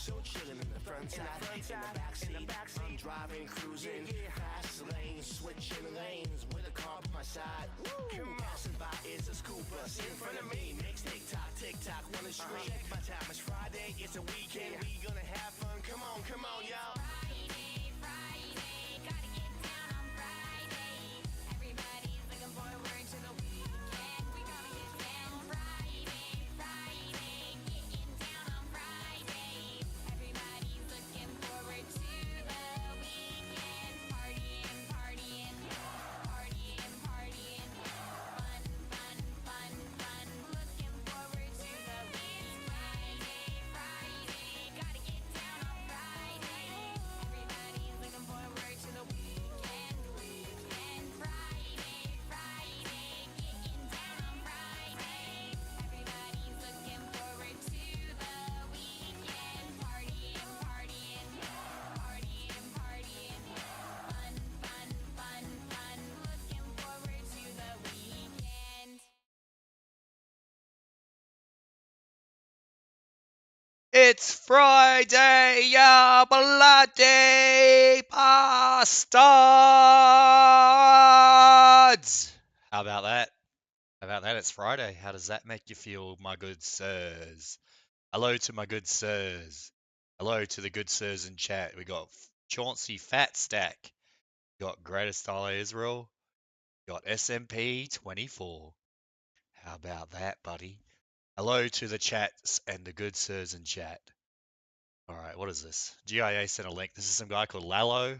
So chillin' in the front side, in the backseat, I'm driving, cruising, fast lanes, switching lanes with a car by my side. Passing by is a school bus in front of me. Makes tick tock, wanna scream. Check my time, it's Friday, it's a weekend. We gonna have fun. Come on, y'all. Friday, gotta get down on Friday. Everybody's looking forward to the weekend. We gonna get down Friday, getting down on Friday. Everybody's looking forward to the weekend. Partying, partying, partying, partying. Fun. Looking forward to the weekend. Friday, gotta get down on Friday. Everybody's looking forward to the weekend. Friday, getting down on Friday. Everybody's looking forward to the weekend. Partying, partying, partying. Fun. Looking forward to the weekend. It's Friday, ya bloody bastards! How about that? It's Friday. How does that make you feel, my good sirs? Hello to my good sirs. Hello to the good sirs in chat. We got Chauncey Fat Stack. We got Greatest Ally Israel. We got SMP 24. How about that, buddy? Hello to the chats and the good sirs in chat. All right, what is this? GIA sent a link. This is some guy called Lalo. I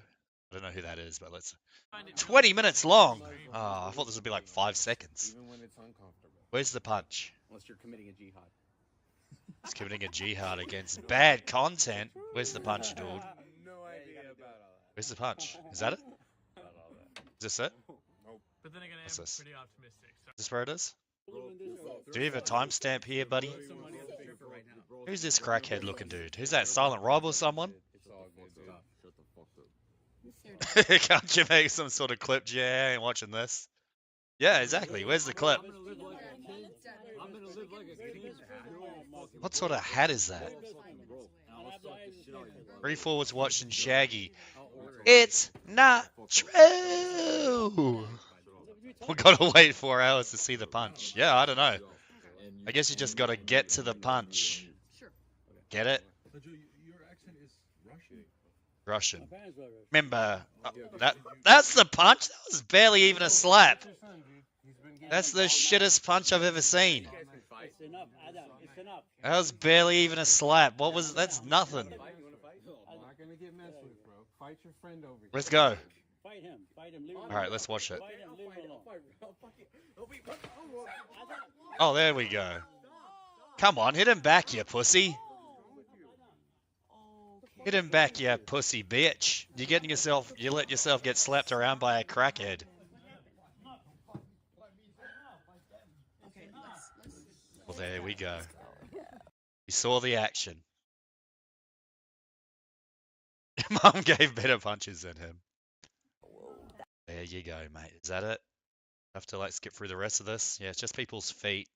don't know who that is, but let's. 20 minutes long. Oh, I thought this would be like 5 seconds. Even when it's uncomfortable. Where's the punch? Unless you're committing a jihad. He's committing a jihad against bad content. Where's the punch, dude? No idea about all that. Where's the punch? Is that it? About all that. Is this it? But then again, I What's am this? pretty optimistic. So Is this where it is? Do you have a timestamp here, buddy? Who's this crackhead looking dude? Who's that, Silent Rob or someone? It's all good, dude. Can't you make some sort of clip, GIA, and watching this? Yeah, exactly. Where's the clip? What sort of hat is that? 3-4 was watching Shaggy. It's not true! We gotta wait 4 hours to see the punch. Yeah, I don't know. I guess you just gotta get to the punch. Get it? Your accent is Russian. Russian. Remember, that's the punch? That was barely even a slap. That's the shittest punch I've ever seen. That was barely even a slap. What was? That's nothing. I'm not gonna get messed with, bro. Fight your friend over here. Let's go. Fight him. Leave him All right, let's watch it. Fight him, leave him alone. Oh, there we go. Come on, hit him back, you pussy. Hit him back, you pussy bitch. You let yourself get slapped around by a crackhead. Well, there we go. You saw the action. Mum gave better punches than him. There you go, mate. Is that it? Have to like skip through the rest of this? Yeah, it's just people's feet.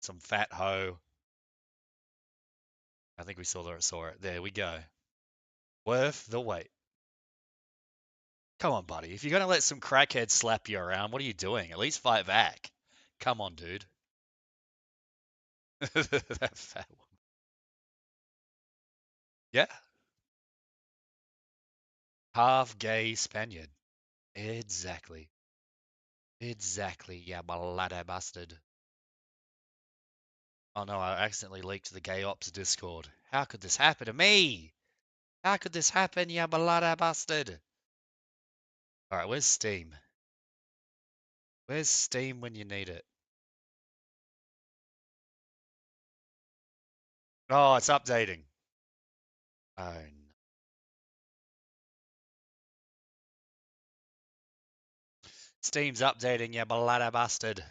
Some fat hoe. I think we saw it. There we go. Worth the wait. Come on, buddy. If you're going to let some crackhead slap you around, what are you doing? At least fight back. Come on, dude. That fat one. Yeah. Half gay Spaniard. Exactly. Exactly, yeah, bloody bastard. Oh no, I accidentally leaked the Gay Ops Discord. How could this happen to me? How could this happen, you bloody bastard? Alright, where's Steam? Where's Steam when you need it? Oh, it's updating. Oh, no. Steam's updating, you bloody bastard.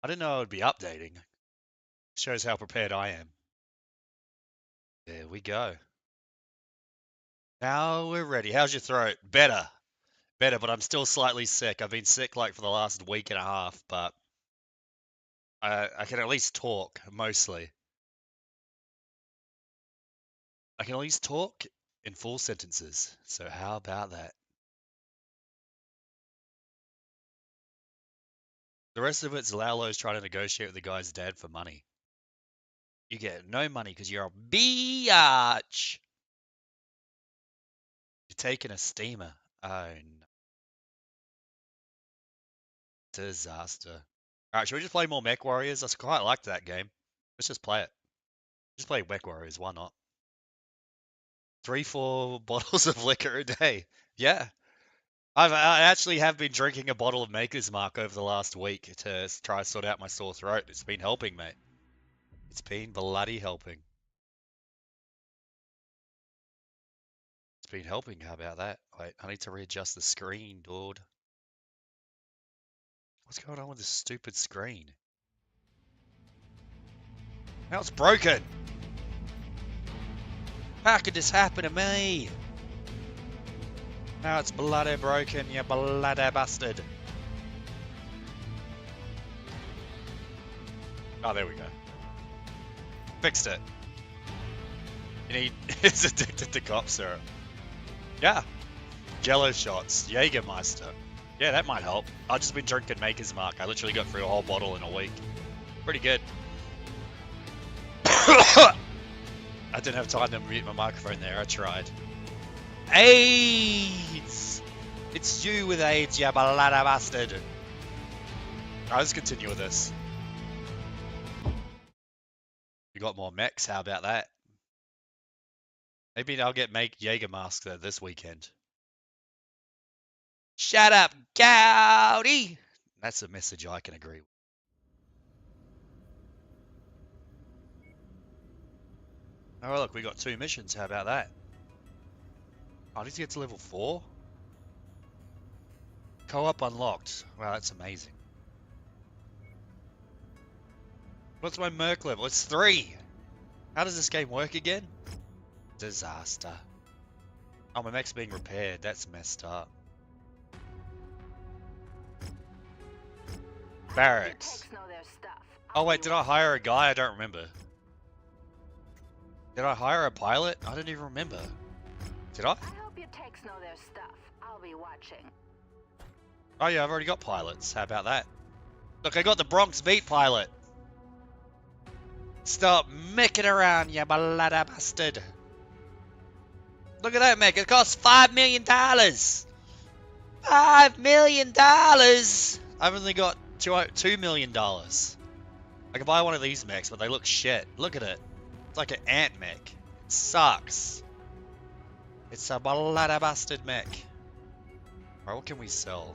I didn't know it would be updating. Shows how prepared I am. There we go. Now we're ready. How's your throat? Better. Better, but I'm still slightly sick. I've been sick like for the last week and a half, but I can at least talk, mostly. I can at least talk in full sentences. So how about that? The rest of it's Lalo's trying to negotiate with the guy's dad for money. You get no money because you're a biatch. You're taking a steamer. Oh, no. Disaster. Alright, should we just play more Mech Warriors? I quite liked that game. Let's just play it. Just play Mech Warriors, why not? 3-4 bottles of liquor a day. Yeah. I actually have been drinking a bottle of Maker's Mark over the last week to try to sort out my sore throat. It's been helping, mate. It's been bloody helping. It's been helping. How about that? Wait, I need to readjust the screen, dude. What's going on with this stupid screen? Now it's broken. How could this happen to me? Now it's bloody broken, you bloody bastard. Oh, there we go. Fixed it. It's addicted to cop syrup. Yeah. Jello shots. Jägermeister. Yeah, that might help. I've just been drinking Maker's Mark. I literally got through a whole bottle in a week. Pretty good. I didn't have time to mute my microphone there. I tried. AIDS! It's you with AIDS, you bloody bastard. Alright, let's continue with this. We got more mechs. How about that? Maybe I'll get make Jaeger masks there this weekend. Shut up, Gowdy! That's a message I can agree with. Oh, look, we got 2 missions. How about that? I need to get to level 4? Co-op unlocked. Wow, that's amazing. What's my Merc level? It's 3! How does this game work again? Disaster. Oh, my mech's being repaired. That's messed up. Barracks. Oh wait, did I hire a guy? I don't remember. Did I hire a pilot? I don't even remember. Did I? I hope your techs know their stuff. I'll be watching. Oh yeah, I've already got pilots. How about that? Look, I got the Bronx Beat pilot. Stop mecking around, you bloody bastard. Look at that mech. It costs $5 million. $5 million. I've only got $2 million. I can buy one of these mechs, but they look shit. Look at it. It's like an ant mech. It sucks. It's a bloody bastard mech. Alright, what can we sell?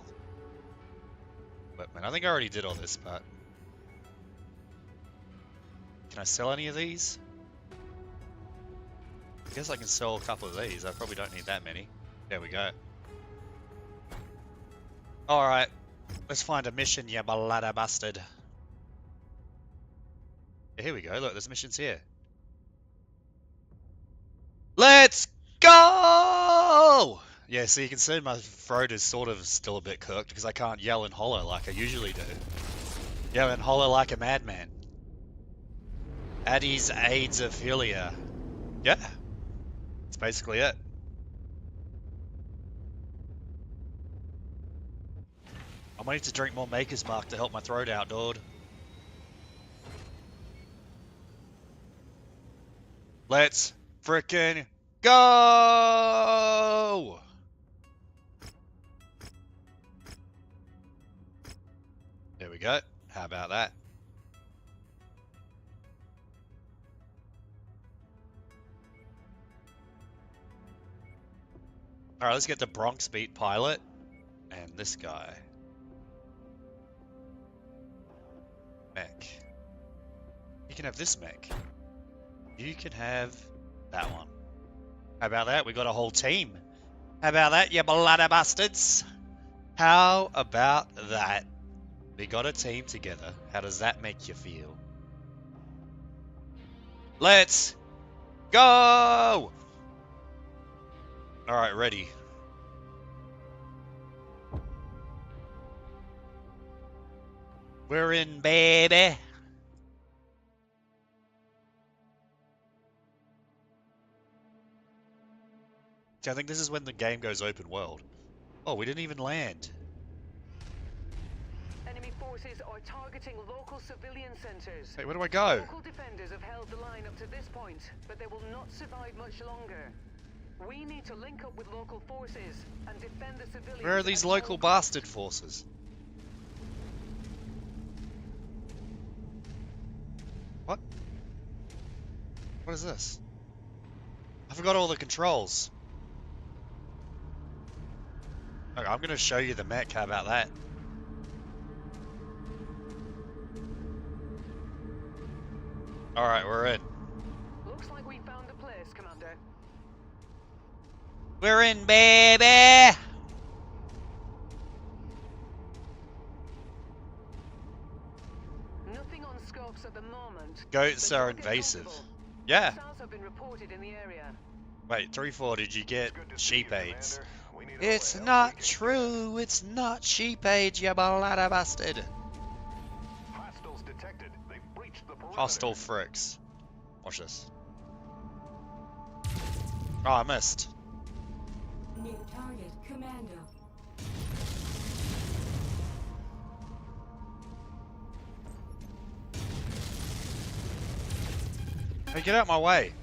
Equipment. I think I already did all this, but... Can I sell any of these? I guess I can sell a couple of these. I probably don't need that many. There we go. Alright. Let's find a mission, you bloody bastard. Yeah, here we go. Look, there's missions here. Let's go! Yeah, so you can see my throat is sort of still a bit cooked because I can't yell and holler like I usually do. Yell and holler like a madman. Addie's AIDS Ophelia. Yeah. That's basically it. I might need to drink more Maker's Mark to help my throat out, dude. Let's frickin' go! There we go. How about that? Alright, let's get the Bronx Beat pilot and this guy. Mech. You can have this mech. You can have that one. How about that? We got a whole team. How about that, you bloody bastards? How about that? We got a team together. How does that make you feel? Let's go! Alright, ready. We're in, baby. See, I think this is when the game goes open world. Oh, we didn't even land. Enemy forces are targeting local civilian centers. Wait, where do I go? Local defenders have held the line up to this point, but they will not survive much longer. We need to link up with local forces and defend the civilians. Where are these at local all bastard forces? What? What is this? I forgot all the controls. Okay, I'm gonna show you the mech. How about that? Alright, we're in. Looks like we found a place, Commander. We're in, baby! Nothing on scopes at the moment. Goats but are don't get invasive. comfortable. Yeah. Missiles have been reported in the area. Wait, 3-4, did you get Good to see you, sheep aids? Commander. We need all It's the help not we can true. It's not sheep aids, you bloody bastard. get. Hostiles detected. They've breached the perimeter. Hostile fricks. Watch this. Oh, I missed. New target, Commando. Hey, get out my way.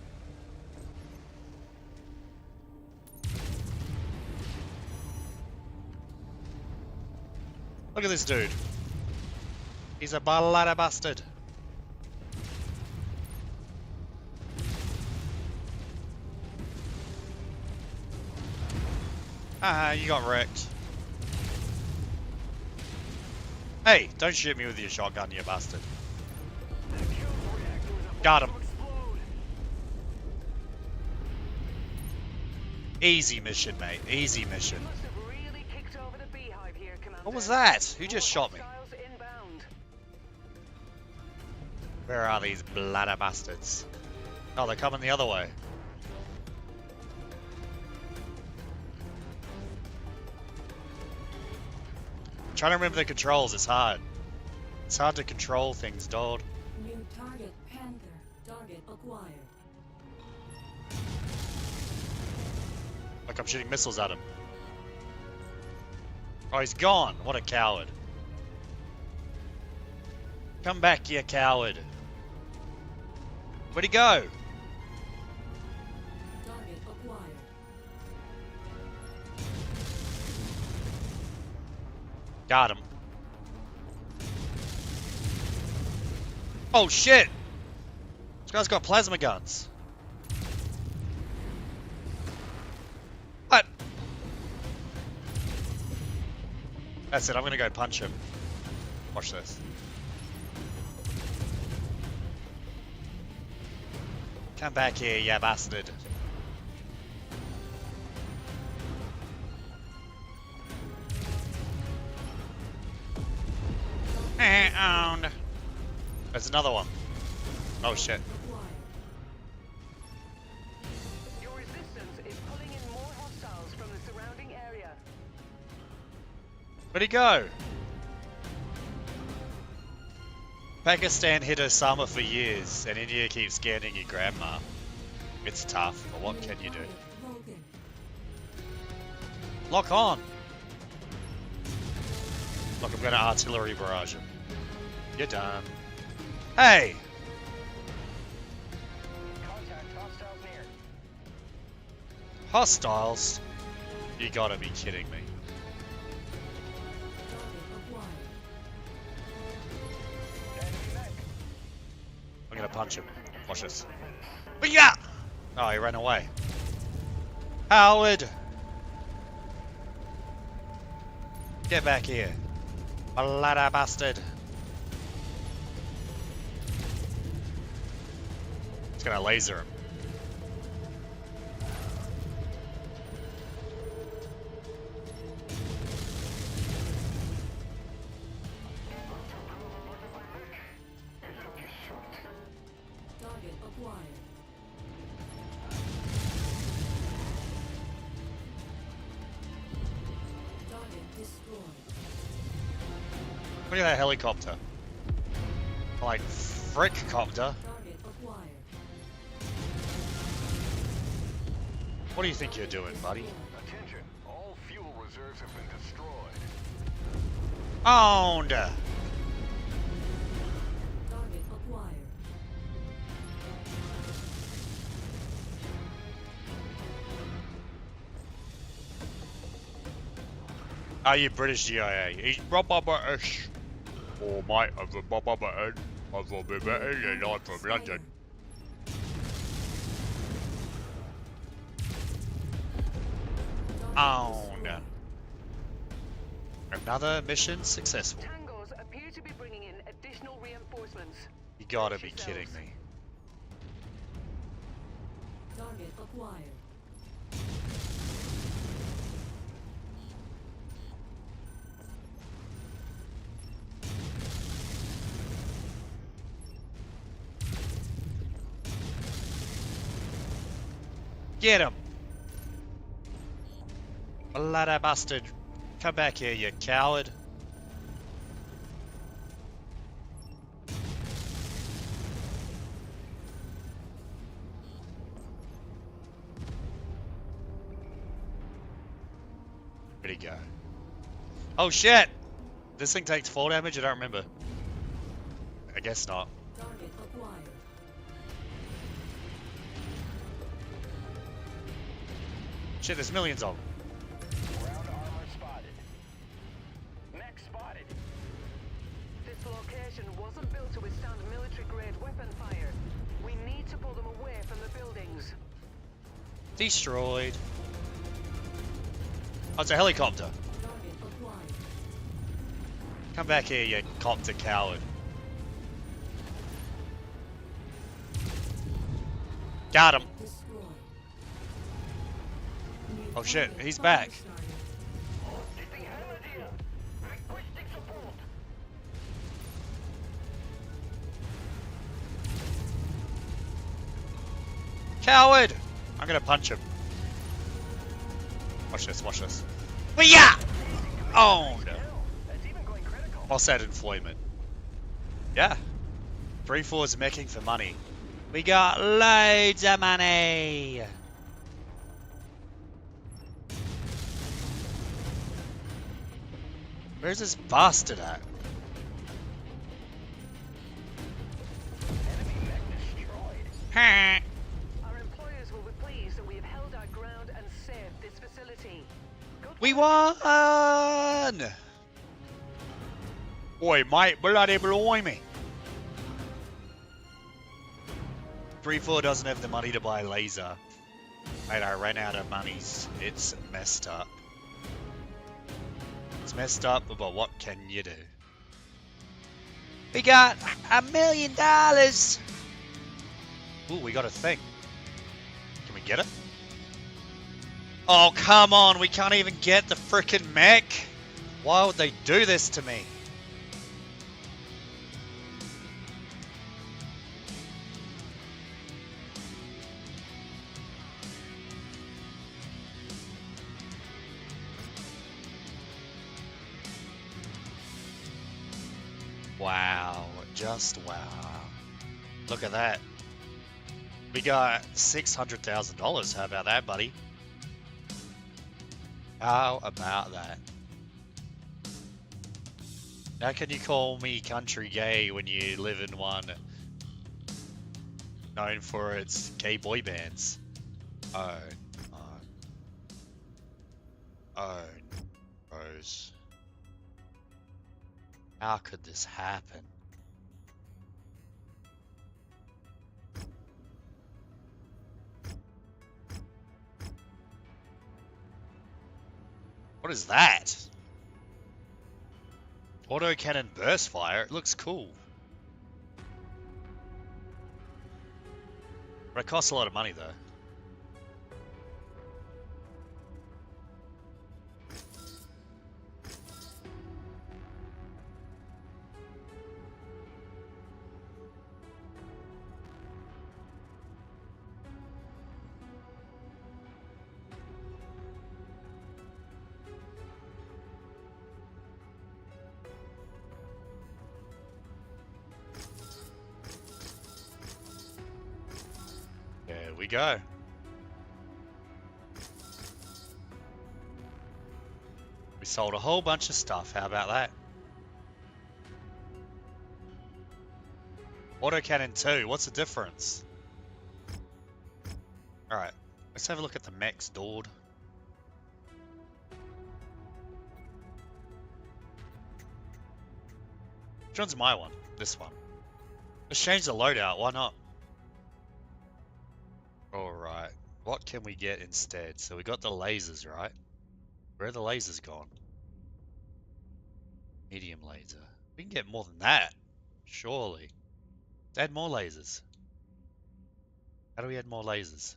Look at this dude. He's a bloody bastard. Ah, you got wrecked. Hey, don't shoot me with your shotgun, you bastard. Got him. Easy mission, mate. Easy mission. Must have really kicked over the beehive here, Commander. What was that? Who just More shot me? hostiles inbound. Where are these bloody bastards? Oh, they're coming the other way. I'm trying to remember the controls. It's hard. It's hard to control things, dog. New target, Panther. Target acquired. Like I'm shooting missiles at him. Oh, he's gone. What a coward. Come back, you coward. Where'd he go? Target acquired. Got him. Oh shit! This guy's got plasma guns. What? That's it, I'm gonna go punch him. Watch this. Come back here, you bastard. Owned. There's another one. Oh shit. Acquired. Your resistance is pulling in more hostiles from the surrounding area. Where'd he go? Pakistan hid Osama for years, and India keeps scanning your grandma. It's tough, but what can you do? Logan. Lock on! Look, I'm gonna artillery barrage him. You're done. Hey! Contact hostiles near. Hostiles? You gotta be kidding me. Target acquired. Enemy mech. I'm gonna punch him. Watch this. Yeah! Oh, he ran away. Howard! Get back here. Bloody bastard. It's gonna laser him. Target acquired. Target destroyed. Look at that helicopter. Like, frick-copter. Target acquired. What do you think you're doing, buddy? Attention, all fuel reserves have been destroyed. Owned! Target acquired. Are you British GIA? He's proper British. Oh, mate, I'm from proper Britain. I'm from Britain and I'm from London. Owned. Another mission successful. Tangos appear to be bringing in additional reinforcements. You gotta be Brace kidding yourselves. me. Target acquired. Get him! Bloody bastard. Come back here, you coward. Where'd he go? Oh shit! This thing takes fall damage? I don't remember. I guess not. Target acquired. Shit, there's millions of them. Ground armor spotted. Mech spotted. This location wasn't built to withstand military-grade weapon fire. We need to pull them away from the buildings. Destroyed. Oh, it's a helicopter. Target acquired. Come back here, you copter coward. Got him. Destroyed. Oh shit, he's back. Getting hammered here. Requesting support. Coward! I'm gonna punch him. Watch this, watch this. Yeah! Owned! That's even going critical. What's that employment? Yeah. 3-4's making for money. We got loads of money! Where's this bastard at? Enemy mech destroyed. Huh. Our employers will be pleased that we have held our ground and saved this facility. Good We work. won! Oi, mate, bloody blimey. 3-4 doesn't have the money to buy a laser. Mate, I ran out of monies. It's messed up. It's messed up, but what can you do? We got $1 million! Ooh, we got a thing. Can we get it? Oh, come on, we can't even get the frickin' mech! Why would they do this to me? Wow, just wow. Look at that. We got $600,000. How about that, buddy? How about that? How can you call me country gay when you live in one known for its gay boy bands? Oh, Rose. How could this happen? What is that? Auto cannon burst fire. It looks cool. But it costs a lot of money though. There we go. sold a whole bunch of stuff. How about that? Autocannon 2, what's the difference? Alright, let's have a look at the mechs, dude. Which one's my one? This one. Let's change the loadout, why not? Alright, what can we get instead? So we got the lasers, right? Where are the lasers gone? Medium laser. We can get more than that, surely. Let's add more lasers. How do we add more lasers?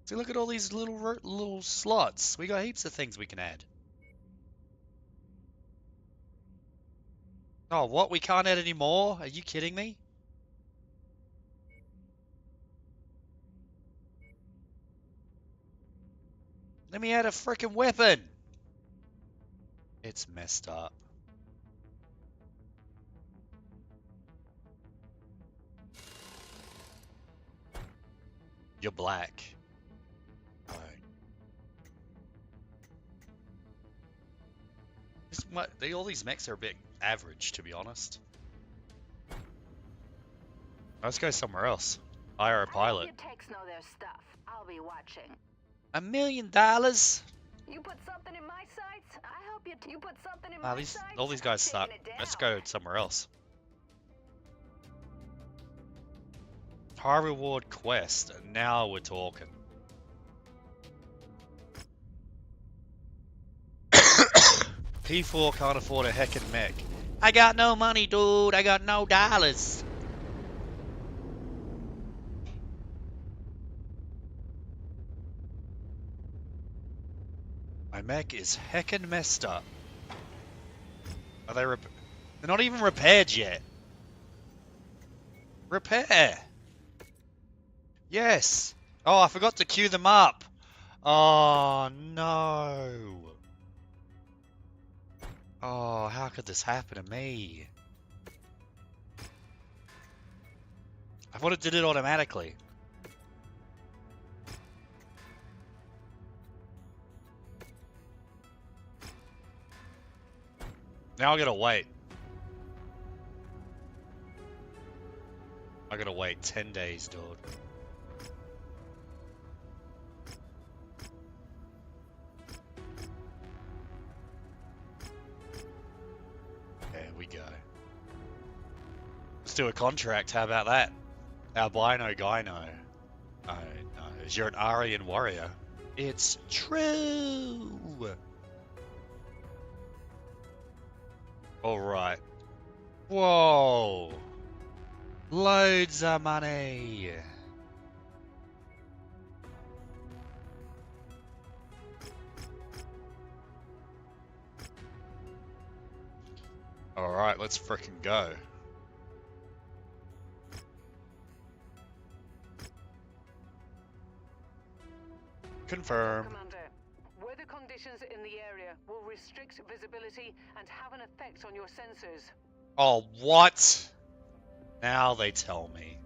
See, look at all these little slots. We got heaps of things we can add. Oh, what? We can't add any more? Are you kidding me? Let me add a freaking weapon. It's messed up. You're black. Oh. All these mechs are a bit average, to be honest. Let's go somewhere else. Hire a pilot. Your techs know their stuff. I'll be watching. $1 million? You put something in my sights, I hope you put something in Wow, my sights. all these guys I'm suck. taking it down. Let's go somewhere else. High reward quest. Now we're talking. P4 can't afford a heckin' mech. I got no money, dude. I got no dollars. My mech is heckin' messed up. Are they They're not even repaired yet. Repair. Yes. Oh, I forgot to queue them up. Oh, no. Oh, how could this happen to me? I thought it did it automatically. Now I gotta wait. I gotta wait 10 days, dude. There we go. Let's do a contract, how about that? Albino Gyno. Oh no, you're an Aryan warrior. It's true! Alright. Whoa! Loads of money! Alright, let's frickin' go. Confirm. Commander, weather conditions in the area will restrict visibility and have an effect on your sensors. Oh, what? Now they tell me.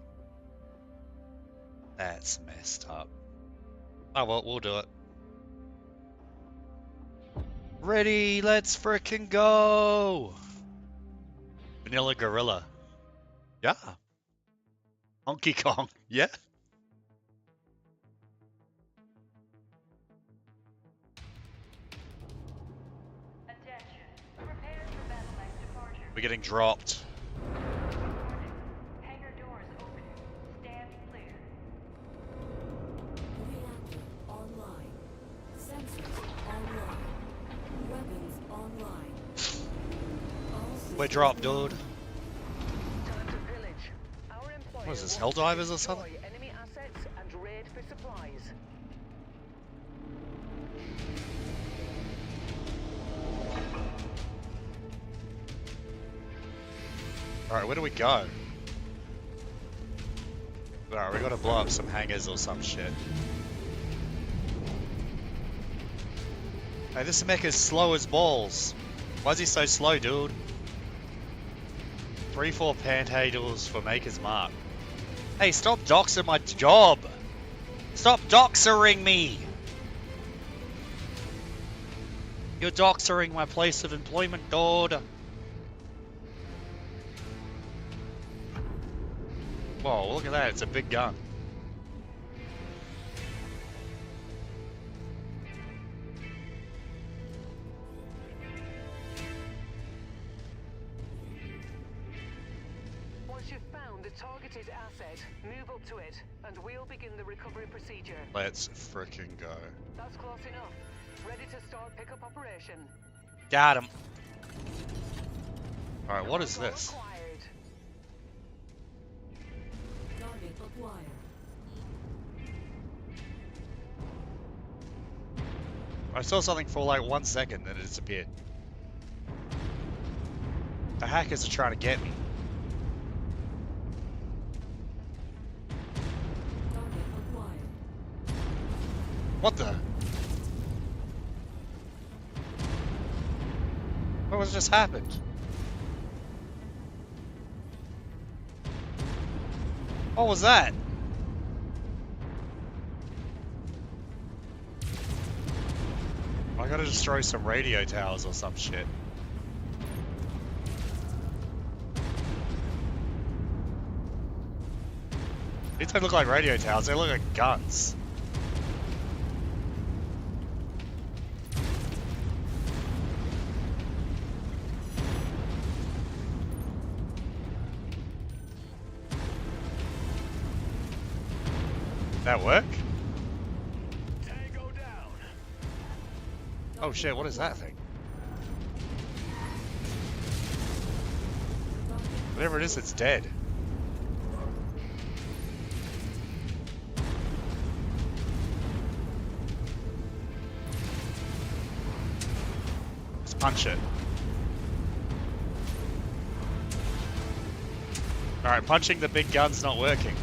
That's messed up. Oh well, we'll do it. Ready, let's frickin' go! Vanilla Gorilla. Yeah. Honky Kong. Yeah. We're getting dropped. Hangar doors open. Stand clear. Reactor online. Sensors online. Weapons online. We're dropped, dude. Time to pillage. Our employer What is this, wants to Helldivers or something? destroy enemy assets and raid for supplies. Alright, where do we go? Alright, we gotta blow up some hangars or some shit. Hey, this mech is slow as balls. Why is he so slow, dude? 3-4 panhandles for Maker's Mark. Hey, stop doxing my job! Stop doxering me! You're doxering my place of employment, God. Whoa, look at that. It's a big gun. Once you've found the targeted asset, move up to it, and we'll begin the recovery procedure. Let's frickin' go. That's close enough. Ready to start pickup operation. Got him. Alright, what is Protocol this? acquired. Target acquired. I saw something for like 1 second, then it disappeared. The hackers are trying to get me. Target acquired. What the? What was just happened? What was that? I gotta destroy some radio towers or some shit. These don't look like radio towers, they look like guns. That work? Tango down. Oh shit, what is that thing? Whatever it is, it's dead. Let's punch it. Alright, punching the big gun's not working.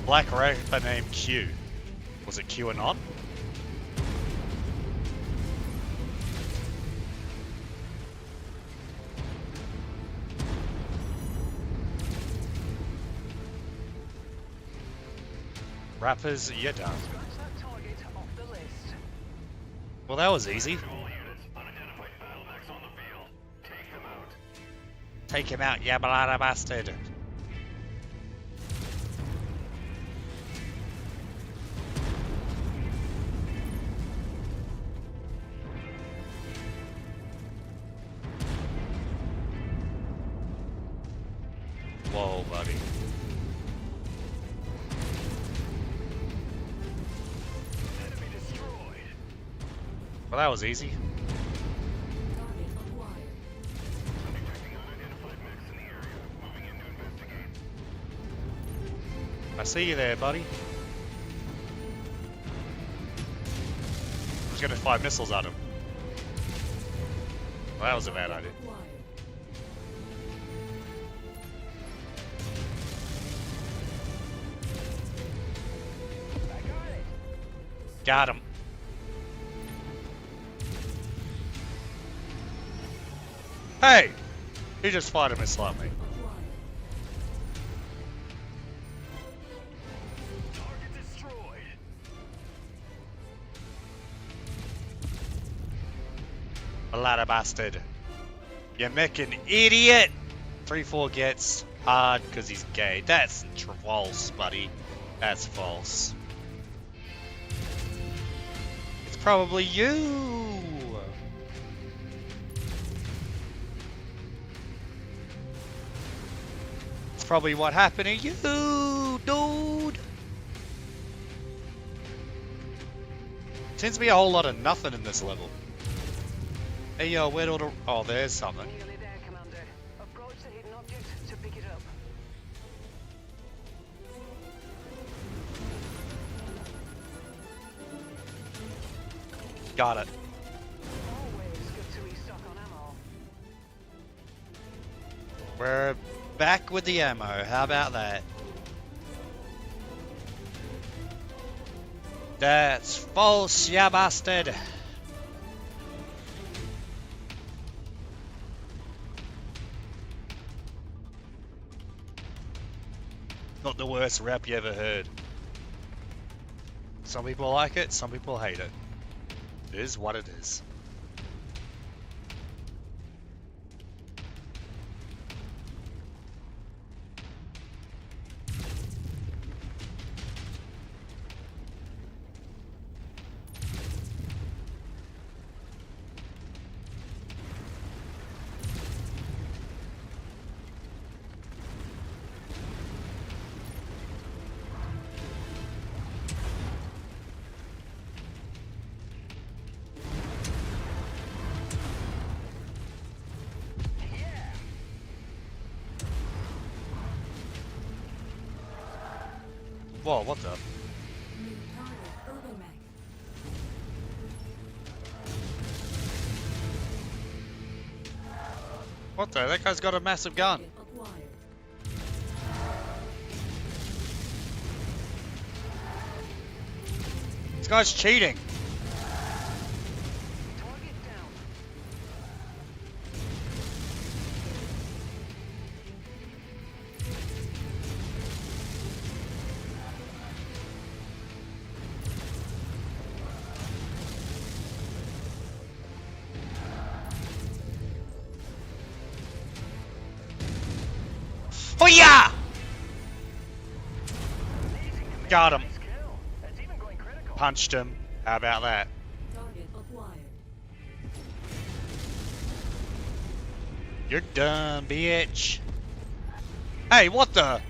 Black rapper named Q. Was it QAnon? Rappers, you're done. Scratch that target off the list. Well, that was easy. Take him out, yabalada bastard. Whoa, buddy. Enemy destroyed. Well, that was easy. Target acquired. I see you there, buddy. I'm just gonna fire missiles at him. Well, that was a bad idea. Acquired. Got him. Hey! He just fired a missile at me. Acquired. Target destroyed. A ladder bastard. You meckin' idiot! 3-4 gets hard because he's gay. That's false, buddy. That's false. It's probably you! It's probably what happened to you, dude! Seems to be a whole lot of nothing in this level. Hey yo, where'd all the... Oh, there's something. Nearly there, Commander. Approach the hidden object to pick it up. Got it. Always good to restock on ammo. We're back with the ammo. How about that? That's false, ya bastard. Not not the worst rap you ever heard. Some people like it, some people hate it. It is what it is. Whoa, what the? New target, Urban Mech. What the? That guy's got a massive gun. Target acquired. This guy's cheating. Target down. Oh yeah! Got him. Nice kill. It's even going critical. Punched him. How about that? Target acquired. You're done, bitch. Hey, what the?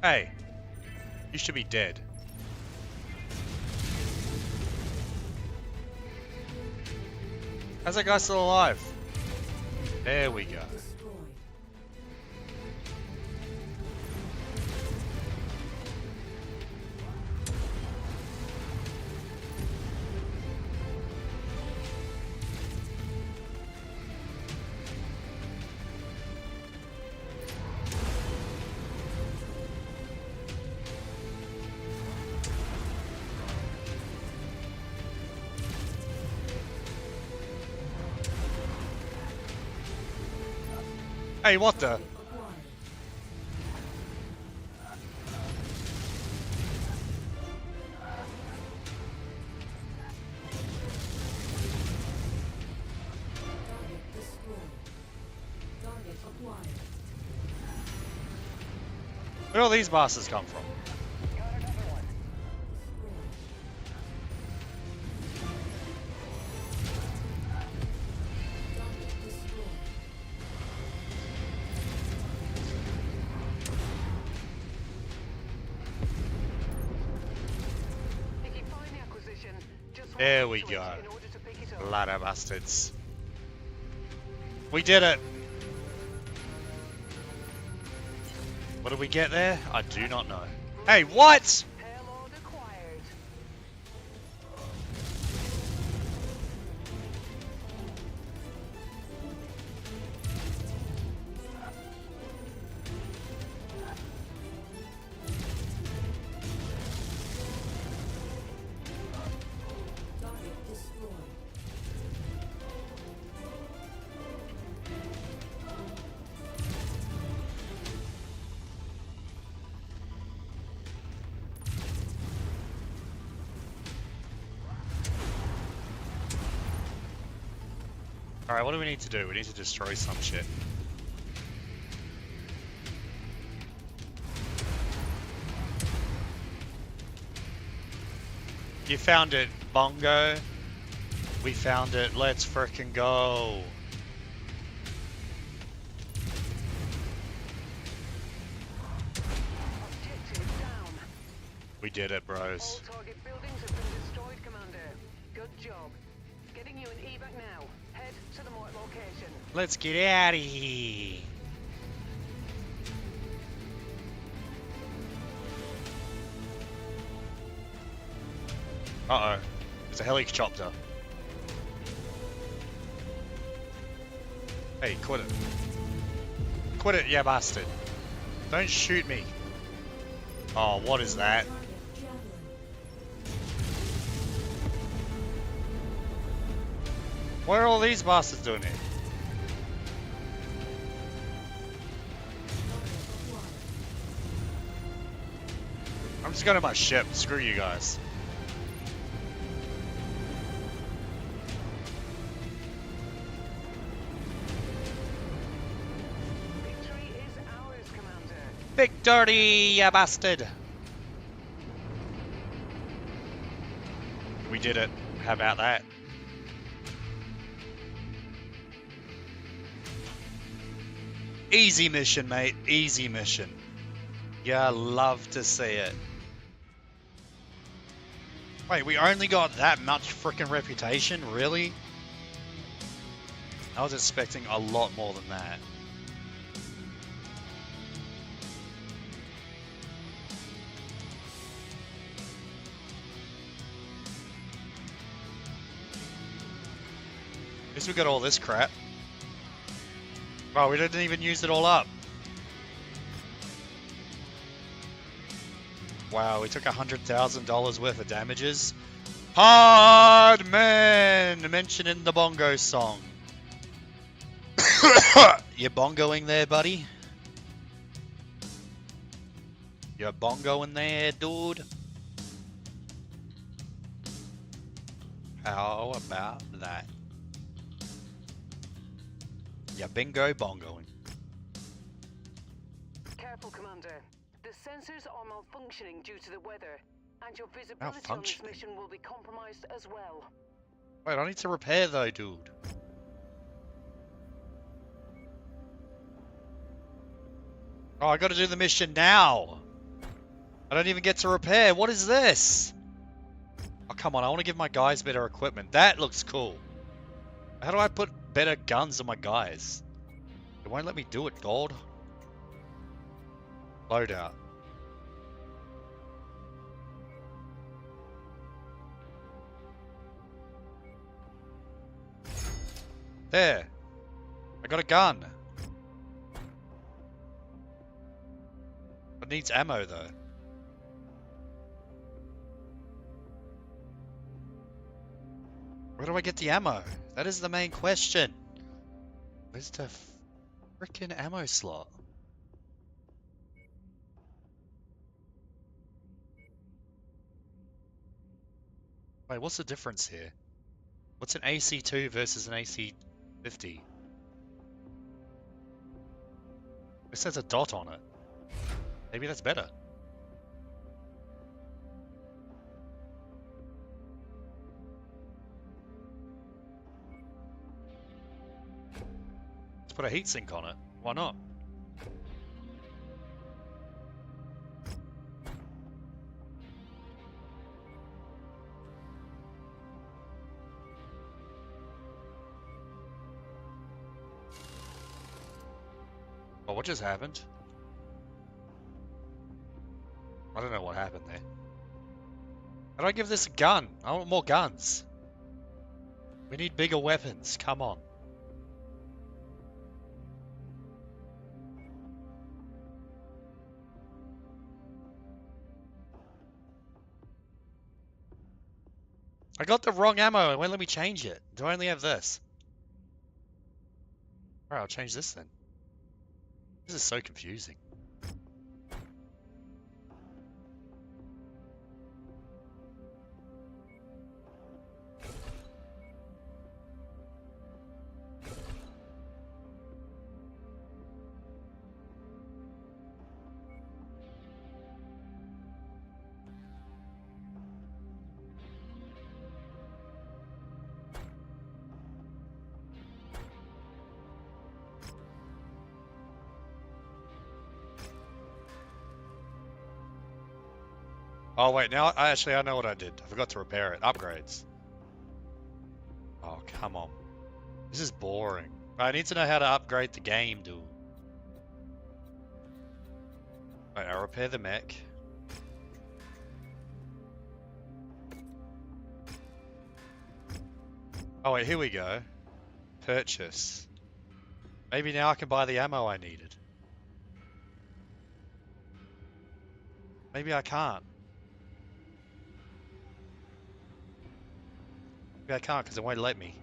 Hey, you should be dead. How's that guy still alive? There we go. Destroyed. Hey, what the? Target acquired. Target destroyed. Target acquired. Where all these bastards come from? Got another one. Destroyed. Target destroyed. If you find the acquisition, just hold There on we to it go. in order to pick it up. Bloody bastards. We did it. What did we get there? I do not know. Hey, what? Payload acquired. Target destroyed. Alright, what do we need to do? We need to destroy some shit. You found it, Bongo. We found it. Let's frickin' go. Objective down. We did it, bros. All target buildings have been destroyed, Commander. Good job. Getting you an evac now. Head to the marked location. Let's get out of here. Uh-oh. There's a helicopter. Hey, quit it. Quit it, you bastard. Don't shoot me. Oh, what is that? Target javelin. What are all these bastards doing here? I'm just going to my ship. Screw you guys. Victory is ours, Commander. Victory, you bastard! We did it. How about that? Easy mission, mate. Easy mission. Yeah, love to see it. Wait, we only got that much freaking reputation? Really? I was expecting a lot more than that. At least we got all this crap. Wow, we didn't even use it all up. Wow, we took $100,000 worth of damages. Hard man! Mentioned in the bongo song. You bongoing there, buddy? You bongoing there, dude? How about that? Yeah, bingo bongoing. Careful, Commander. The sensors are malfunctioning due to the weather, and your visibility on this Malfunctioning? mission will be compromised as well. Wait, I need to repair though, dude. Oh, I gotta do the mission now. I don't even get to repair. What is this? Oh, come on. I want to give my guys better equipment. That looks cool. How do I put better guns on my guys? It won't let me do it, gold. Loadout. There. I got a gun. It needs ammo, though. Where do I get the ammo? That is the main question. Where's the frickin' ammo slot? Wait, what's the difference here? What's an AC2 versus an AC50? This has a dot on it. Maybe that's better. Let's put a heatsink on it. Why not? Well, what just happened? I don't know what happened there. How do I give this a gun? I want more guns. We need bigger weapons. Come on. I got the wrong ammo. It won't let me change it. Do I only have this? Alright, I'll change this then. This is so confusing. Oh wait, now I know what I did. I forgot to repair it. Upgrades. Oh, come on. This is boring. I need to know how to upgrade the game, dude. Wait, I repair the mech. Oh wait, here we go. Purchase. Maybe now I can buy the ammo I needed. Maybe I can't. Maybe I can't because it won't let me.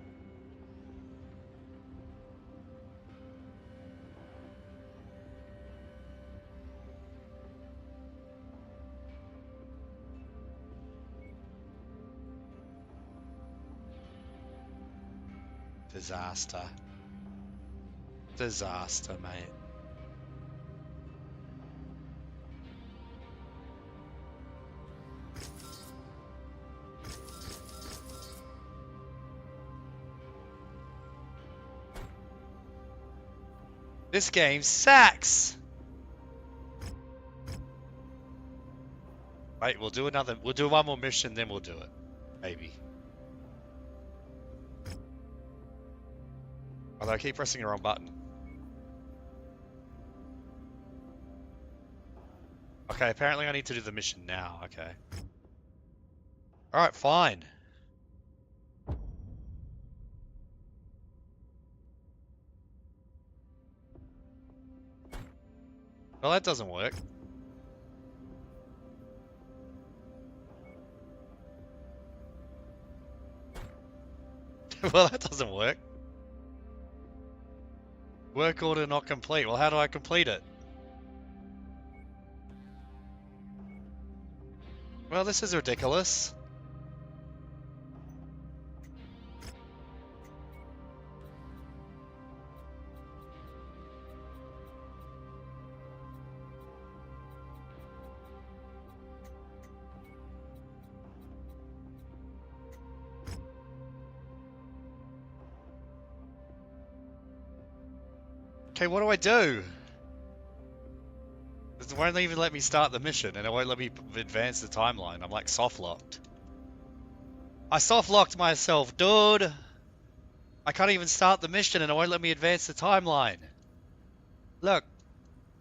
Disaster. Disaster, mate. This game sucks! Wait, we'll do one more mission, then we'll do it. Maybe. Although I keep pressing the wrong button. Okay, apparently I need to do the mission now, okay. Alright, fine. Well, that doesn't work. Well, that doesn't work. Work order not complete. Well, how do I complete it? Well, this is ridiculous. Okay, what do I do? It won't even let me start the mission, and it won't let me advance the timeline. I'm like soft-locked. I soft-locked myself, dude! I can't even start the mission, and it won't let me advance the timeline. Look.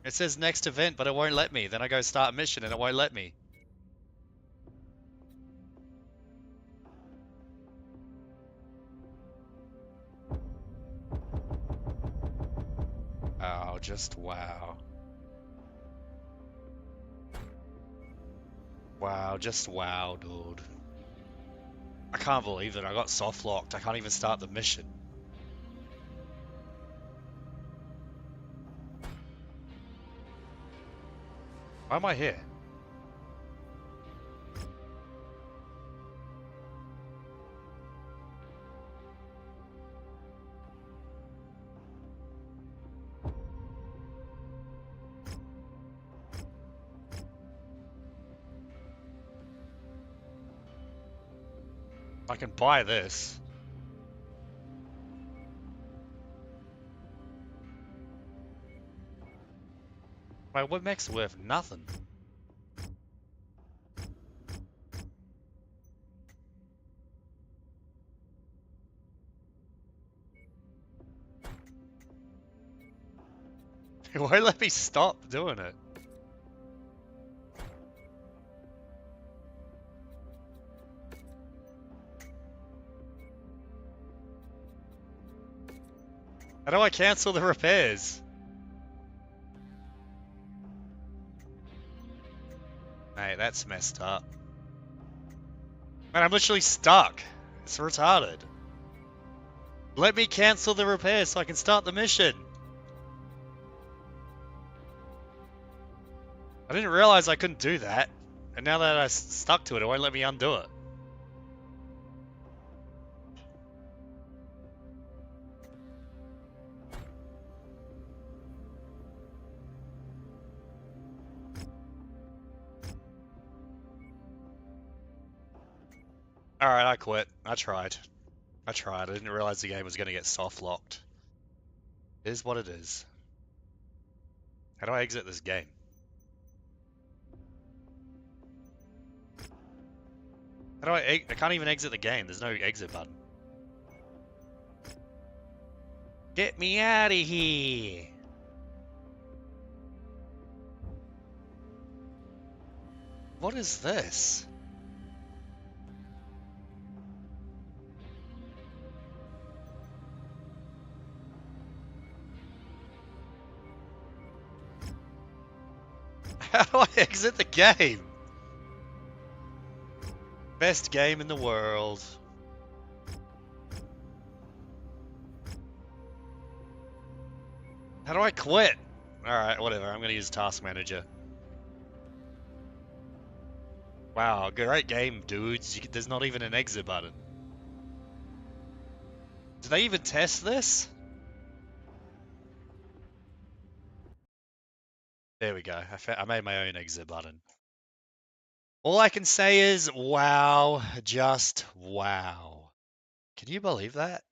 It says next event, but it won't let me. Then I go start mission, and it won't let me. Oh, just wow. Wow, just wow, dude. I can't believe it. I got soft locked. I can't even start the mission. Why am I here? I can buy this. Wait, what makes it worth nothing? It won't let me stop doing it. How do I cancel the repairs? Mate, that's messed up. Man, I'm literally stuck. It's retarded. Let me cancel the repairs so I can start the mission. I didn't realize I couldn't do that. And now that I stuck to it, it won't let me undo it. Alright, I quit. I tried. I didn't realize the game was going to get soft locked. It is what it is. How do I exit this game? How do I can't even exit the game. There's no exit button. Get me out of here! What is this? How do I exit the game? Best game in the world. How do I quit? Alright, whatever. I'm gonna use Task Manager. Wow, great game, dudes. There's not even an exit button. Do they even test this? There we go. I made my own exit button. All I can say is, wow, just wow. Can you believe that?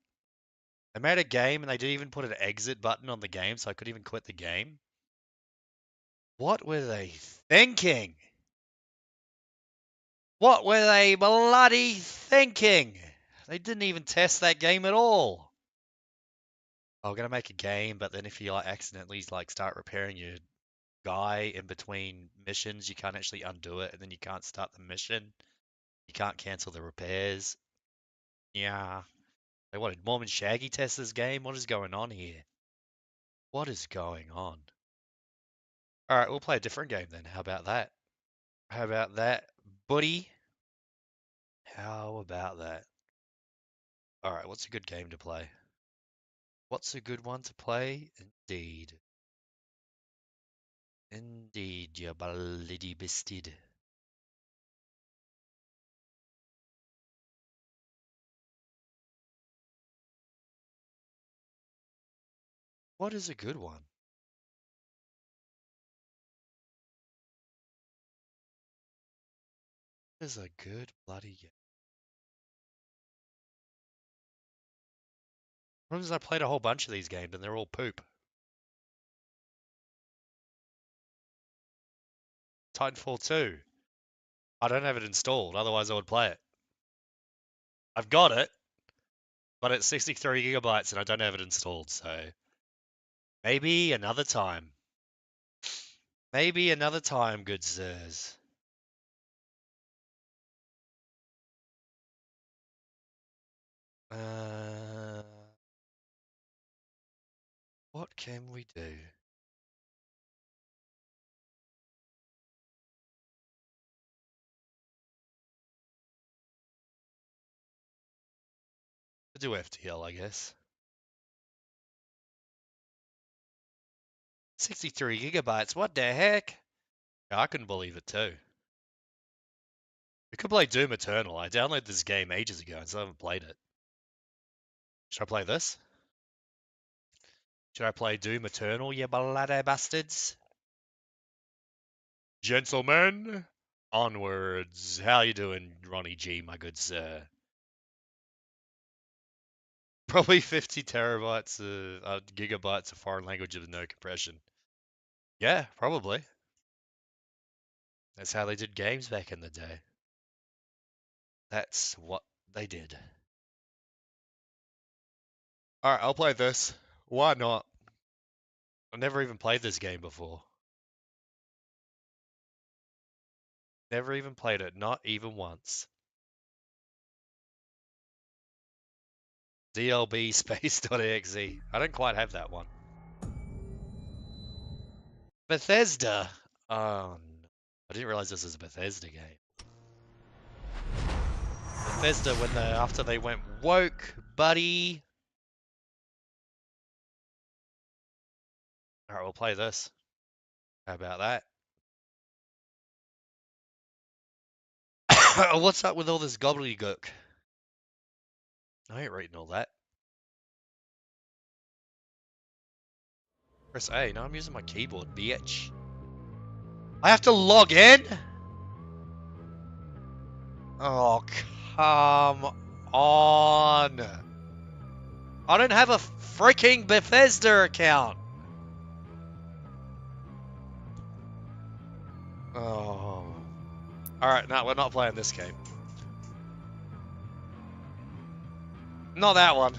They made a game and they didn't even put an exit button on the game so I couldn't even quit the game? What were they thinking? What were they bloody thinking? They didn't even test that game at all. I'm gonna make a game, but then if you like accidentally like start repairing your guy in between missions, you can't actually undo it, and then you can't start the mission. You can't cancel the repairs. Yeah. Hey, what did Mormon Shaggy test this game? What is going on here? What is going on? Alright, we'll play a different game then. How about that? How about that, buddy? How about that? Alright, what's a good game to play? What's a good one to play? Indeed. Indeed, you bloody bisted. What is a good one? What is a good bloody game? Problem is I played a whole bunch of these games and they're all poop. Titanfall 2. I don't have it installed, otherwise I would play it. I've got it, but it's 63 gigabytes and I don't have it installed, so maybe another time. Maybe another time, good sirs. What can we do? We'll do FTL, I guess. 63 gigabytes, what the heck? Yeah, I couldn't believe it too. We could play Doom Eternal. I downloaded this game ages ago and still haven't played it. Should I play this? Should I play Doom Eternal, you bloody bastards? Gentlemen, onwards. How you doing, Ronnie G, my good sir? Probably 50 terabytes of gigabytes of foreign language with no compression. Yeah, probably. That's how they did games back in the day. That's what they did. Alright, I'll play this. Why not? I've never even played this game before. Never even played it, not even once. DLB space.exe. I don't quite have that one. Bethesda. Oh, no. I didn't realize this was a Bethesda game. Bethesda after they went woke, buddy. Alright, we'll play this. How about that? What's up with all this gobbledygook? I ain't reading all that. Press A. Now I'm using my keyboard, bitch. I have to log in? Oh, come on. I don't have a freaking Bethesda account. Oh. Alright, no, we're not playing this game. Not that one.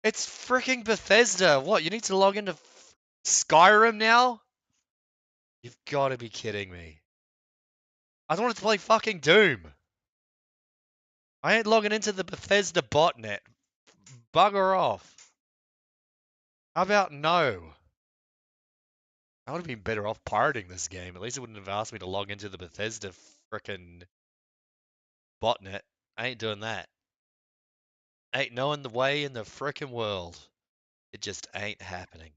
It's freaking Bethesda. What, you need to log into Skyrim now? You've got to be kidding me. I don't want to play fucking Doom. I ain't logging into the Bethesda botnet. Bugger off. How about no? I would have been better off pirating this game. At least it wouldn't have asked me to log into the Bethesda frickin' botnet. I ain't doing that. Ain't knowing the way in the frickin' world. It just ain't happening.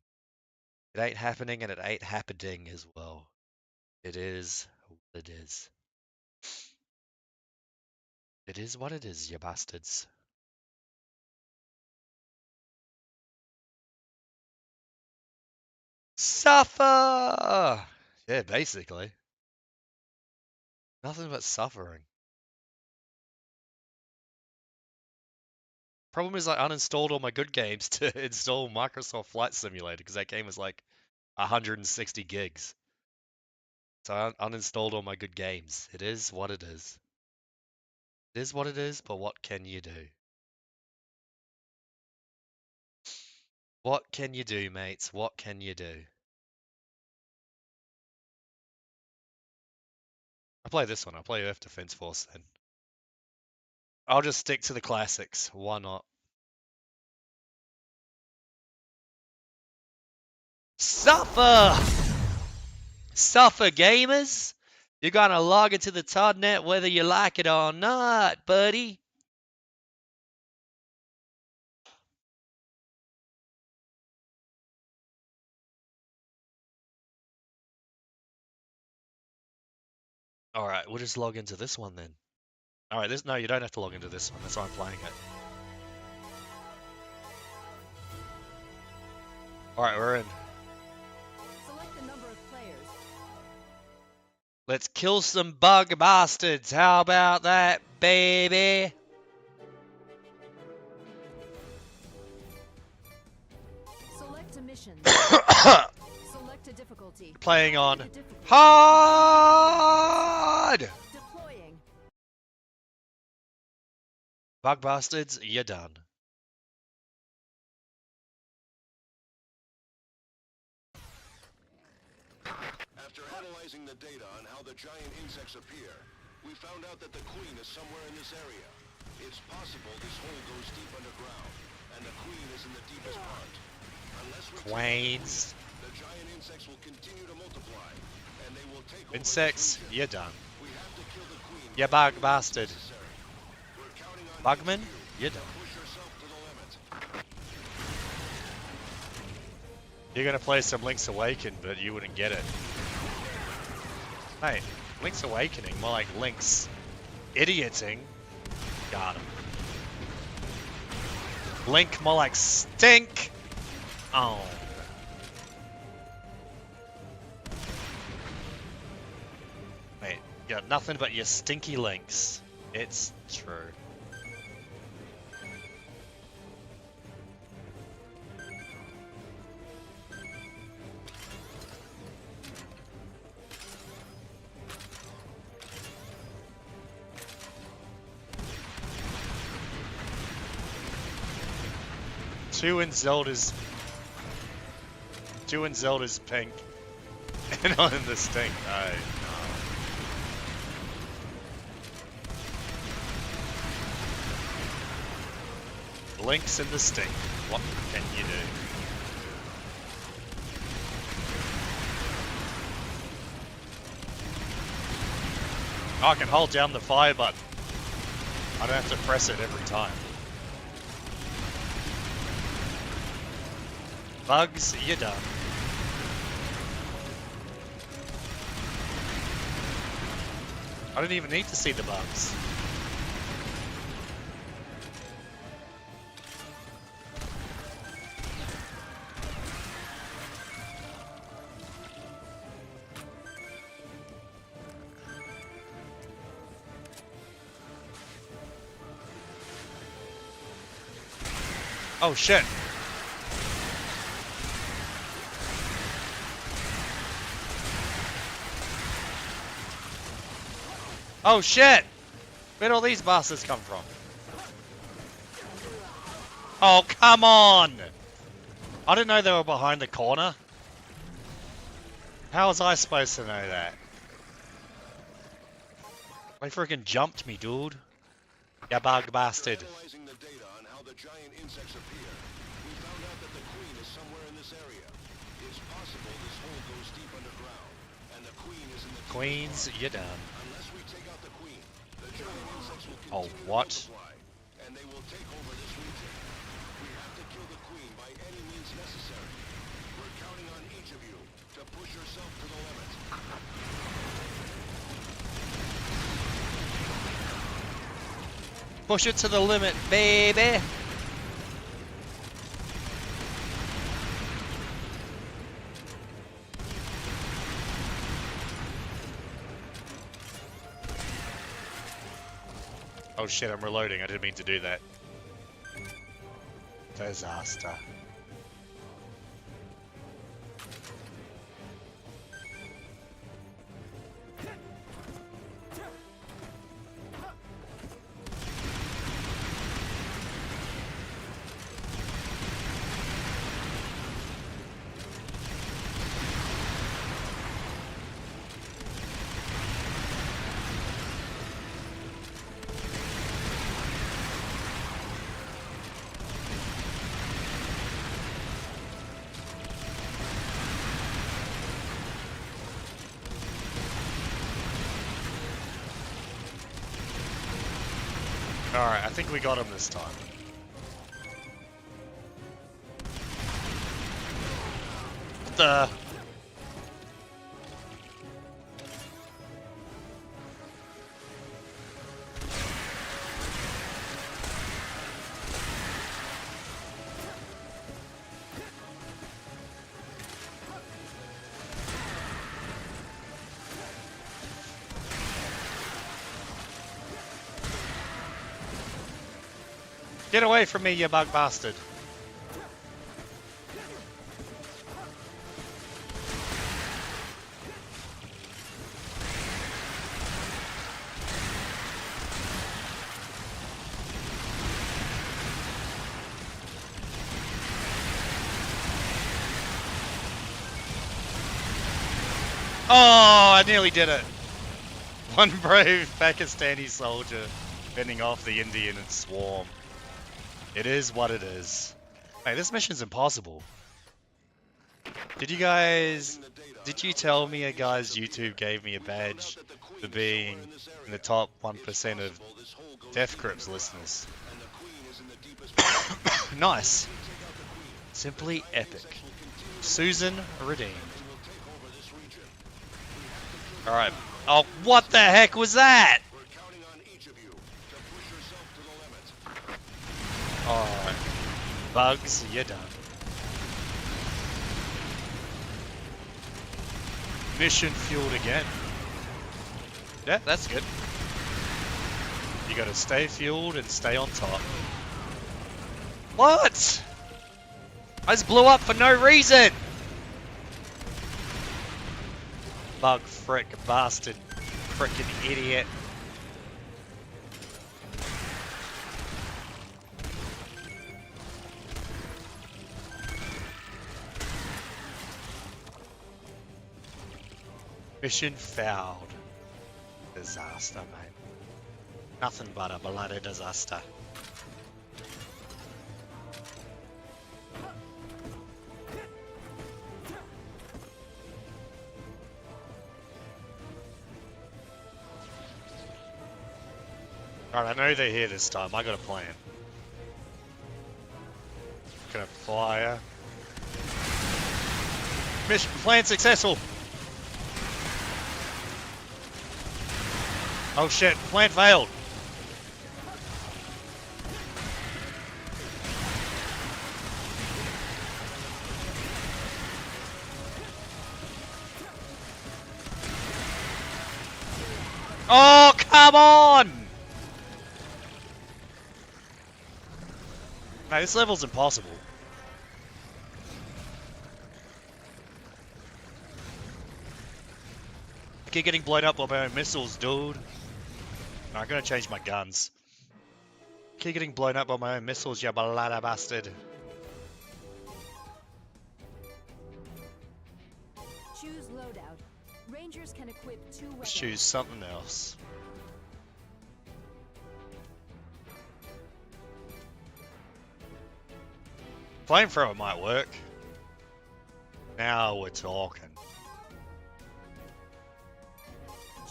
It ain't happening and it ain't happening as well. It is what it is. It is what it is, you bastards. Suffer! Yeah, basically. Nothing but suffering. Problem is I uninstalled all my good games to install Microsoft Flight Simulator because that game was like 160 gigs. So I uninstalled all my good games. It is what it is. It is what it is, but what can you do? What can you do, mates? What can you do? I play this one. I play Earth Defense Force then. I'll just stick to the classics. Why not? Suffer! Suffer, gamers! You're gonna log into the Toddnet whether you like it or not, buddy. Alright, we'll just log into this one then. Alright, no, you don't have to log into this one. That's why I'm playing it. Alright, we're in. Select the number of players. Let's kill some bug bastards. How about that, baby? Select a mission. Select a difficulty. Playing on The difficulty. hard. Deploying. Bug bastards, you're done. After analyzing the data on how the giant insects appear, we found out that the queen is somewhere in this area. It's possible this hole goes deep underground, and the queen is in the deepest part. Unless we Queens. the giant insects will continue to multiply, and they will take over Insects, this region. you're done. We have to kill the queen. You bug bastard. Necessary. We're counting on Bugman, each of you're to done. push yourself to the limit. You're gonna play some Link's Awakening, but you wouldn't get it. Hey, Link's Awakening, more like Link's idioting. Got him. Link, more like stink. Oh. Mate, you got nothing but your stinky links. It's true. Two in Zelda's pink, and not in the stink. No. Link's in the stink. What can you do? Oh, I can hold down the fire button. I don't have to press it every time. Bugs, you're done. I don't even need to see the bugs. Oh shit. Oh shit! Where'd all these bastards come from? Oh, come on! I didn't know they were behind the corner. How was I supposed to know that? They freaking jumped me, dude. You bug bastard. Analyzing the data on how the giant insects appear, we found out that the queen is somewhere in this area. It's possible this hole goes deep underground, and the queen is in the Queens, you're done. Unless we take out the queen, the giant insects will Oh, continue what? to multiply, and they will take over this region. We have to kill the queen by any means necessary. We're counting on each of you to push yourself to the limit. Push it to the limit, baby! Oh shit, I'm reloading. I didn't mean to do that. Disaster. Alright, I think we got him this time. What the? Get away from me, you bug bastard. Oh, I nearly did it. One brave Pakistani soldier fending off the Indian and swarm. It is what it is. Hey, this mission's impossible. Did you tell me a guy's YouTube gave me a badge for being in the top 1% of Death Grips listeners? Nice. Simply epic. Susan redeemed. Alright. Oh, what the heck was that? Alright. Bugs, you're done. Mission fueled again. Yeah, that's good. You gotta stay fueled and stay on top. What? I just blew up for no reason! Bug frick bastard. Frickin' idiot. Mission failed. Disaster, mate. Nothing but a bloody disaster. Alright, I know they're here this time. I got a plan. Gonna fire. Mission plan successful! Oh shit, plan failed! Oh, come on! No, this level's impossible. I keep getting blown up by my own missiles, dude. No, I'm gonna change my guns. I keep getting blown up by my own missiles, you bloody bastard. Choose loadout. Rangers can equip 2 weapons. Let's choose something else. Flamethrower might work. Now we're talking.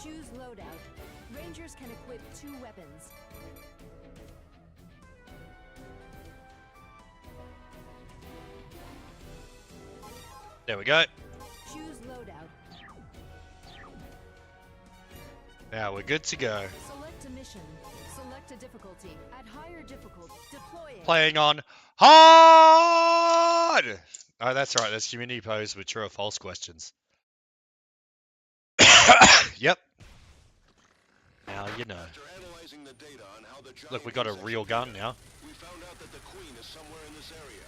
Choose loadout. Rangers can equip 2 weapons. There we go. Choose loadout. Now we're good to go. Select a mission. Select a difficulty. At higher difficulty. Deploying. Playing on hard! Oh, that's right. That's community posed with true or false questions. Yep. Now you know. After analyzing the the data on how the giant Look, we got a insects real appear. gun now. We found out that the queen is somewhere in this area.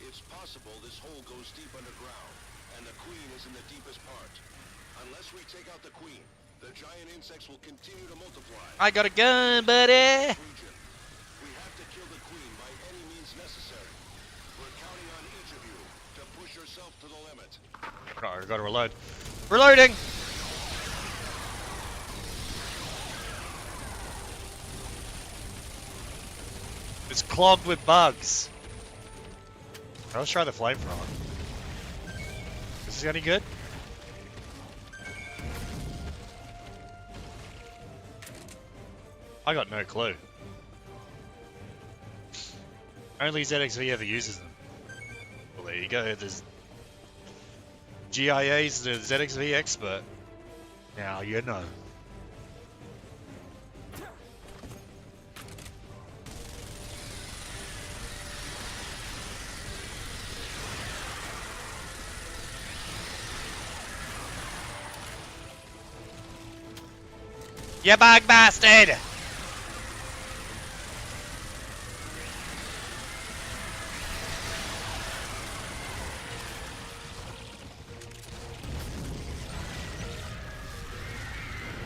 It's possible this hole goes deep underground, and the queen is in the deepest part. Unless we take out the queen, the giant insects will continue to multiply. I got a gun, buddy. Region. We have to kill the queen by any means necessary. We're counting on each of you to push yourself to the limit. Oh, I gotta reload. Reloading! It's clogged with bugs. Let's try the flamethrower. Is this any good? I got no clue. Only ZXV ever uses them. Well, there you go. There's GIA's the ZXV expert. Now you know. You bug bastard!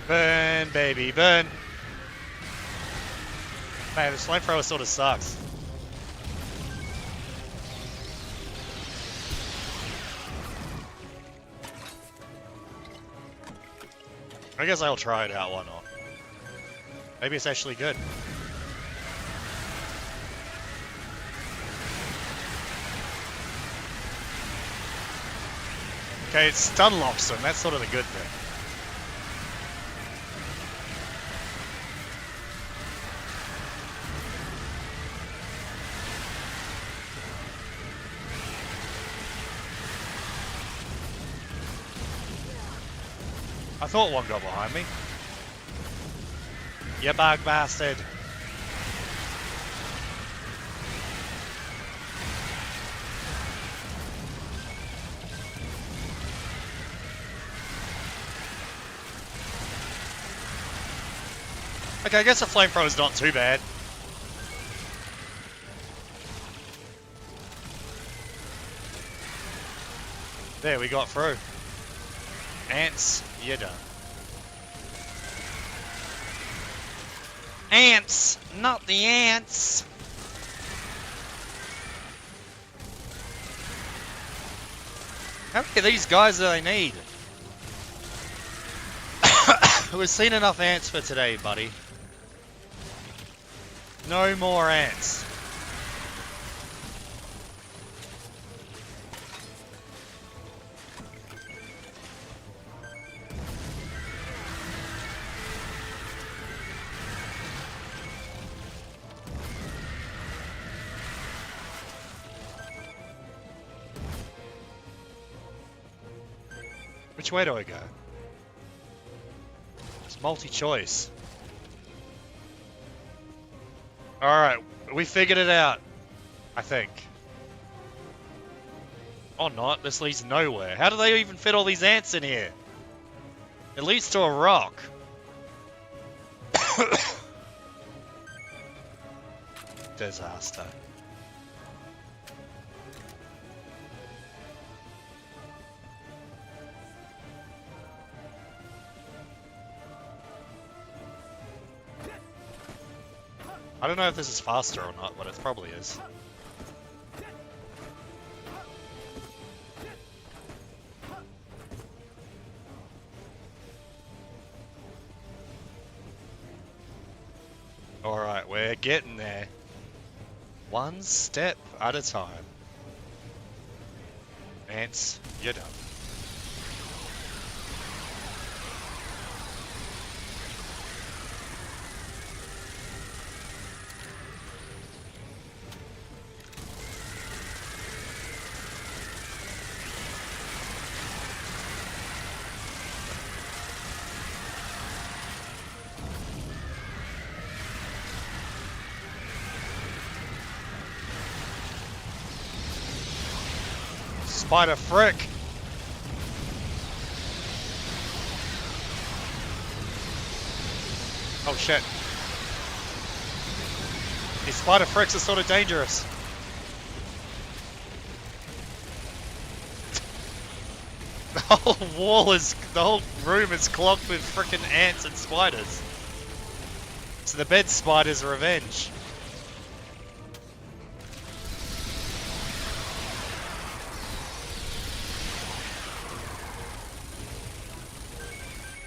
Burn, baby, burn. Man, this flamethrower sort of sucks. I guess I'll try it out, why not? Maybe it's actually good. Okay, it stun locks them, that's sort of the good thing. I thought one got behind me. You bug bastard. Okay, I guess the flamethrower is not too bad. There, we got through. Ants, you're done. Ants, not the ants. How many of these guys do they need? We've seen enough ants for today, buddy. No more ants. Which way do I go? It's multi-choice. Alright, we figured it out. I think. Or not, this leads nowhere. How do they even fit all these ants in here? It leads to a rock. Disaster. I don't know if this is faster or not, but it probably is. Alright, we're getting there. One step at a time. Ants, you're done. Spider frick! Oh shit. These spider fricks are sort of dangerous. The whole room is clogged with frickin' ants and spiders. It's the bed spider's revenge.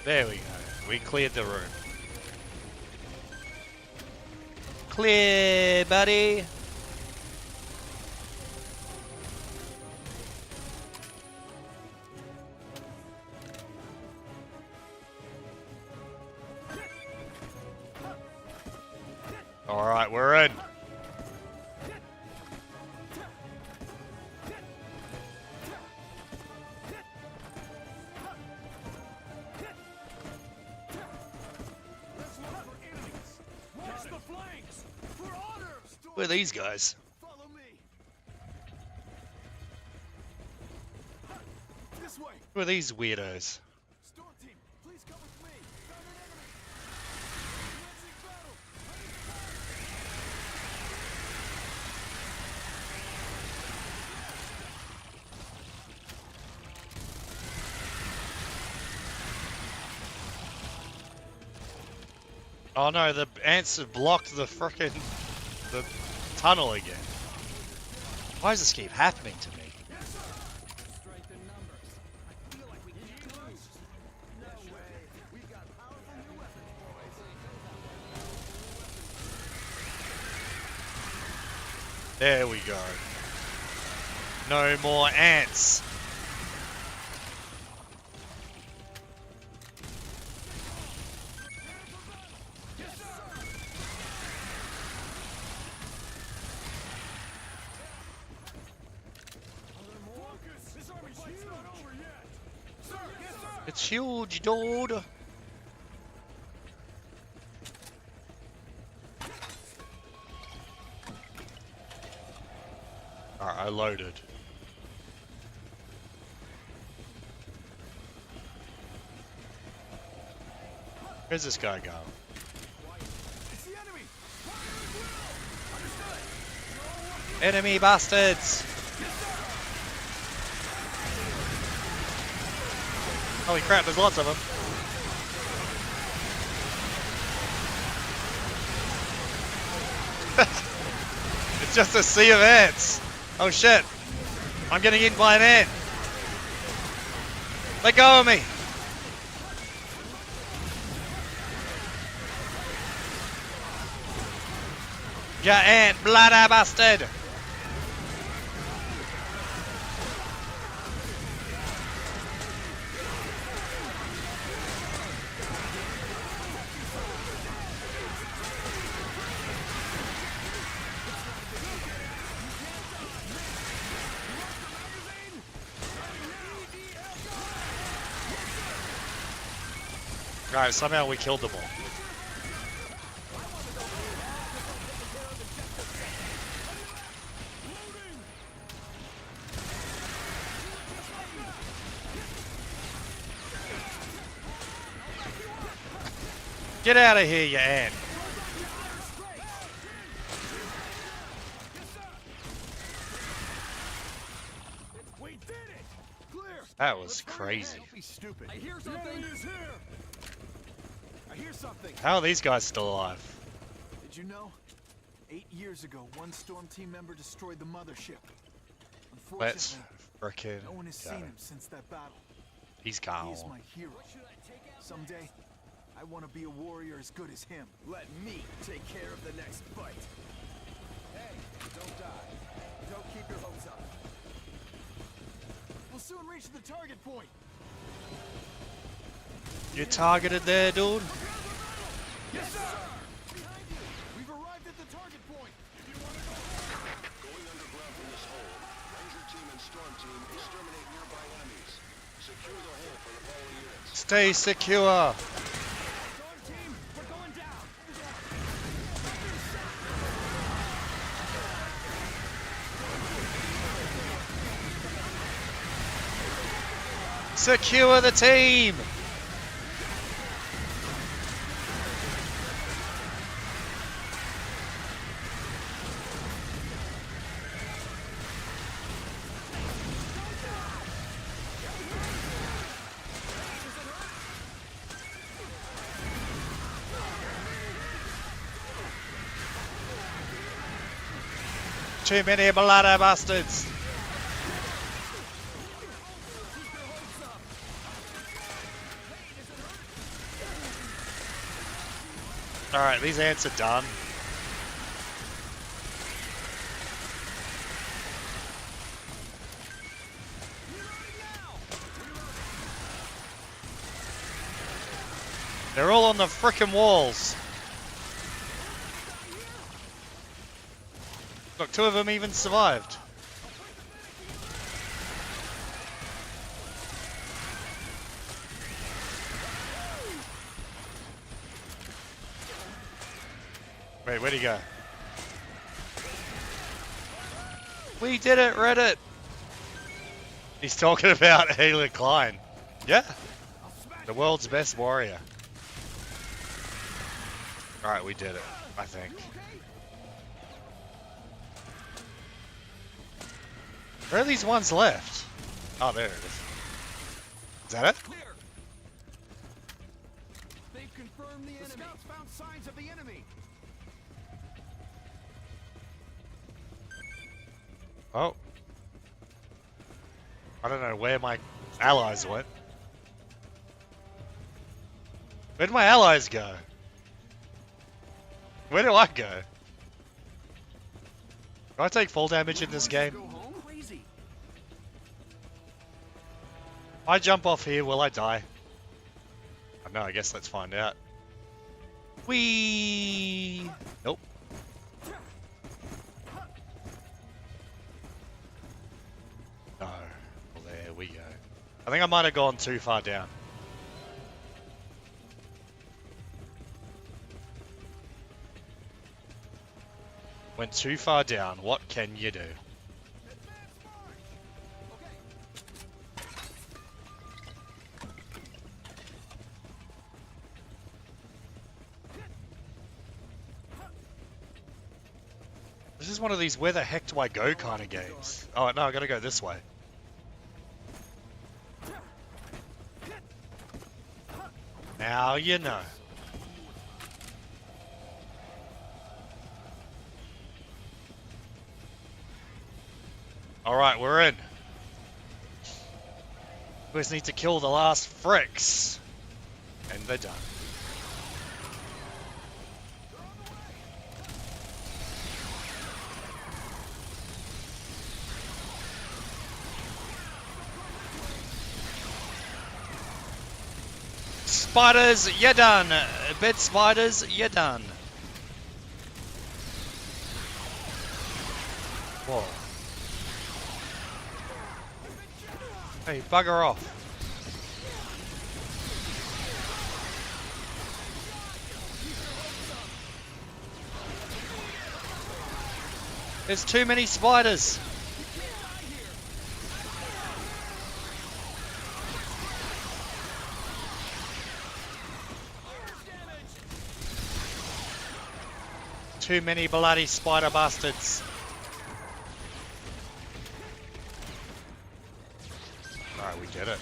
There we go. We cleared the room. Clear, buddy. All right, we're in. Who are these guys? Follow me. This way. Who are these weirdos? Storm team, please come with me. Found an enemy. Commencing battle. Oh no, the ants have blocked the frickin' the tunnel again. Why does this keep happening to me? Strength in numbers. I feel like we can't lose. No way. We've got powerful new weapons, boys. There we go. No more ants. It's huge, dude. Alright, I loaded. Where's this guy going? It's the enemy. Enemy bastards! Holy crap, there's lots of them. It's just a sea of ants. Oh shit. I'm getting eaten by an ant. Let go of me. Ya ant, bloody bastard. Right, somehow we killed them all. Get out of here, you ant. We did it. Clear. That was crazy. Don't be stupid. I hear something. The enemy is here. I hear something. How are these guys still alive? Did you know? 8 years ago, one Storm Team member destroyed the mothership. Let's Unfortunately, frickin' no one has go. seen him since that battle. He's He gone. is my hero. Someday, I want to be a warrior as good as him. Let me take care of the next fight. Hey, don't die. Don't keep your hopes up. We'll soon reach the target point. You targeted there, dude? Yes, sir! Behind you! We've arrived at the target point! If you want to go... Going underground from this hole, Ranger Team and Storm Team exterminate nearby enemies. Secure the hole for the following units. Stay secure. Storm Team, we're going down! Secure the team. Too many bloody bastards. Alright, these ants are done. They're all on the frickin' walls. Look, 2 of them even survived. Wait, where'd he go? We did it, Reddit! He's talking about Haley Klein. Yeah. The world's best warrior. Alright, we did it, I think. Where are these ones left? Oh, there it is. Is that it? They've confirmed the enemy. Scouts found signs of the enemy. Oh. I don't know where my allies went. Where did my allies go? Where do I go? Do I take fall damage in this game? If I jump off here, will I die? I don't know, I guess let's find out. Whee! Nope. No. Well, there we go. I think I might have gone too far down. Went too far down. What can you do? This is one of these where the heck do I go kind of games. Oh no, I gotta go this way. Now you know. Alright, we're in. We just need to kill the last fricks. And they're done. Spiders, you're done. Bed spiders, you're done. Whoa. Hey, bugger off. There's too many spiders. Too many bloody spider bastards. Alright, we did it.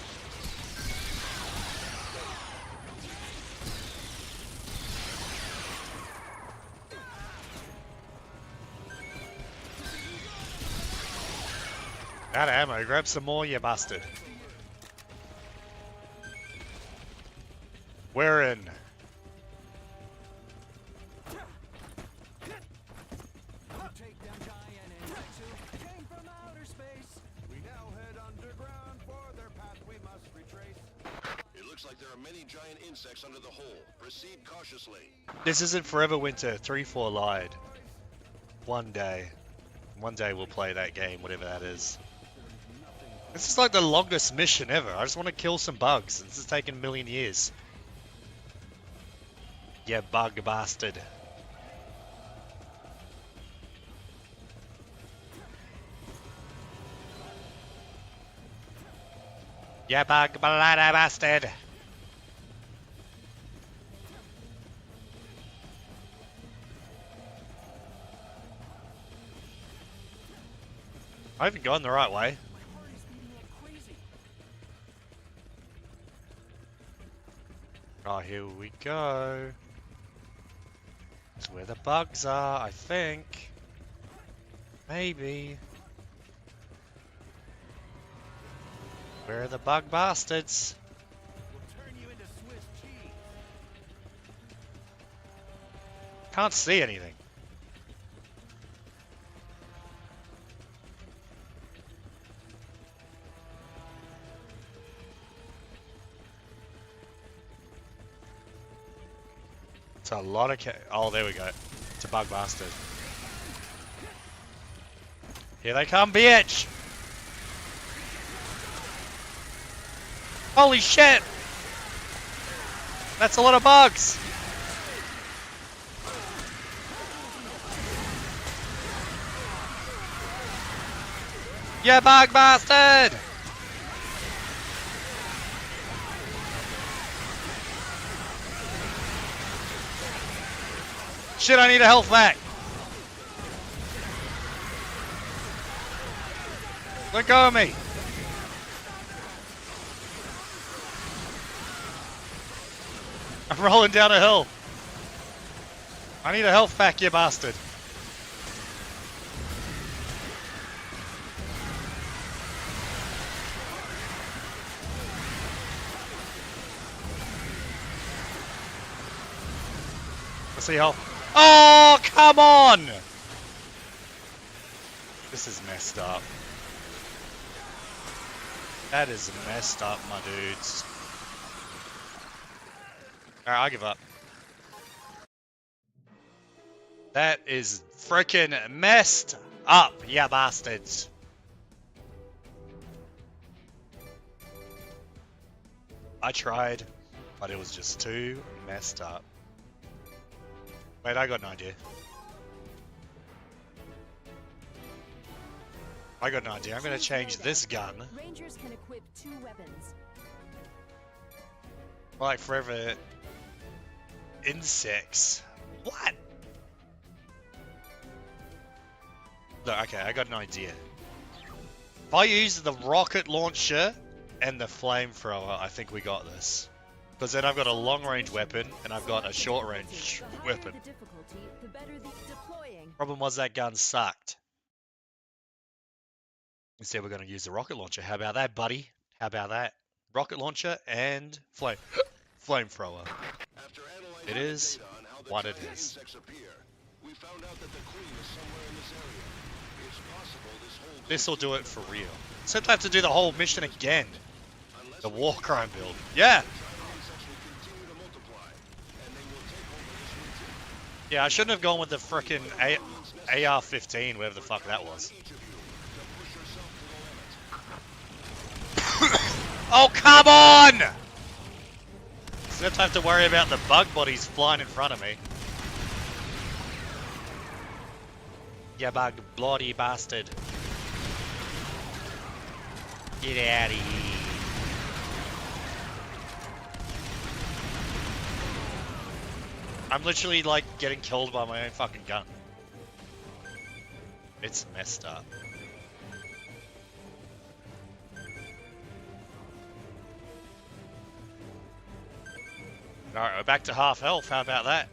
Out of ammo, grab some more, you bastard. We're in. Under the hole. Proceed cautiously. This isn't Forever Winter. 3-4 lied. One day we'll play that game, whatever that is. This is like the longest mission ever. I just want to kill some bugs. This has taken a million years. Yeah, bug bastard. Yeah, bug bloody bastard. I haven't gone the right way. Oh, here we go. It's where the bugs are, I think. Maybe. Where are the bug bastards? Can't see anything. It's a lot of oh, there we go. It's a bug bastard. Here they come, bitch! Holy shit! That's a lot of bugs! Yeah, bug bastard! Shit, I need a health pack! Let go of me! I'm rolling down a hill. I need a health pack, you bastard. Let's see health. Oh, come on! This is messed up. That is messed up, my dudes. Alright, I give up. That is freaking messed up, ya bastards. I tried, but it was just too messed up. Wait, I got an idea. I got an idea. I'm going to change this gun. Rangers can equip 2 weapons. Like forever insects. What? Look, okay, I got an idea. If I use the rocket launcher and the flamethrower, I think we got this. Because then I've got a long-range weapon and I've got a short-range weapon. The difficulty, the better the deploying. Problem was that gun sucked. Instead, we're going to use the rocket launcher. How about that, buddy? How about that? Rocket launcher and flamethrower. It is what it is. This will do it for real. So I have to do the whole mission again. The war crime build. Yeah. Yeah, I shouldn't have gone with the frickin' AR-15, whatever the fuck that was. Oh, come on! So I don't have to worry about the bug bodies flying in front of me. You bug bloody bastard. Get out of here. I'm literally like getting killed by my own fucking gun. It's messed up. Alright, we're back to half health. How about that?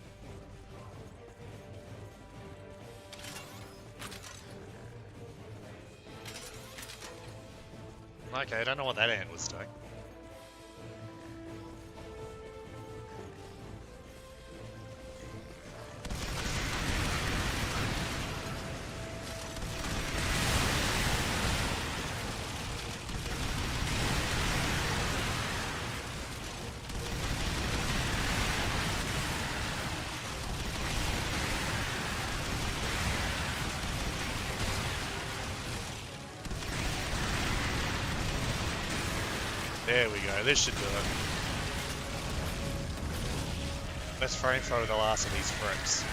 Okay, I don't know what that ant was doing. There we go, this should do it. Let's frame throw the last of these fricks.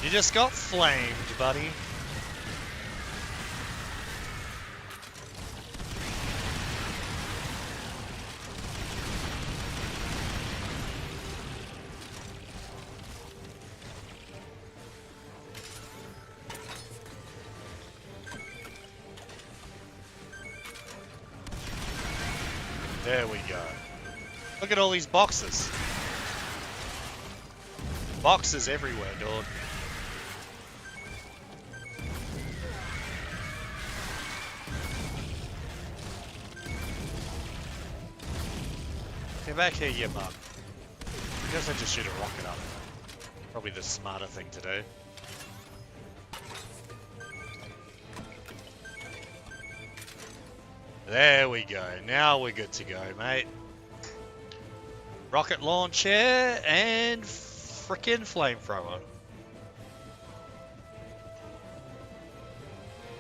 You just got flamed, buddy. There we go. Look at all these boxes. Boxes everywhere, dude. Get back here, you mug. I guess I just shoot a rocket up. Probably the smarter thing to do. There we go. Now we're good to go, mate. Rocket launcher and frickin' flamethrower.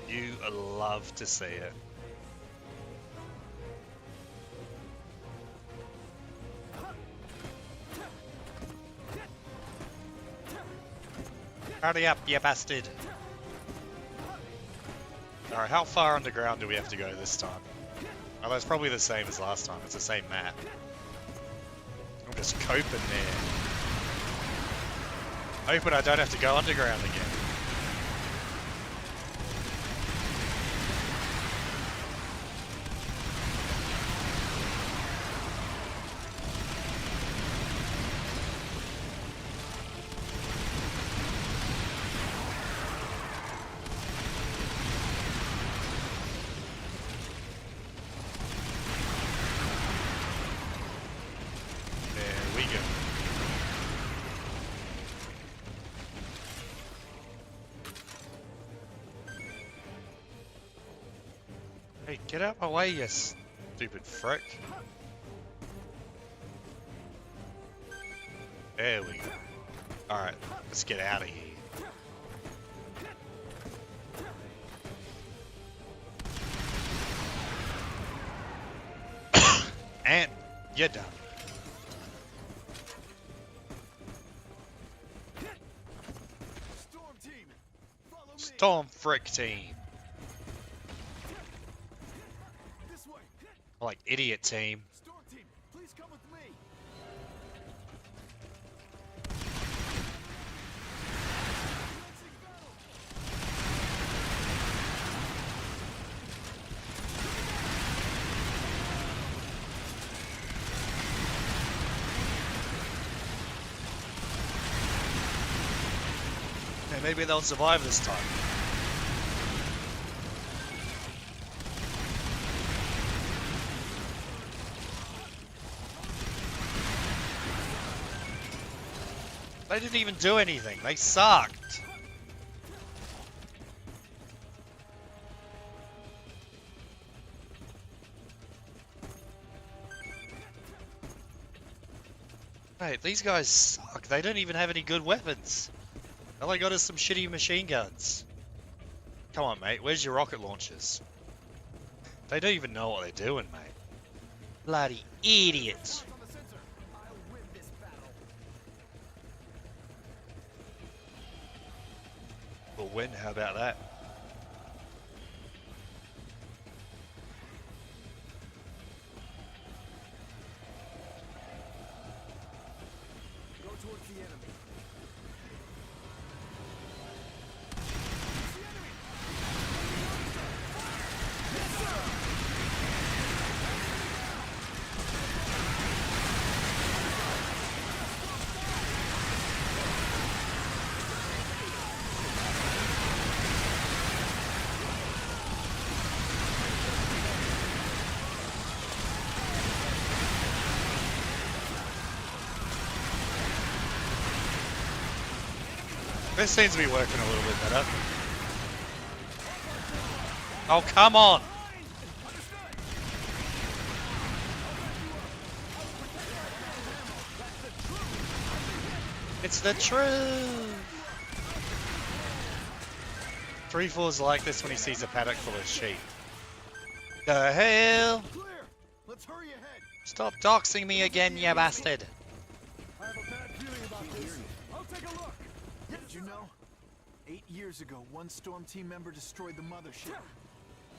You love to see it. Hurry up, you bastard. Alright, how far underground do we have to go this time? Oh, that's probably the same as last time. It's the same map. I'm just coping there. Hoping I don't have to go underground again. Hey, get out my way, you stupid frick. There we go. Alright, let's get out of here. And you're done. Storm frick team. Like idiot team. Storm team, please come with me. Yeah, maybe they'll survive this time. They didn't even do anything. They sucked. Mate, these guys suck. They don't even have any good weapons. All they got is some shitty machine guns. Come on, mate. Where's your rocket launchers? They don't even know what they're doing, mate. Bloody idiots. We'll win, how about that? Go towards the enemy. This seems to be working a little bit better. Oh, come on! It's the truth! 3-4's like this when he sees a paddock full of sheep. The hell? Clear. Let's hurry ahead. Stop doxing me again, you bastard! I have a bad feeling about this. I'll take a look. Did you know? 8 years ago, one Storm Team member destroyed the mothership.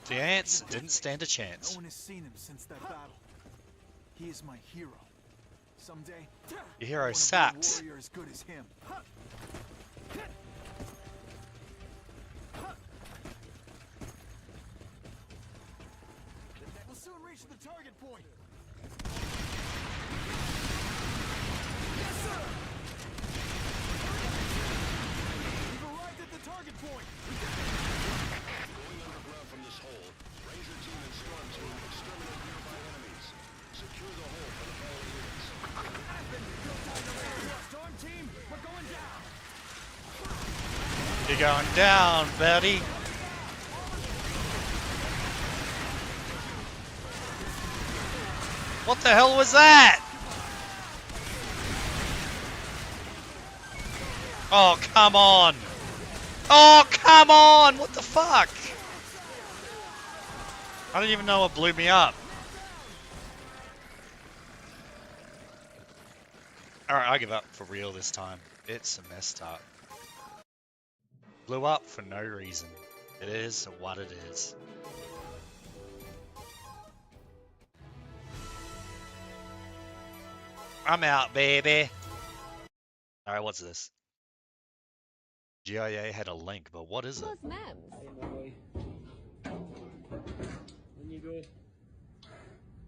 The ants didn't stand a No chance. one has seen him since that battle. He is my hero. Someday, Your hero I wanna be a sucks. warrior as good as him. We'll soon reach the target point. Yes, sir. We've arrived at the target point. Going underground from this hole, Ranger Team and Storm Team exterminate nearby enemies. Secure the hole for the following units. Storm Team, we're going down. You're going down, buddy. What the hell was that? Oh, come on. Oh, come on. What the fuck? I don't even know what blew me up. Alright, I give up for real this time. It's a messed up. Blew up for no reason. It is what it is. I'm out, baby. Alright, what's this? GIA had a link, but what is it? Those memes. When you go,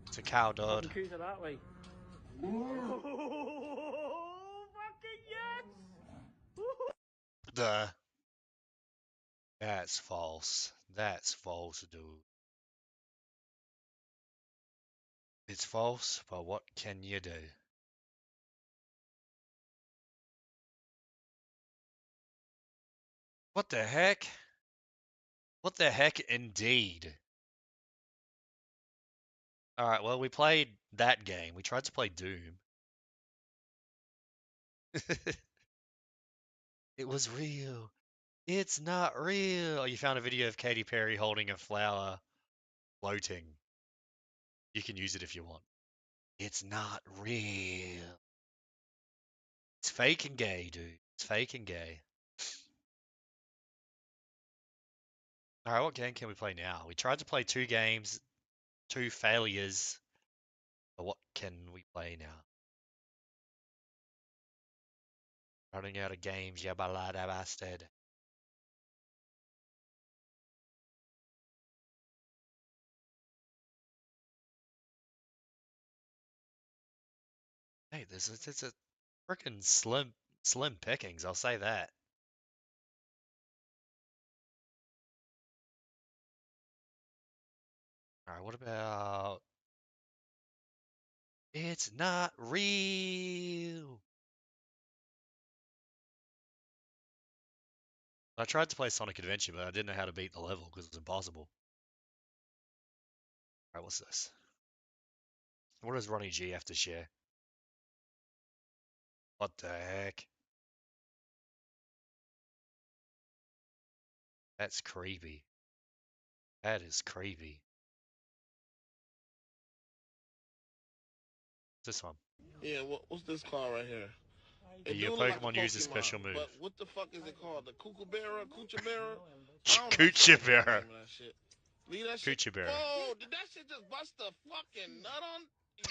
It's a cow, dude. cruise it that way. Duh. That's false. That's false, dude. It's false, but what can you do? What the heck? What the heck indeed? Alright, well, we played that game. We tried to play Doom. It was real. It's not real. Oh, you found a video of Katy Perry holding a flower floating. You can use it if you want. It's not real. It's fake and gay, dude. It's fake and gay. Alright, what game can we play now? We tried to play 2 games, 2 failures. But what can we play now? Running out of games, ya balada bastard. Hey, it's a freaking slim pickings, I'll say that. Alright, what about... It's not real! I tried to play Sonic Adventure, but I didn't know how to beat the level because it was impossible. Alright, what's this? What does Ronnie G have to share? What the heck? That's creepy. That is creepy. This one. Yeah, what's this card right here? It Your do look like a Pokemon uses special move. But what the fuck is it called? The Kookaburra? Koochaburra? Koochaburra. Leave that shit. Koochaburra. Whoa, did that shit just bust the fucking nut on? Yo,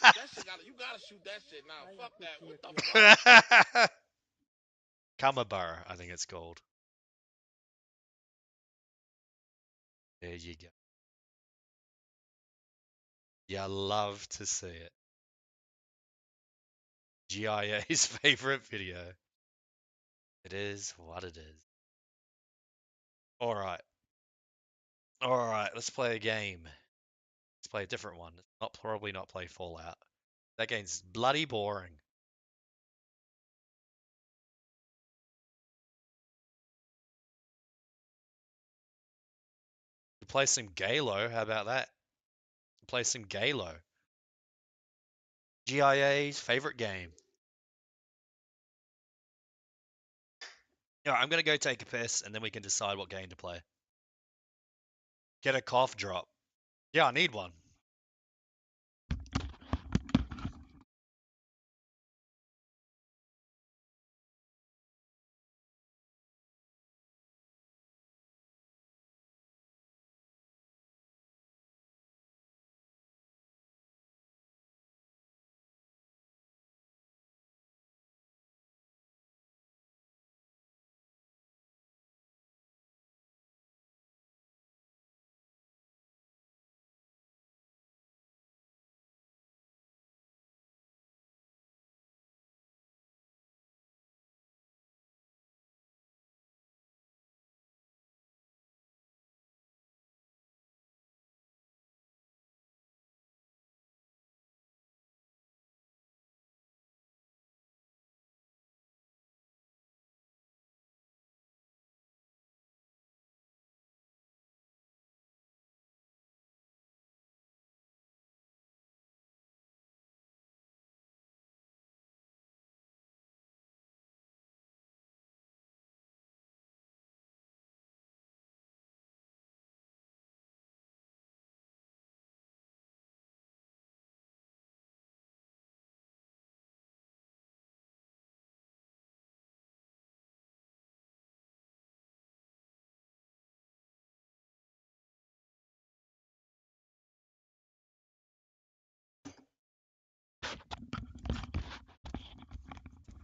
that shit you gotta shoot that shit now. Fuck that. What the fuck? Kamabara, I think it's called. There you go. You love to see it. GIA's favorite video. It is what it is. Alright. Alright, let's play a game. Let's play a different one. Probably not play Fallout. That game's bloody boring. Play some Galo, how about that? Play some Galo. GIA's favorite game. Alright, I'm gonna go take a piss and then we can decide what game to play. Get a cough drop. Yeah, I need one.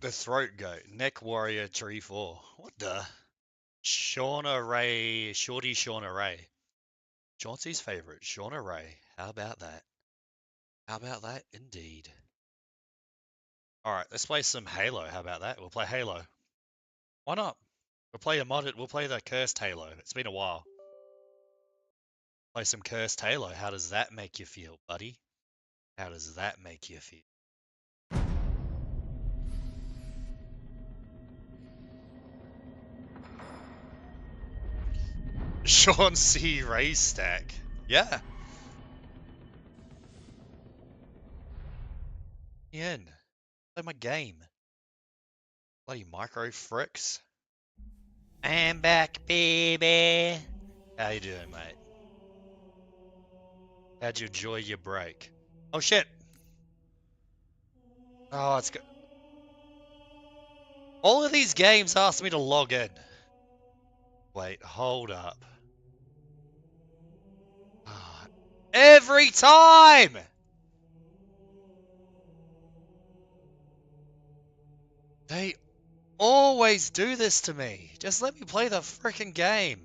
The throat goat. Neck warrior tree 4. What the? Shauna Ray. Shorty Shauna Ray. Chauncey's favorite. Shauna Ray. How about that? How about that? Indeed. Alright, let's play some Halo. How about that? We'll play Halo. Why not? We'll play a modded. We'll play the cursed Halo. It's been a while. Play some cursed Halo. How does that make you feel, buddy? How does that make you feel? Sean C. Ray stack. Yeah. In. Play my game. Bloody micro fricks. I'm back, baby. How you doing, mate? How'd you enjoy your break? Oh shit. Oh, it's good. All of these games ask me to log in. Wait, hold up. Every time! They always do this to me. Just let me play the freaking game.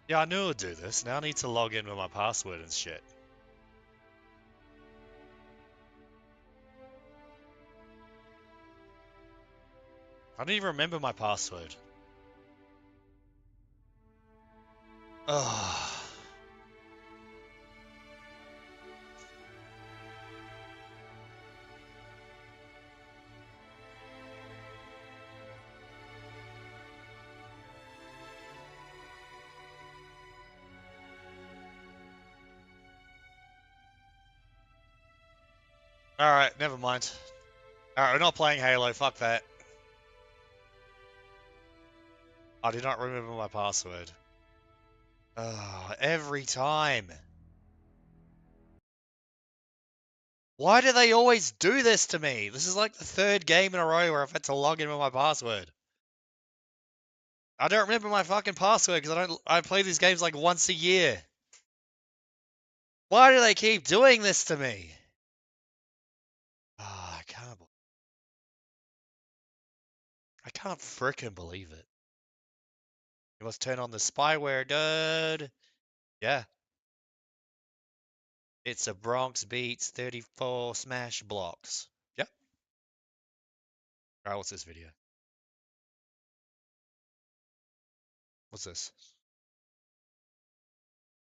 Yeah, I knew it would do this. Now I need to log in with my password and shit. I don't even remember my password. Ugh. Alright, never mind. Alright, we're not playing Halo, fuck that. I do not remember my password. Every time. Why do they always do this to me? This is like the third game in a row where I've had to log in with my password. I don't remember my fucking password because I play these games like once a year. Why do they keep doing this to me? I can't frickin' believe it. You must turn on the spyware, dude. Yeah. It's a Bronx Beats 34 Smash Blocks. Yep. Alright, what's this video? What's this?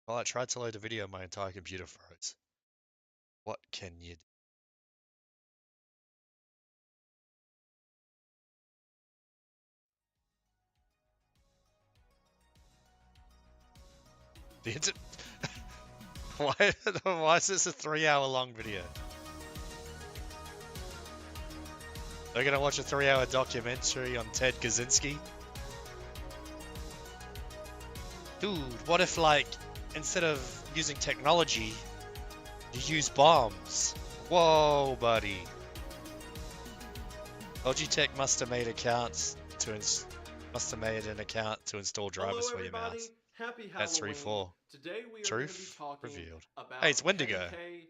Well, I tried to load the video, my entire computer froze. What can you do? The internet. Why is this a 3-hour long video? They're gonna watch a 3-hour documentary on Ted Kaczynski? Dude, what if, like, instead of using technology, you use bombs? Whoa, buddy. Logitech must have made an account to install drivers for your mouse. Happy That's Halloween. 3-4. Today we are Truth going to be talking revealed. about Hey, it's Wendigo. Teddy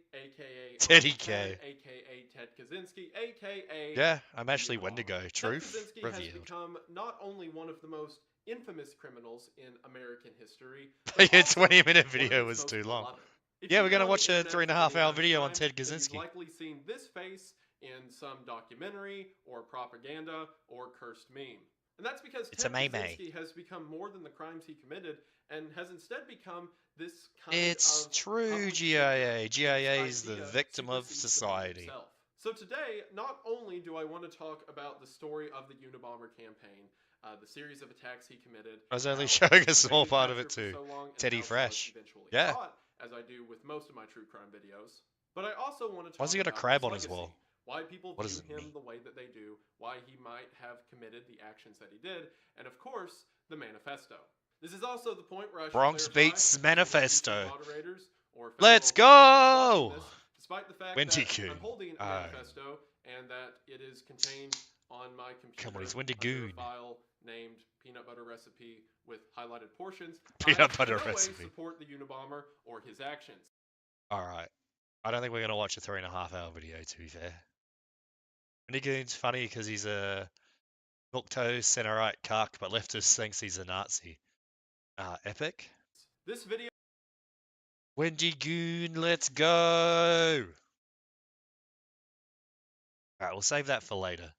Teddy K, K. aka Ted Kaczynski, aka Yeah, I'm actually Wendigo. Ted Truth Kaczynski has revealed. become not only one of the most infamous criminals in American history, Your also 20-minute one of video its was most too long. beloved. If Yeah, you we're gonna go on watch the a internet 3.5-hour for video on time, Ted then you've Kaczynski. likely seen this face in some documentary or propaganda or cursed meme. And that's because It's a Ted meme. Kaczynski has become more than the crimes he committed and has instead become this kind It's of true, public GIA. figure GIA whose is the idea victim of supersedes the man society. himself. So today, not only do I want to talk about the story of the Unabomber campaign, the series of attacks he committed, I was only how showing he a small evaded part of capture it for too. so long, and Teddy how he was Fresh. eventually Yeah. caught, as I do with most of my true crime videos. But I also want to talk Why's he got a about crab his on his legacy, wall? why people What view does it him mean? the way that they do, why he might have committed the actions that he did, and of course, the manifesto. This is also the point where I should Bronx clarify Beats to any Manifesto. moderators or Let's fellow go! this, despite the fact Wendigo. that I'm holding a manifesto and that it is contained on my computer Come on, he's under Wendigoon. a file named peanut butter recipe with highlighted portions. Peanut butter I in no way recipe. support the Unabomber or his actions. Alright. I don't think we're going to watch a 3.5-hour video, to be fair. Nigoon's funny because he's a milquetoast, center-right cuck, but leftist thinks he's a Nazi. Epic. This video Wendy Goon, let's go! Alright, we'll save that for later.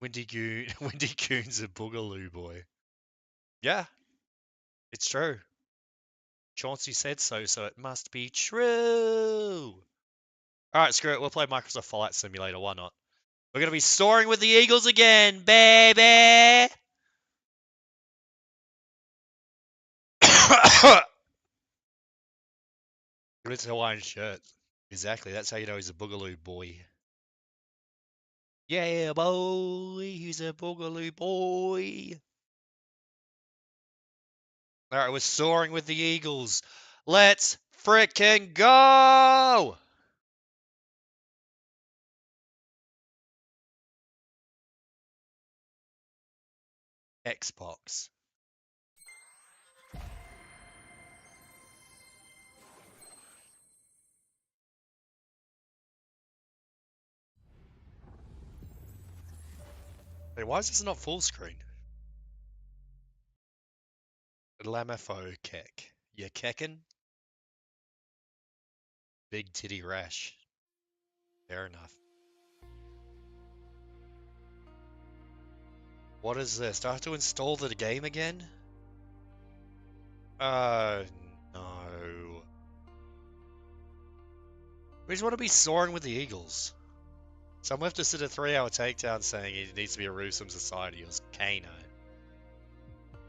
Wendy Goon's a boogaloo boy. Yeah, it's true. Chauncey said so, so it must be true. Alright, screw it. We'll play Microsoft Flight Simulator. Why not? We're going to be soaring with the Eagles again, baby! It's a Hawaiian shirt. Exactly. That's how you know he's a boogaloo boy. Yeah, boy. He's a boogaloo boy. Alright, we're soaring with the Eagles. Let's frickin' go! Xbox. Wait, why is this not full screen? Lamafo kek. You keckin'? Big titty rash. Fair enough. What is this? Do I have to install the game again? No. We just want to be soaring with the Eagles. Someone have to sit a 3-hour takedown saying he needs to be a Rusum society. It was Kano.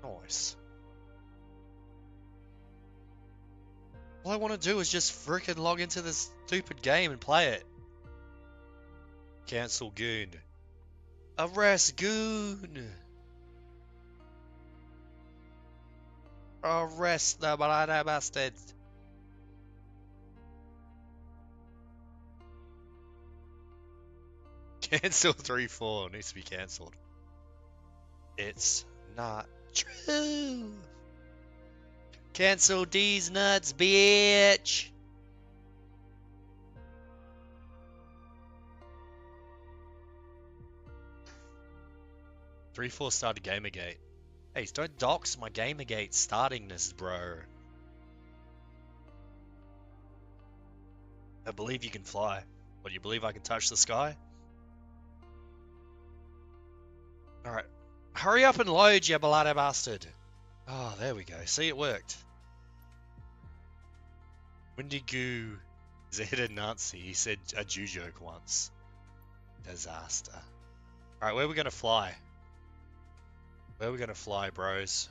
Nice. All I want to do is just frickin' log into this stupid game and play it. Cancel Goon. Arrest Goon! Arrest the banana bastard! Cancel 3-4 needs to be cancelled. It's not true! Cancel these nuts, bitch! Three-4 started Gamergate. Hey, don't dox my Gamergate startingness, bro. I believe you can fly. What, do you believe I can touch the sky? Alright. Hurry up and load, you bloody bastard. Oh, there we go. See, it worked. Windy Goo is a hidden Nazi. He said a Jew joke once. Disaster. Alright, where are we going to fly? Where are we going to fly, bros?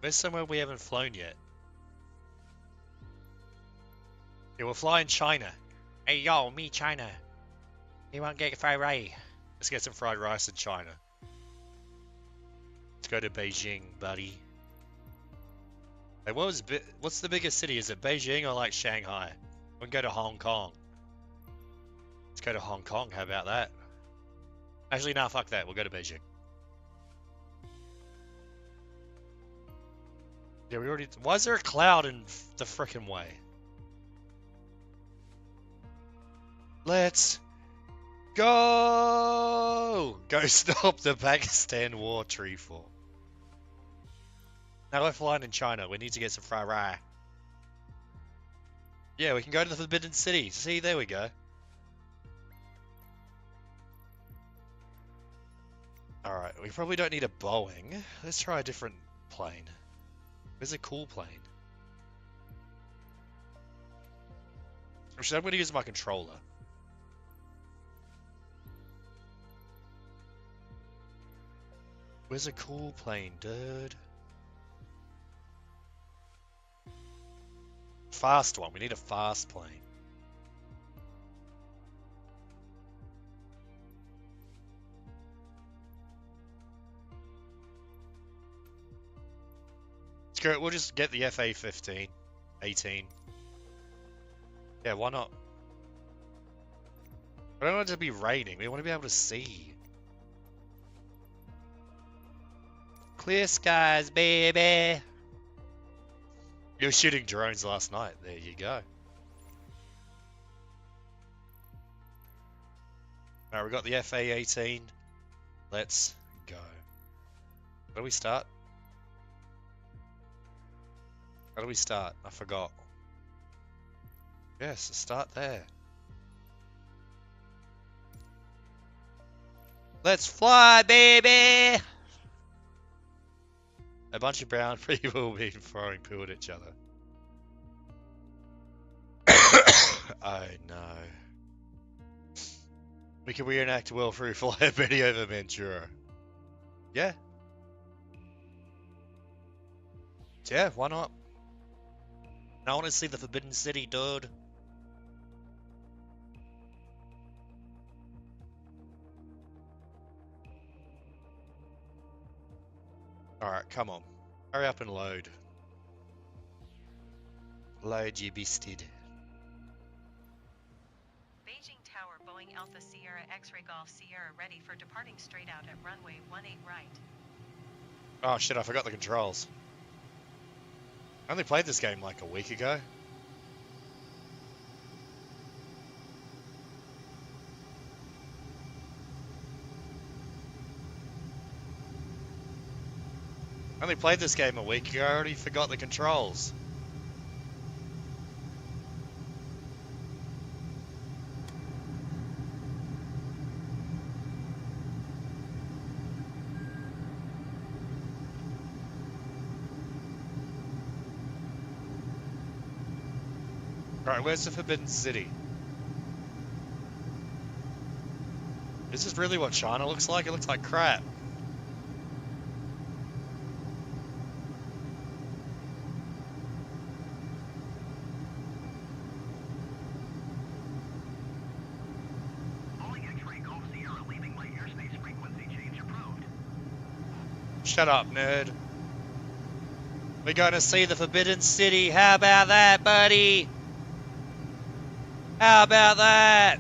Where's somewhere we haven't flown yet? Yeah, we'll fly in China. Hey, yo, me China. You want to get fried rice? Let's get some fried rice in China. Let's go to Beijing, buddy. Hey, what's the biggest city? Is it Beijing or like Shanghai? We can go to Hong Kong. Let's go to Hong Kong. How about that? Actually, nah, fuck that. We'll go to Beijing. Yeah, we already... Why is there a cloud in the frickin' way? Let's go! Go stop the Pakistan war, tree fall. Now we're flying in China. We need to get some fried rice. Yeah, we can go to the Forbidden City. See, there we go. Alright, we probably don't need a Boeing. Let's try a different plane. Where's a cool plane? Actually, I'm going to use my controller. Where's a cool plane, dude? Fast one. We need a fast plane. Screw it, we'll just get the FA-15, 18. Yeah, why not? I don't want it to be raining. We want to be able to see. Clear skies, baby. You were shooting drones last night. There you go. Alright, we got the FA-18. Let's go. Where do we start? How do we start? I forgot. Yes, start there. Let's fly, baby! A bunch of brown people being throwing poo at each other. I know. We can reenact Will through fly Betty over Ventura. Yeah. Yeah, why not? I want to see the Forbidden City, dude. Alright, come on. Hurry up and load. Load, you beasted. Beijing Tower, Boeing Alpha Sierra X-Ray Golf Sierra ready for departing straight out at runway 18 right. Oh shit, I forgot the controls. I only played this game like a week ago. I only played this game a week ago, I already forgot the controls. Alright, where's the Forbidden City? Is this really what China looks like? It looks like crap. Shut up, nerd. We're going to see the Forbidden City. How about that, buddy? How about that?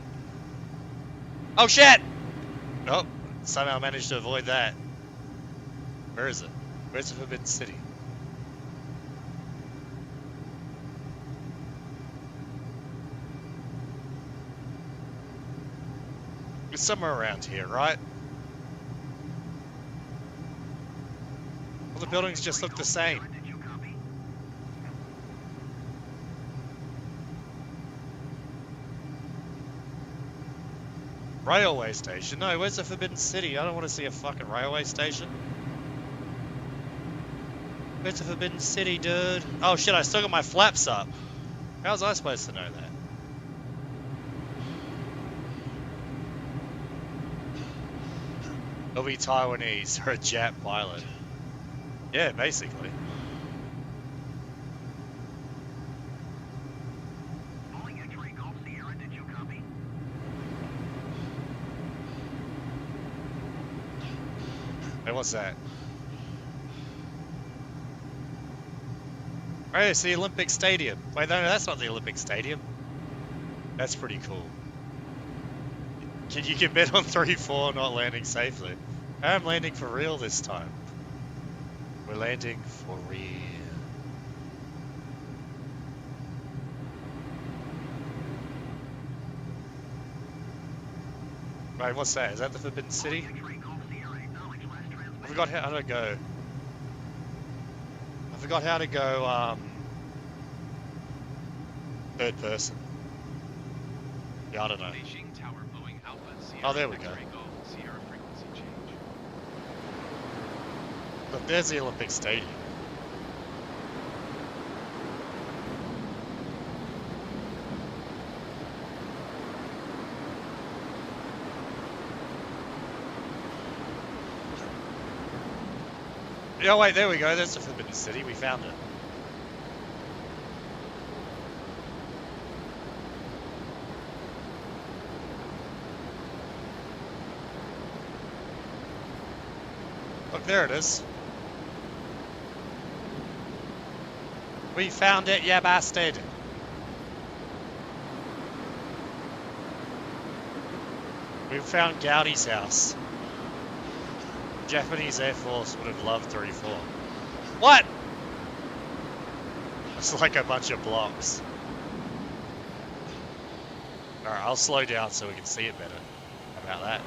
Oh, shit! Nope. Somehow managed to avoid that. Where is it? Where's the Forbidden City? It's somewhere around here, right? All the buildings just look the same. Railway station? No, where's the Forbidden City? I don't want to see a fucking railway station. Where's the Forbidden City, dude? Oh shit, I still got my flaps up. How was I supposed to know that? They'll be Taiwanese or a Jap pilot. Yeah, basically. Hey, what's that? Oh, it's the Olympic Stadium. Wait, no, that's not the Olympic Stadium. That's pretty cool. You can bet on 3-4 not landing safely. I'm landing for real this time. We're landing for real. Right, what's that? Is that the Forbidden City? I forgot how to go. I forgot how to go, third person. Yeah, I don't know. Oh, there we go. Look, there's the Olympic Stadium. Oh wait, there we go, there's the Forbidden City, we found it. Look, there it is. We found it, yeah, bastard. We found Gowdy's house. Japanese Air Force would have loved 3-4. What? It's like a bunch of blocks. Alright, I'll slow down so we can see it better. How about that?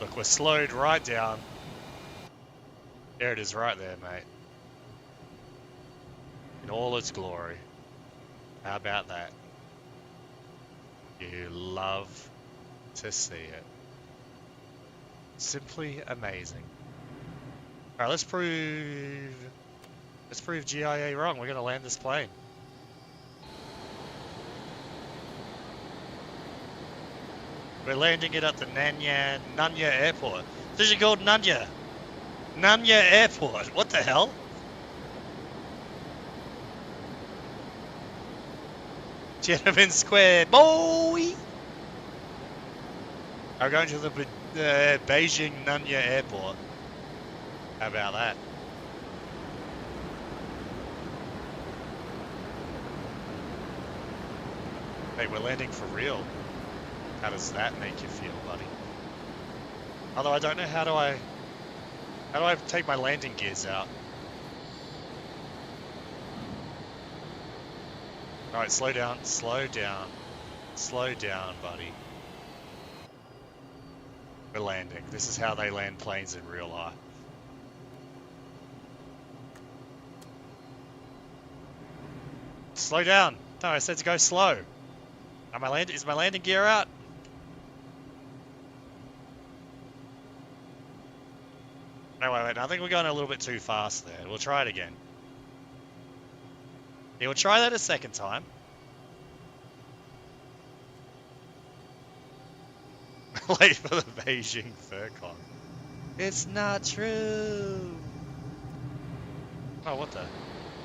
Look, we're slowed right down. There it is right there, mate. In all its glory. How about that? You love to see it. Simply amazing. Alright, let's prove GIA wrong. We're gonna land this plane. We're landing it at the Nanya Airport. This is called Nanya. Nanya Airport. What the hell? Gentlemen Square, boy! I'm going to the Beijing Nanya Airport. How about that? Hey, we're landing for real. How does that make you feel, buddy? Although I don't know how do I take my landing gears out? Alright, slow down, slow down. Slow down, buddy. We're landing. This is how they land planes in real life. Slow down. No, I said to go slow. Is my landing gear out? No, wait. I think we're going a little bit too fast there. We'll try it again. Yeah, we'll try that a second time. Late for the Beijing FurCon. It's not true. Oh, what the?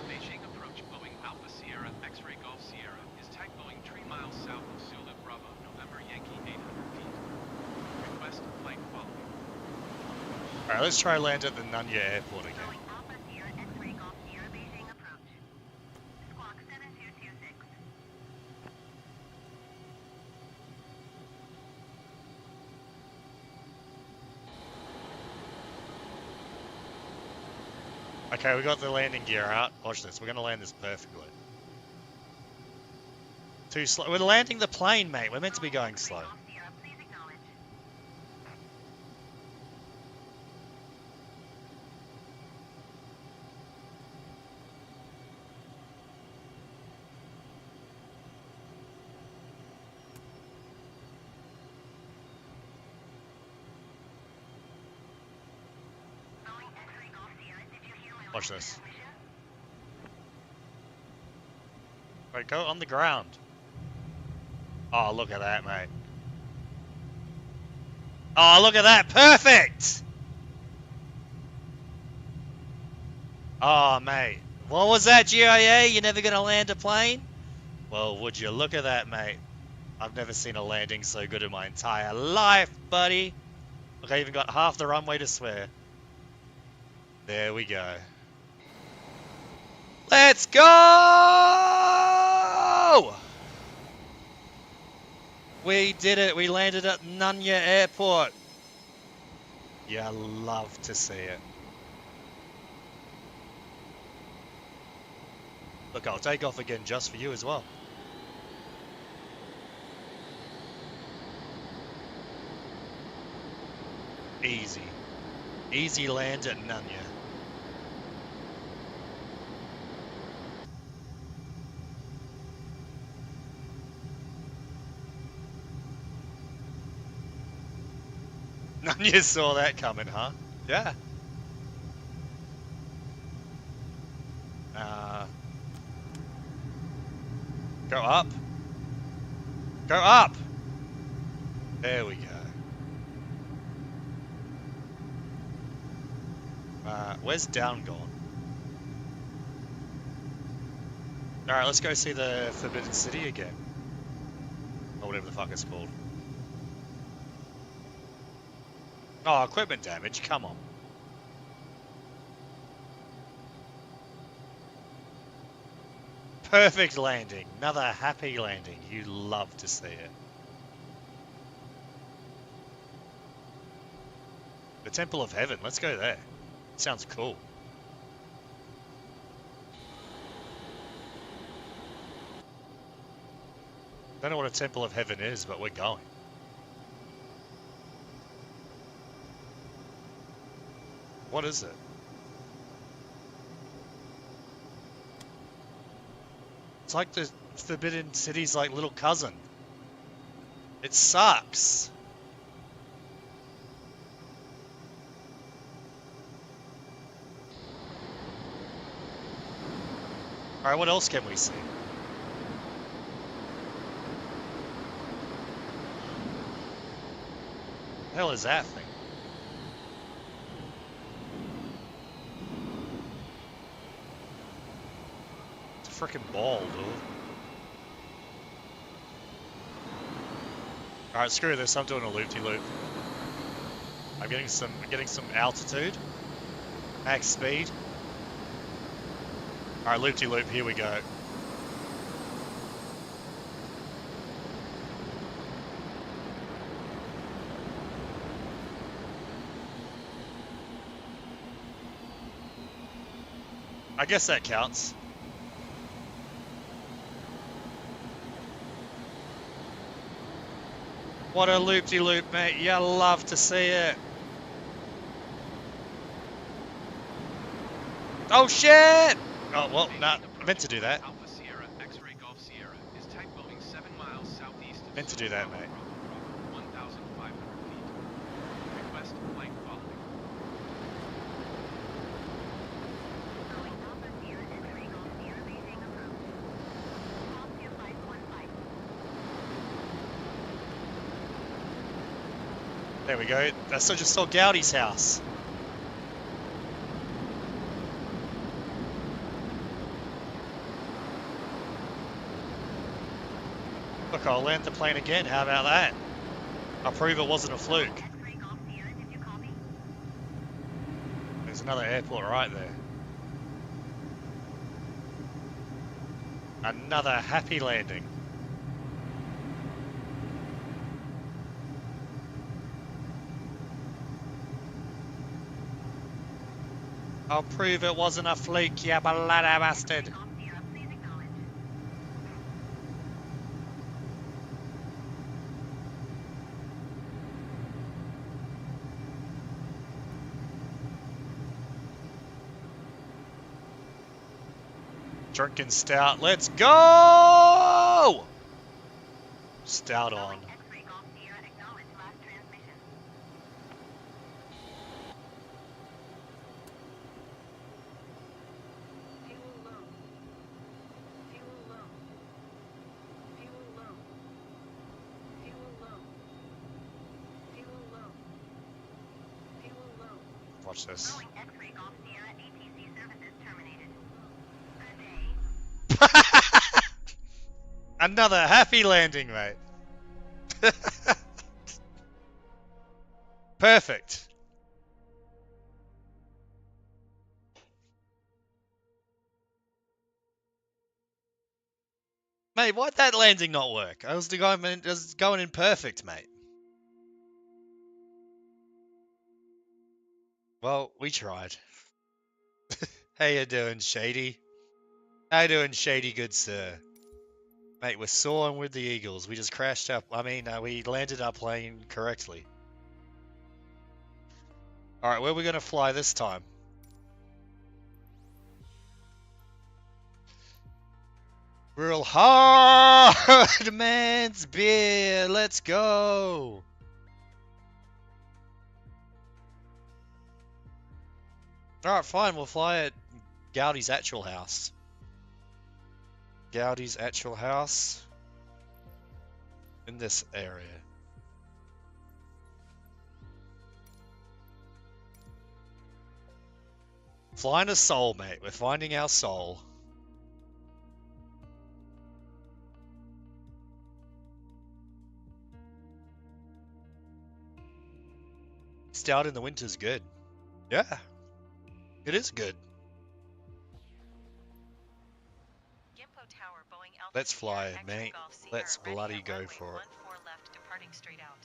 Beijing approach Boeing Alpha Sierra X-Ray Golf Sierra is tag Boeing 3 miles south of Zulu Bravo, November Yankee 800 feet. Request flight following. Alright, let's try land at the Nanya Airport again. Alpha Sierra X-Ray Golf Sierra Beijing approach. Squawk 7226. Okay, we got the landing gear out. Watch this. We're going to land this perfectly. Too slow. We're landing the plane, mate. We're meant to be going slow. Watch this. Wait, go on the ground. Oh, look at that, mate. Oh, look at that. Perfect! Oh, mate. What was that, GIA? You're never going to land a plane? Well, would you look at that, mate. I've never seen a landing so good in my entire life, buddy. Look, I even got half the runway to spare. There we go. Let's go! We did it. We landed at Nanya Airport. You love to see it. Look, I'll take off again just for you as well. Easy. Easy land at Nanya. None you saw that coming, huh? Yeah. Go up. Go up! There we go. Where's down gone? Alright, let's go see the Forbidden City again. Or whatever the fuck it's called. Oh, equipment damage, come on. Perfect landing. Another happy landing. You love to see it. The Temple of Heaven. Let's go there. Sounds cool. Don't know what a Temple of Heaven is, but we're going. What is it? It's like the Forbidden City's like little cousin. It sucks. Alright, what else can we see? The hell is that thing? It's a freaking ball, dude. Alright, screw this, I'm doing a loop-de-loop. I'm getting some altitude. Max speed. Alright, loop-de-loop, here we go. I guess that counts. What a loop-de-loop, mate. You love to see it. Oh, shit! Oh, well, nah, I meant to do that. Alpha Sierra, X-ray Golf Sierra is type Boeing 7 miles southeast of Meant to do that, Bravo, mate. Bravo, 1,500 feet. Request flight following. There we go. I just saw Gowdy's house. Look, I'll land the plane again. How about that? I'll prove it wasn't a fluke. There's another airport right there. Another happy landing. I'll prove it wasn't a fluke, you bloody bastard. Drinking stout, let's go! Stout on. Watch this. Another happy landing, mate. Perfect. Mate, why'd that landing not work? I was going in perfect, mate. Well, we tried. How you doing, Shady? How you doing, Shady, good sir? Mate, we're soaring with the Eagles. We just crashed up. We landed our plane correctly. Alright, where are we going to fly this time? Real hard man's beer. Let's go. Alright, fine. We'll fly at Gowdy's actual house. Gowdy's actual house. In this area. Flying a soul, mate. We're finding our soul. Stout in the winter's good. Yeah. It is good. Gimpo Tower, Boeing Alpha Let's Sierra fly, X-ray mate. Golf Sierra, Let's ready bloody at go runway for it. 14 left, departing straight out.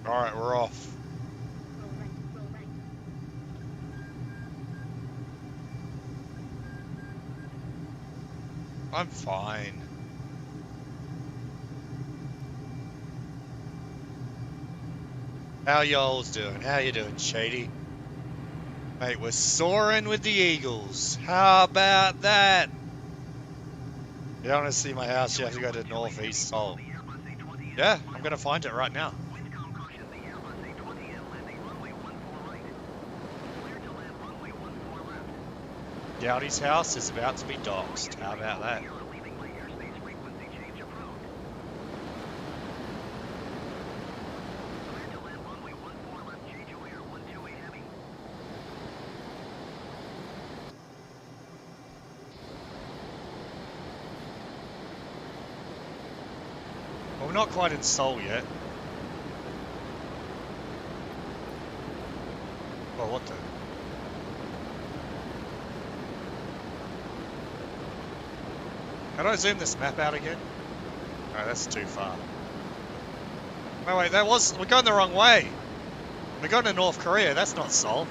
Alright, we're off. I'm fine. How y'all's doing? How you doing, Shady? Mate, we're soaring with the Eagles. How about that? You don't want to see my house, you have to go to Northeast Seoul. Yeah, I'm going to find it right now. Gowdy's house is about to be doxed. How about that? Well, we're not quite in Seoul yet. Oh, what the? How do I zoom this map out again? Oh, that's too far. Oh wait, we're going the wrong way. We're going to North Korea, that's not Seoul.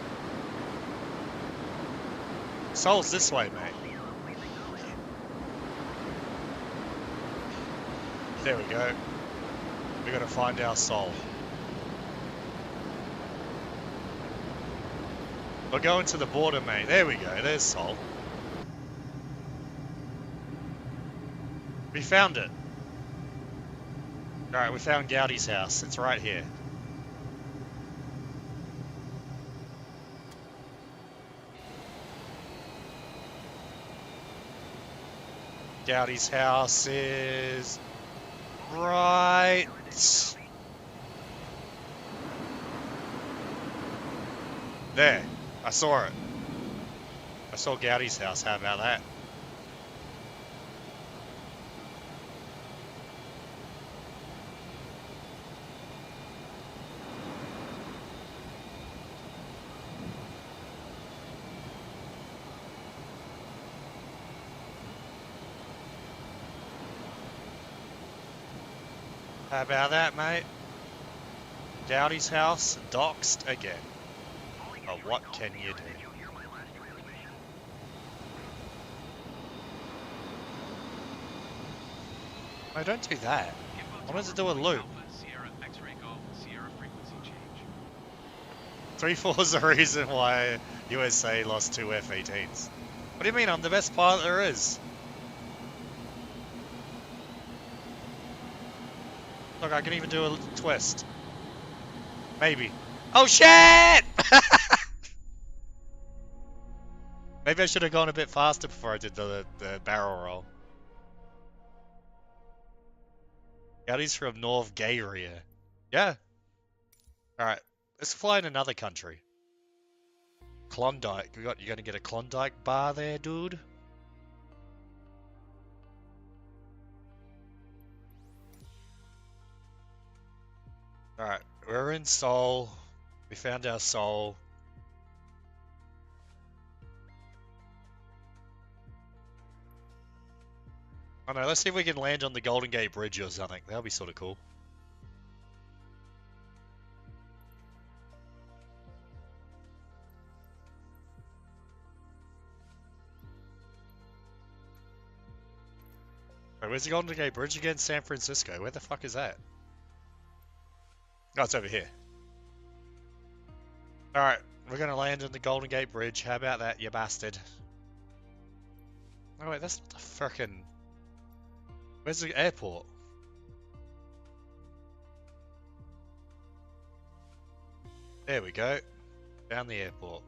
Seoul's this way, mate. There we go. We gotta find our Seoul. We're going to the border, mate. There we go, there's Seoul. We found it. Alright, we found Gowdy's house. It's right here. Gowdy's house is right. There. I saw it. I saw Gowdy's house. How about that? How about that, mate? Dowdy's house doxed again. But what can you do? No, don't do that. I wanted to do a loop. Sierra X-ray Golf Sierra frequency change. 3-4 is the reason why USA lost 2 F-18s. What do you mean? I'm the best pilot there is. Look, I can even do a twist. Maybe. Oh shit! Maybe I should have gone a bit faster before I did the barrel roll. Gowdy's from North Gayria. Yeah. Alright, let's fly in another country. Klondike. You're gonna get a Klondike bar there, dude? Alright, we're in Seoul. We found our Seoul. I don't know, let's see if we can land on the Golden Gate Bridge or something. That'll be sort of cool. Wait, where's the Golden Gate Bridge again? San Francisco. Where the fuck is that? Oh, it's over here. Alright, we're gonna land on the Golden Gate Bridge. How about that, you bastard? Oh wait, that's not the frickin'... Where's the airport? There we go. Found the airport.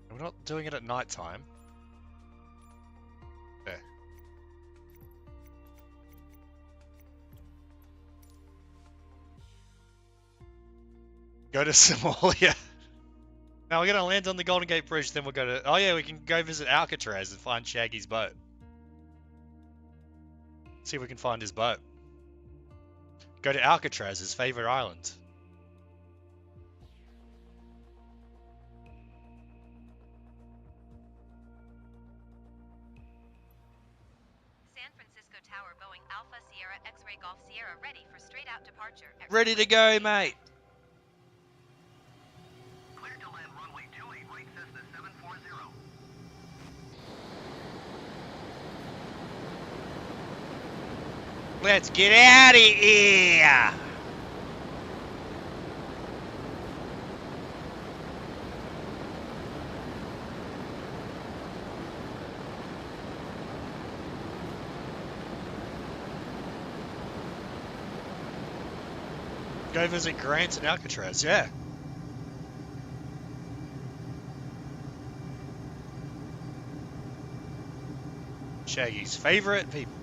We're not doing it at night time. There. Go to Somalia. Now we're gonna land on the Golden Gate Bridge, then we'll go to... Oh yeah, we can go visit Alcatraz and find Shaggy's boat. See if we can find his boat. Go to Alcatraz, his favorite island. San Francisco Tower, Boeing Alpha Sierra X-Ray Golf Sierra, ready for straight out departure. Ready to go, mate. Clear to land runway 28 right, Cessna 740. Let's get out of here. Go visit Grant and Alcatraz, yeah. Shaggy's favorite people.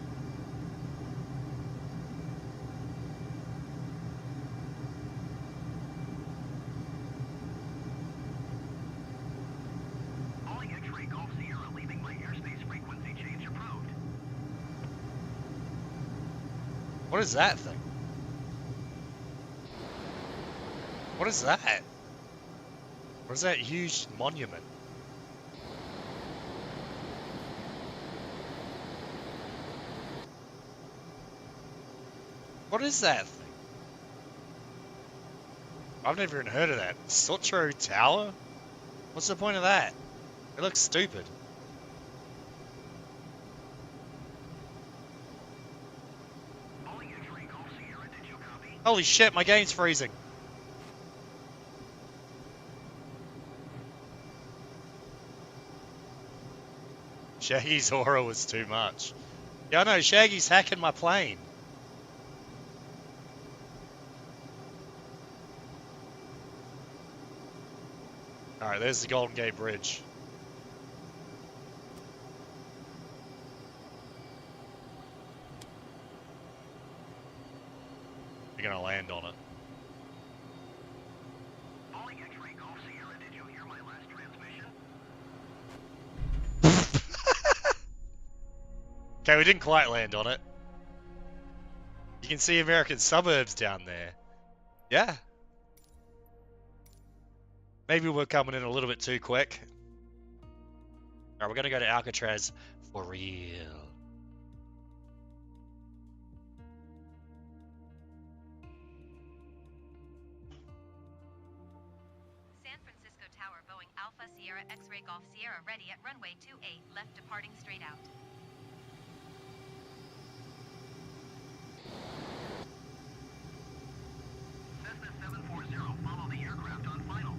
Calling X-Ray Golf Sierra, leaving my airspace frequency change approved. What is that thing? What is that? What is that huge monument? What is that thing? I've never even heard of that. Sutro Tower? What's the point of that? It looks stupid. Calling X-Ray Golf Sierra, did you copy? Holy shit, my game's freezing. Shaggy's aura was too much. Yeah, I know, Shaggy's hacking my plane. Alright, there's the Golden Gate Bridge. You're gonna land on it. Calling X-Ray Golf Sierra, did you hear my last transmission? Okay, we didn't quite land on it. You can see American suburbs down there. Yeah. Maybe we're coming in a little bit too quick. Alright, we're gonna go to Alcatraz for real. San Francisco Tower, Boeing Alpha Sierra X-Ray Golf Sierra, ready at runway 28, left departing straight out. Cessna 740, follow the aircraft on final.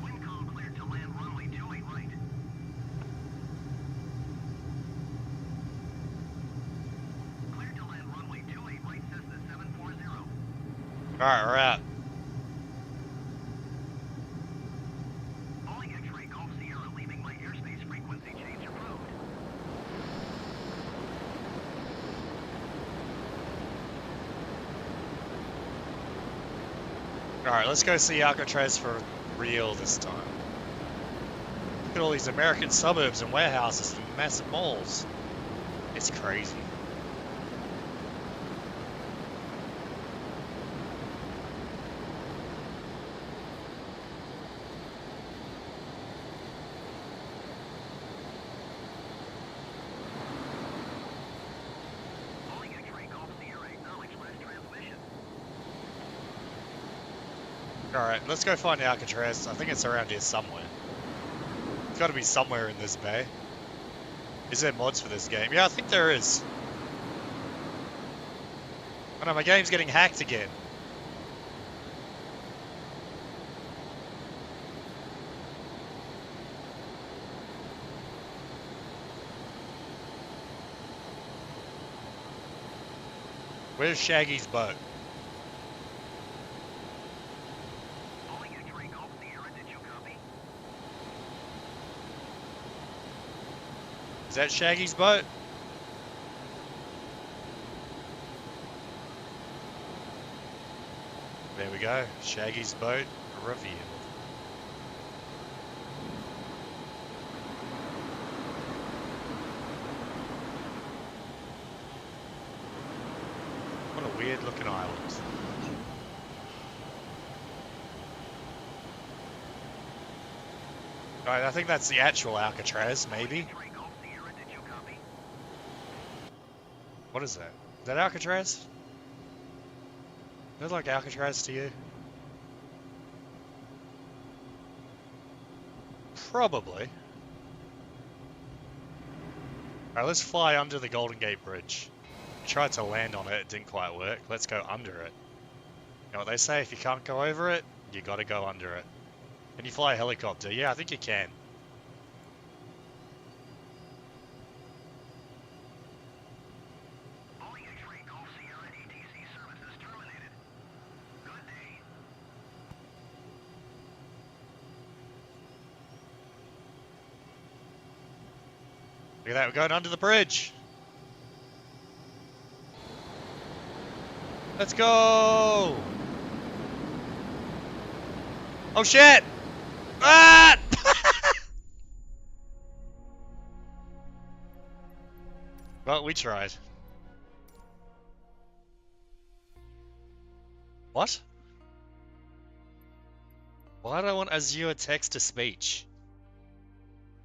Wind calm cleared to land runway 28 right. Cleared to land runway 28 right, Cessna 740. Alright, we're out. Calling X-Ray Golf Sierra, leaving my airspace frequency change approved. Alright, let's go see Alcatraz for real this time. Look at all these American suburbs and warehouses and massive malls. It's crazy. Calling X-Ray Golf Sierra, acknowledge last transmission. Alright, let's go find Alcatraz. I think it's around here somewhere. It's gotta be somewhere in this bay. Is there mods for this game? Yeah, I think there is. Oh no, my game's getting hacked again. Where's Shaggy's boat? Calling X-Ray Golf Sierra, did you copy? Is that Shaggy's boat? There we go. Shaggy's boat revealed. What a weird looking island. Right, I think that's the actual Alcatraz, maybe. What is that? Is that Alcatraz? Does it like Alcatraz to you? Probably. Alright, let's fly under the Golden Gate Bridge. Tried to land on it, it didn't quite work. Let's go under it. You know what they say, if you can't go over it, you gotta go under it. Can you fly a helicopter? Yeah, I think you can. Look at that, we're going under the bridge. Let's go! Oh shit! Ah! Well, we tried. What? Why do I want Azure text-to-speech?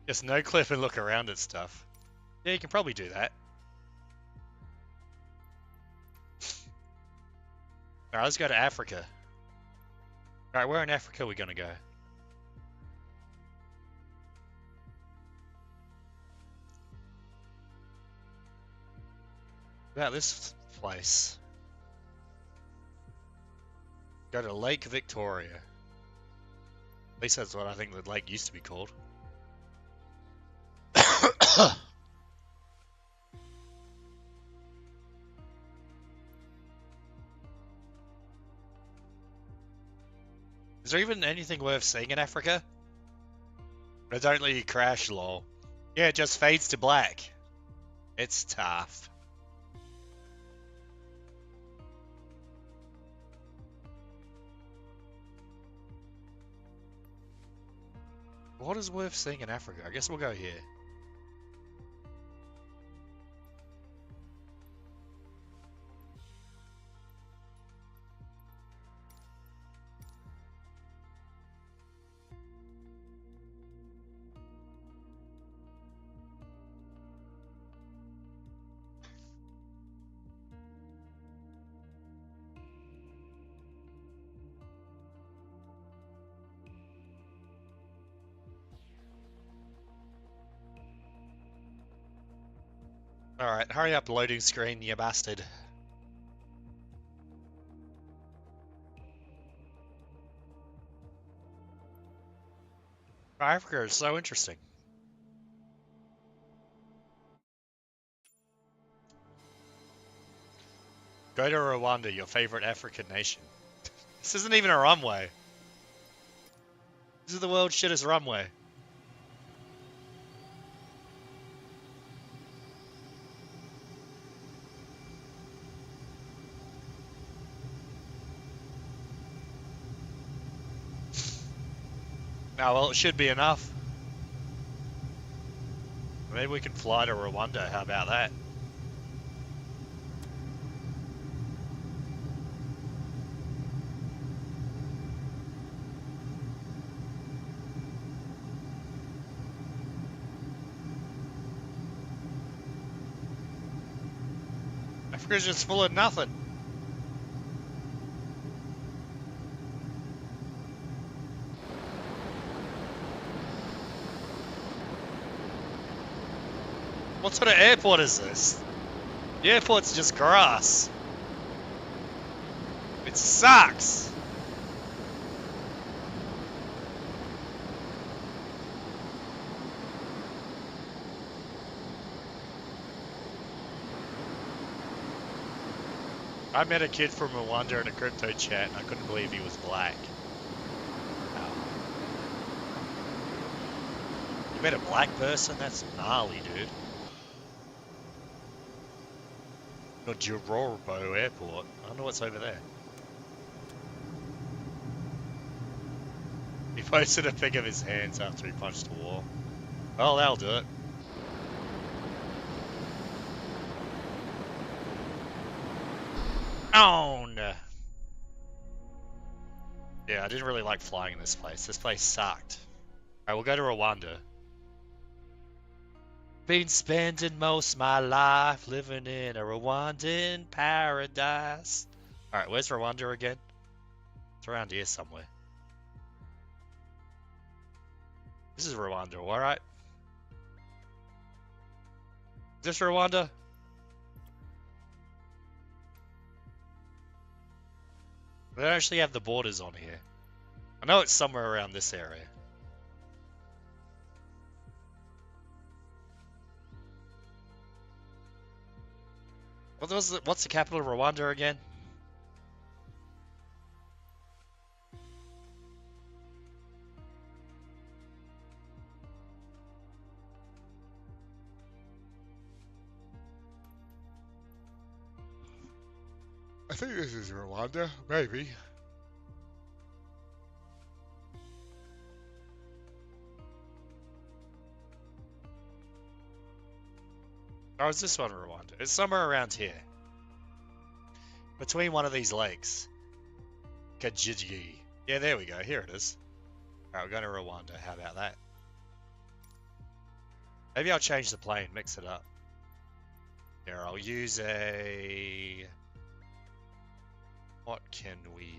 Just no clip and look around at stuff. Yeah, you can probably do that. Alright, let's go to Africa. Alright, where in Africa are we gonna go? About this place. Go to Lake Victoria. At least that's what I think the lake used to be called. Is there even anything worth seeing in Africa? I don't let you crash, lol. Yeah, it just fades to black. It's tough. What is worth seeing in Africa? I guess we'll go here. Alright, hurry up, loading screen, you bastard. Africa is so interesting. Go to Rwanda, your favorite African nation. This isn't even a runway. This is the world's shittest runway. Oh, well, it should be enough. Maybe we can fly to Rwanda, how about that? Africa's just full of nothing. What sort of airport is this? The airport's just grass. It sucks. I met a kid from Rwanda in a crypto chat and I couldn't believe he was black. You met a black person? That's gnarly, dude. Got Jororbo Airport. I wonder what's over there. Posted a pic of his hands after he punched the wall. Well, that'll do it. On. Yeah, I didn't really like flying in this place. This place sucked. Alright, we'll go to Rwanda. Been spending most of my life living in a Rwandan paradise. Alright, where's Rwanda again? It's around here somewhere. This is Rwanda, alright? Is this Rwanda? They don't actually have the borders on here. I know it's somewhere around this area. What's the capital of Rwanda again? I think this is Rwanda, maybe. Or is this one Rwanda? It's somewhere around here. Between one of these lakes. Kajiji. Yeah, there we go. Here it is. Alright, we're going to Rwanda. How about that? Maybe I'll change the plane, mix it up. Here, I'll use a... What can we use?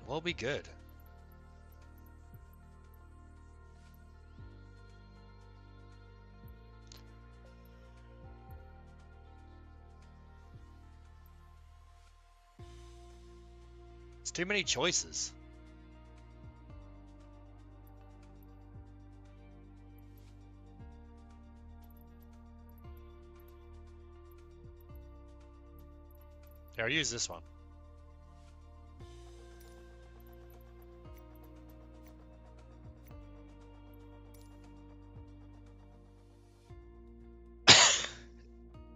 We'll be good. It's too many choices. Here, I'll use this one.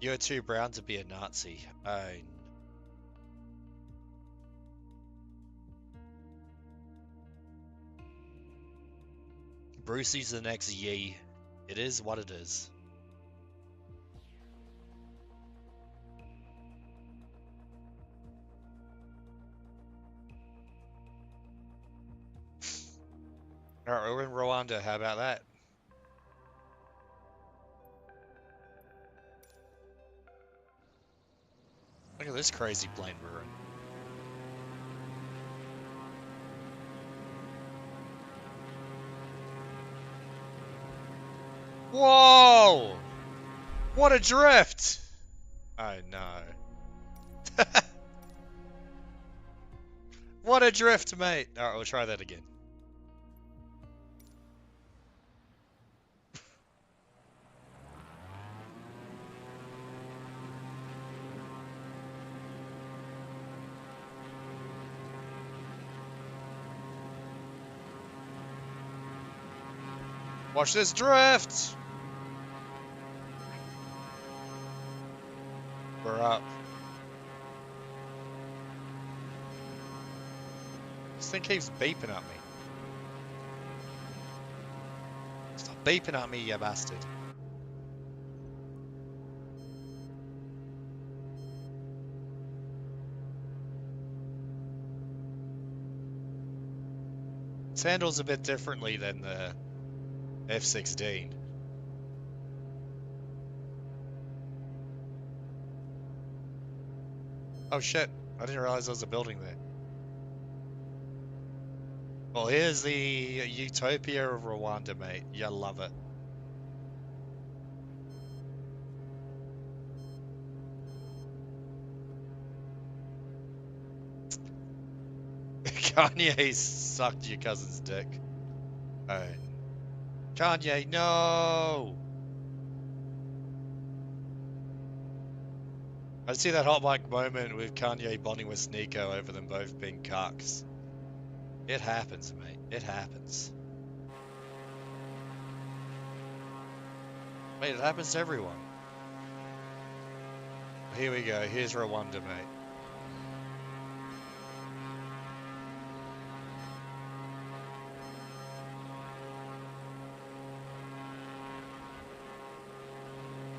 You're too brown to be a Nazi. Brucey's the next Yee. It is what it is. Alright, we're in Rwanda. How about that? Look at this crazy plane we're in. Whoa! What a drift! Oh no. What a drift, mate! Alright, we'll try that again. Watch this drift! We're up. This thing keeps beeping at me. Stop beeping at me, you bastard. This handles a bit differently than the F-16. Oh shit, I didn't realize there was a building there. Well, here's the utopia of Rwanda, mate. You love it. Kanye sucked your cousin's dick. Oh. Kanye, no! I see that hot mic moment with Kanye bonding with Sneeko over them both being cucks. It happens, mate. It happens. Mate, it happens to everyone. Here we go. Here's Rwanda, mate.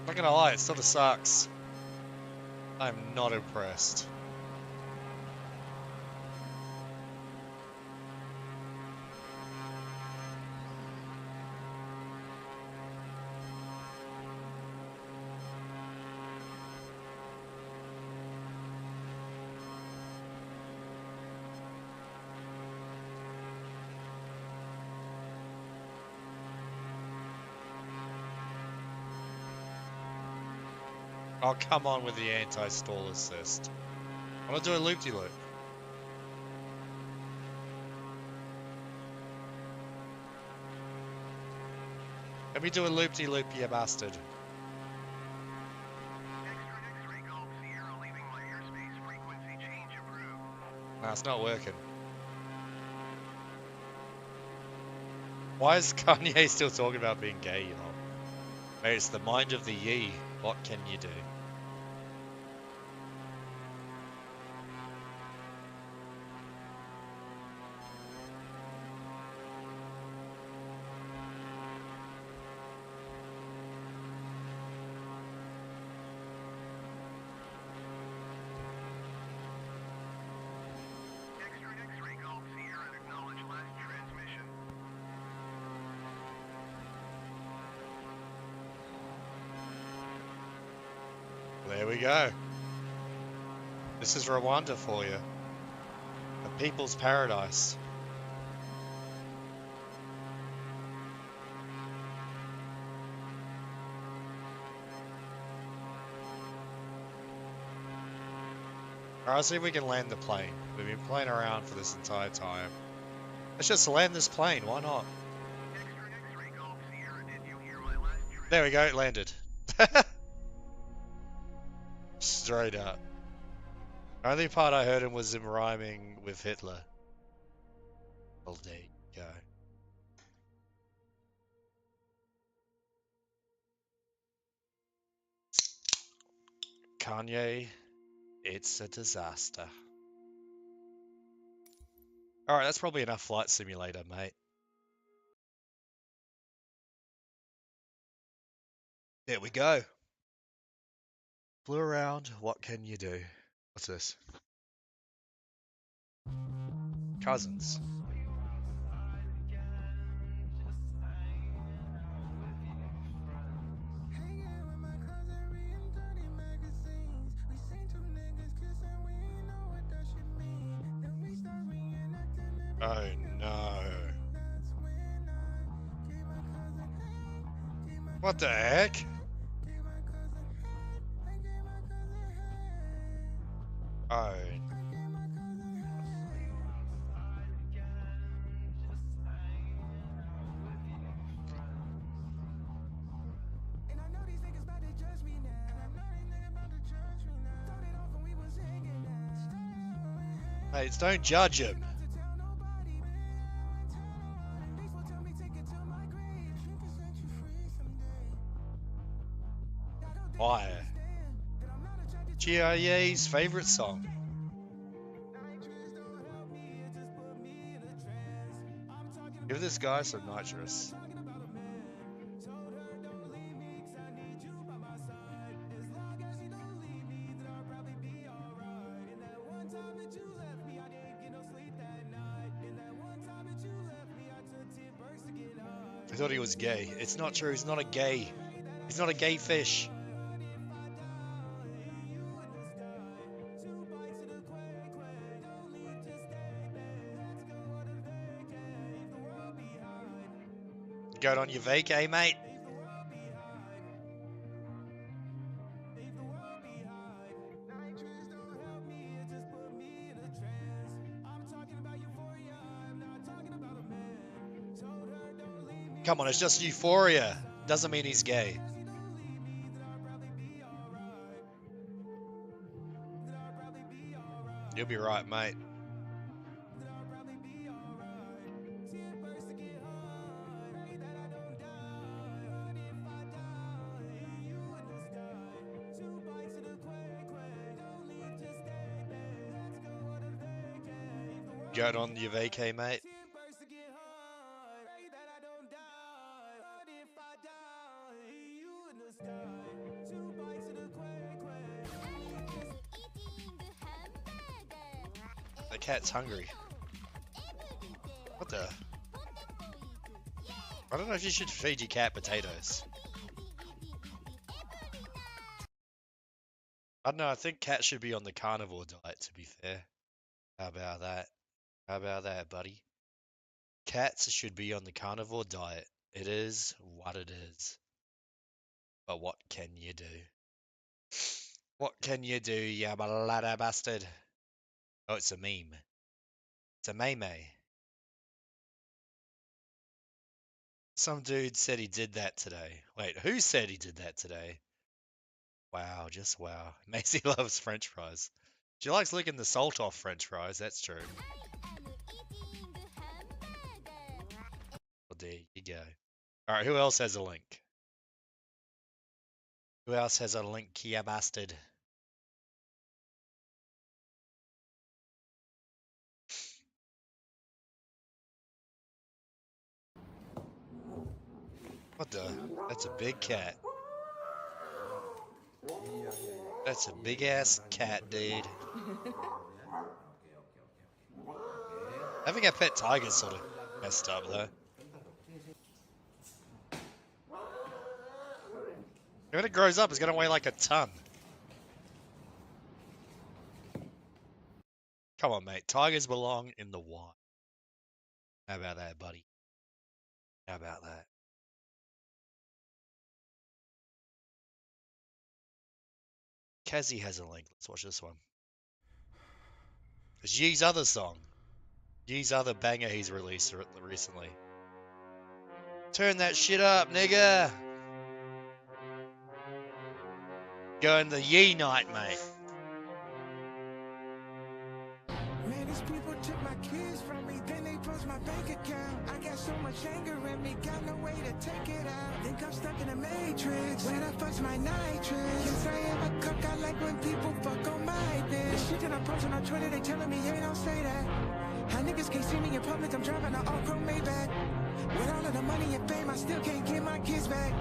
Not gonna lie, it sort of sucks. I'm not impressed. Oh, come on with the anti-stall assist. I want to do a loop-de-loop. Let me do a loop-de-loop, you bastard. Nah, it's not working. Why is Kanye still talking about being gay, you know? Mate, it's the mind of the ye. What can you do? There we go. This is Rwanda for you. A people's paradise. Alright, see if we can land the plane. We've been playing around for this entire time. Let's just land this plane, why not? There we go, it landed. Straight up. The only part I heard him was him rhyming with Hitler. Well, there you go. Kanye, it's a disaster. Alright, that's probably enough Flight Simulator, mate. There we go. Flew around, what can you do? What's this? Cousins. Oh no. What the heck? Oh. Mates, don't judge him. Why? GIA's favorite song. Give this guy some nitrous. I thought he was gay. It's not true. He's not a gay. He's not a gay fish. Going on your vacay, mate? Come on, it's just euphoria. Doesn't mean he's gay. You'll be right, mate. Going on your vacay, mate? The cat's hungry. What the? I don't know if you should feed your cat potatoes. I don't know, I think cats should be on the carnivore diet, to be fair. How about that? How about that, buddy? Cats should be on the carnivore diet. It is what it is. But what can you do? What can you do, you bloody bastard? Oh, it's a meme. It's a meme. Some dude said he did that today. Wait, who said he did that today? Wow, just wow. Macy loves French fries. She likes licking the salt off French fries, that's true. Well, there you go. Alright, who else has a link? Who else has a link, you bastard? What the? That's a big cat. That's a big ass cat, dude. Having a pet tiger's sort of messed up, though. When it grows up, it's gonna weigh like a ton. Come on, mate. Tigers belong in the wild. How about that, buddy? How about that? Kazzy has a link. Let's watch this one. It's Yee's other song. Yee's other banger he's released recently. Turn that shit up, nigga! Going the Yee night, mate. Man, these people took my kids from me, then they froze my bank account. I got so much anger in me, got no way to take it out. Think I'm stuck in a matrix, when I fuss my nitrous. Yes, I am a cook, I like when people fuck on my bitch. The shit that I'm posting on Twitter, they telling me, hey, don't say that. How niggas can't see me in public, I'm driving an all-chrome Maybach. With all of the money and fame, I still can't get my kids back.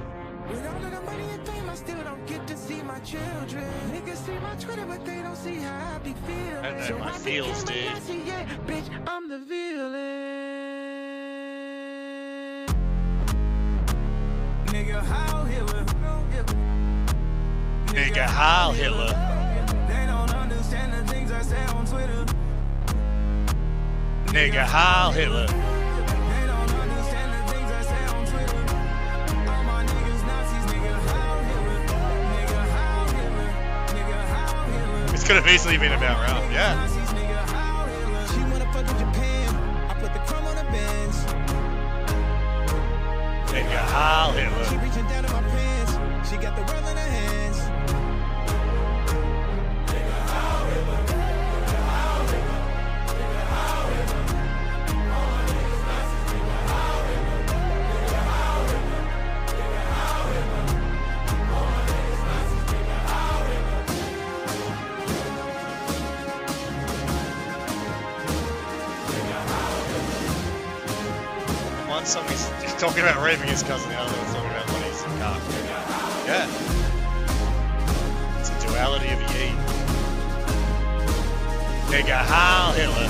With all of the money and fame, I still don't get to see my children. Niggas see my Twitter, but they don't see how I be feeling. I know my feels, dude. Yeah, bitch, I'm the villain. Nigga, how Hitler? Nigga, how Hitler? They don't understand the things I say on Twitter. Nigga, how Hitler? Could have easily been about round, yeah. She wanna fuck with Japan. I put the chrome on the Benz. Nigga, Heil Hitler. She reaching down in my pants. She got the world in her hands. Nigga, Heil Hitler. Nigga, Heil Hitler. Nigga, Heil Hitler. All my niggas Nazis. Nigga, Heil Hitler. Nigga, Heil Hitler. Nigga, Heil Hitler. All my niggas Nazis. Nigga, Heil Hitler. One song he's talking about raping his cousin, the other one's talking about when he's in car. Yeah. It's a duality of Yee. Nigga, Heil Hitler.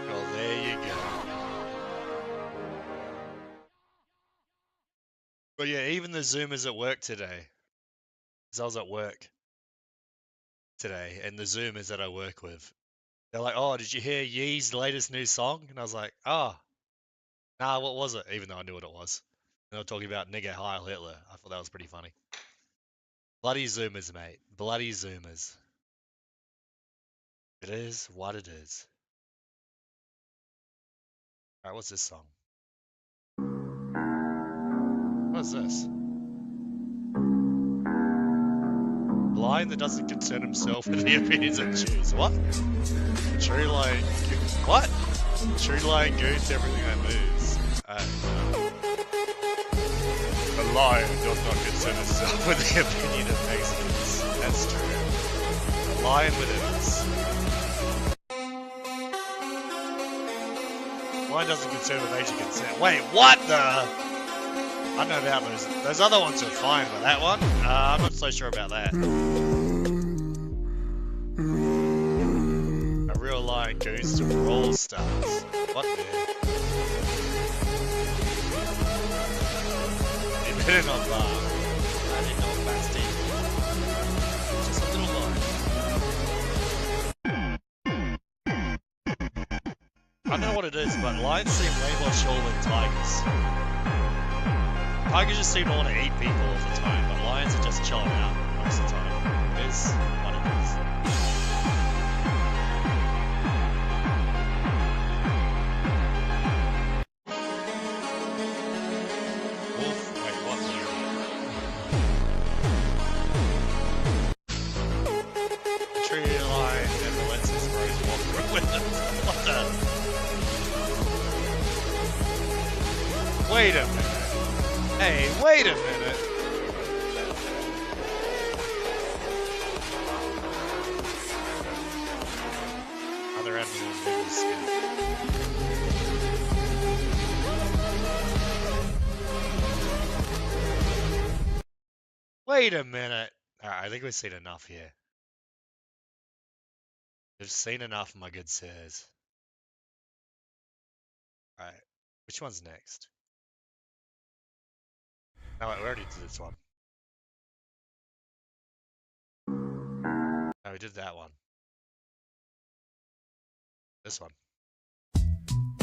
Well, there you go. But yeah, even the Zoomers at work today, because I was at work today, and the Zoomers that I work with, they're like, "Oh, did you hear Yee's latest new song?" And I was like, "Oh, nah, what was it?" Even though I knew what it was. And they were talking about nigga Heil Hitler. I thought that was pretty funny. Bloody Zoomers, mate. Bloody Zoomers. It is what it is. Alright, what's this song? is this? Lion that doesn't concern himself with the opinions of Jews. What? True lion. What? True lion goons everything that moves. The lion does not concern himself with the opinion of Mexicans. That's true. The lion within us. Lion doesn't concern with Asian consent. Wait, what the? I don't know about those. Those other ones are fine, but that one, I'm not so sure about that. A real lion goes to Brawl Stars. What the? You better not laugh. I didn't know about Steve. Just a little lion. I don't know what it is, but lions seem way more chill than tigers. Tigers just seem to want to eat people all the time, but lions are just chilling out most of the time. It is what it is. Wolf, wait, what? Tree lion never lets his bros walk with him. What the? Wait a minute. Hey, wait a minute! Other animals maybe skin. Wait a minute! Alright, I think we've seen enough here. We've seen enough, my good sirs. Alright, which one's next? No, wait, we already did this one. No, we did that one. This one.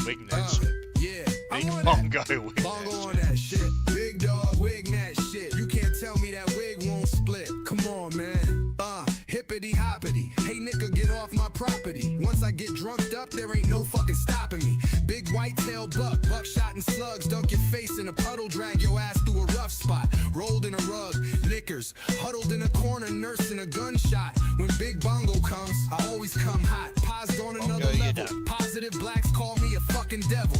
Wignet shit. Yeah. Big bongo wignet Bongo on that shit. Big dog wignet shit. You can't tell me that wig won't split. Come on, man. Hippity hoppity. Hey, nigga, get off my property. Once I get drunked up, there ain't no fucking stopping me. Big white-tail buck, buckshot and slugs. Dunk your face in a puddle, drag your ass through a rough spot. Rolled in a rug, knickers. Huddled in a corner, nursing a gunshot. When Big Bongo comes, I always come hot. Paused on another level. Positive blacks call me a fucking devil.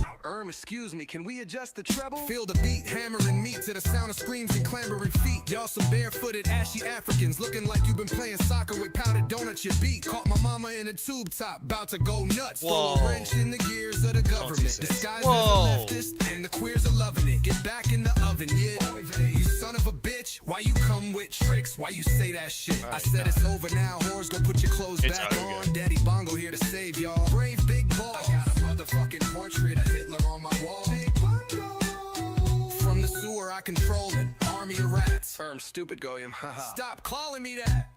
Excuse me, can we adjust the treble? Feel the beat, hammering meat to the sound of screams and clambering feet. Y'all some barefooted, ashy Africans, looking like you've been playing soccer with powdered donuts. Your beat caught my mama in a tube top, about to go nuts. Throw a wrench in the gears of the government. Disguised as a leftist, and the queers are loving it. Get back in the oven, yeah. You son of a bitch, why you come with tricks? Why you say that shit? I said it's over now, whores, go put your clothes back on. Daddy Bongo here to save y'all. Brave big ball. I got a motherfucking portrait of Hitler on my wall. From the sewer I control it. Army of rats. Stupid Goyim. Stop calling me that.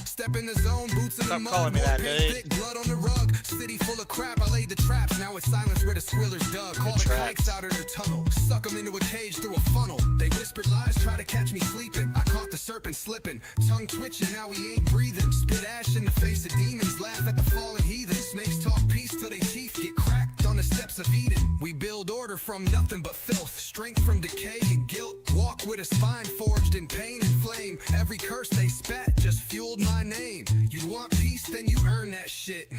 Step in the zone, boots in the mud. Calling me that, thick blood on the rug. City full of crap. I laid the traps. Now it's silence where the swillers dug. Call the kikes out of their tunnel. Suck them into a cage through a funnel. They whispered lies, try to catch me sleeping. I caught the serpent slipping. Tongue twitching, now he ain't breathing. Spit ash in the face of demons. Laugh at the fallen heathen. Snakes talk peace till they teeth get cracked on the steps of Eden. We build order from nothing but filth. Strength from decay and guilt. Walk with a spine forged in pain and flame. Every curse they spat just fueled my name. You want peace, then you earn that shit.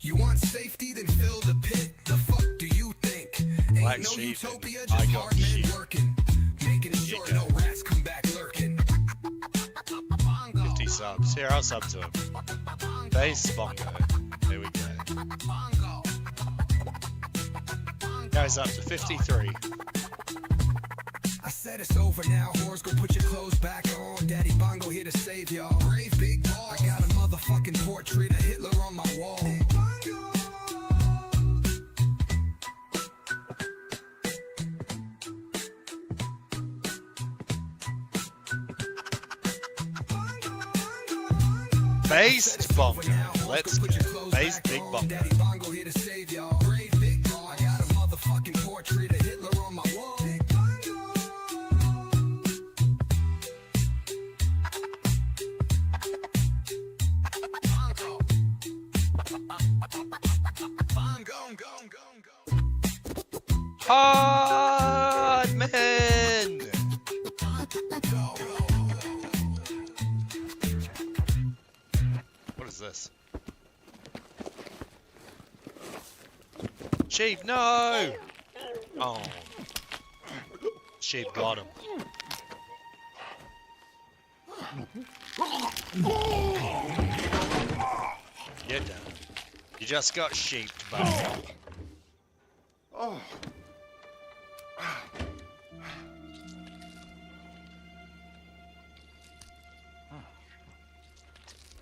You want safety, then fill the pit. The fuck do you think? Ain't Black no sheep, utopia, I just got hard men sheep. working. Making sure no rats come back lurking. 50 subs. Here, I'll sub to him. Base bongo. There we go. Goes up to 53. I said it's over now, whores, go put your clothes back on. Daddy Bongo here to save y'all. Brave big ball. I got a motherfucking portrait of Hitler on my wall. Based bongo. Let's go. Based big bongo. Daddy Bongo here to save y'all. Brave big ball. I got a motherfucking portrait of Hitler on my wall. Hard man. Sheep, no! Oh. Sheep got him. You're done. You just got sheeped, buddy. Oh.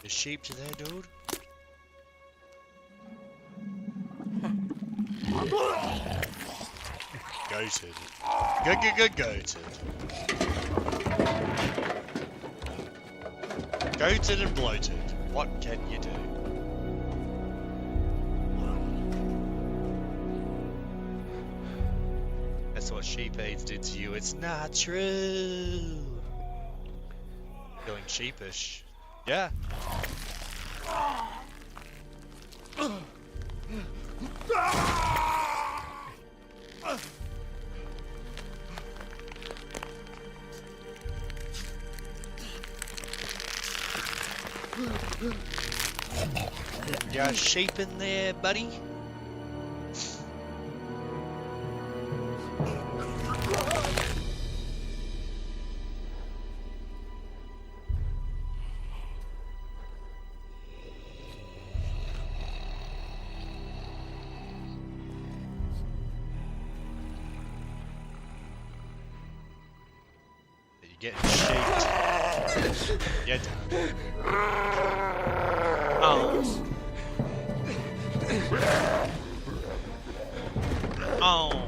The sheep to there, dude. Goated. Goated. Goated and bloated. What can you do? That's what sheep aids did to you. It's not true. Feeling sheepish. Yeah. Got sheep in there, buddy? You're getting shaped. Get down. Oh. Oh.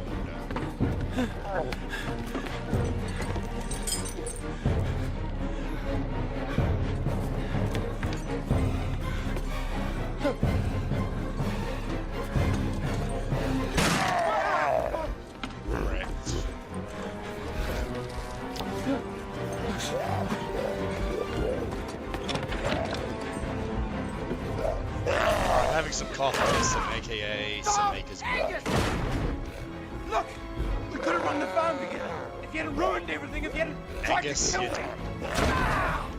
Having some coffee, some AKA, some Maker's Mark. Look, we could have run the farm together. If you hadn't ruined everything, if you hadn't tried to kill me.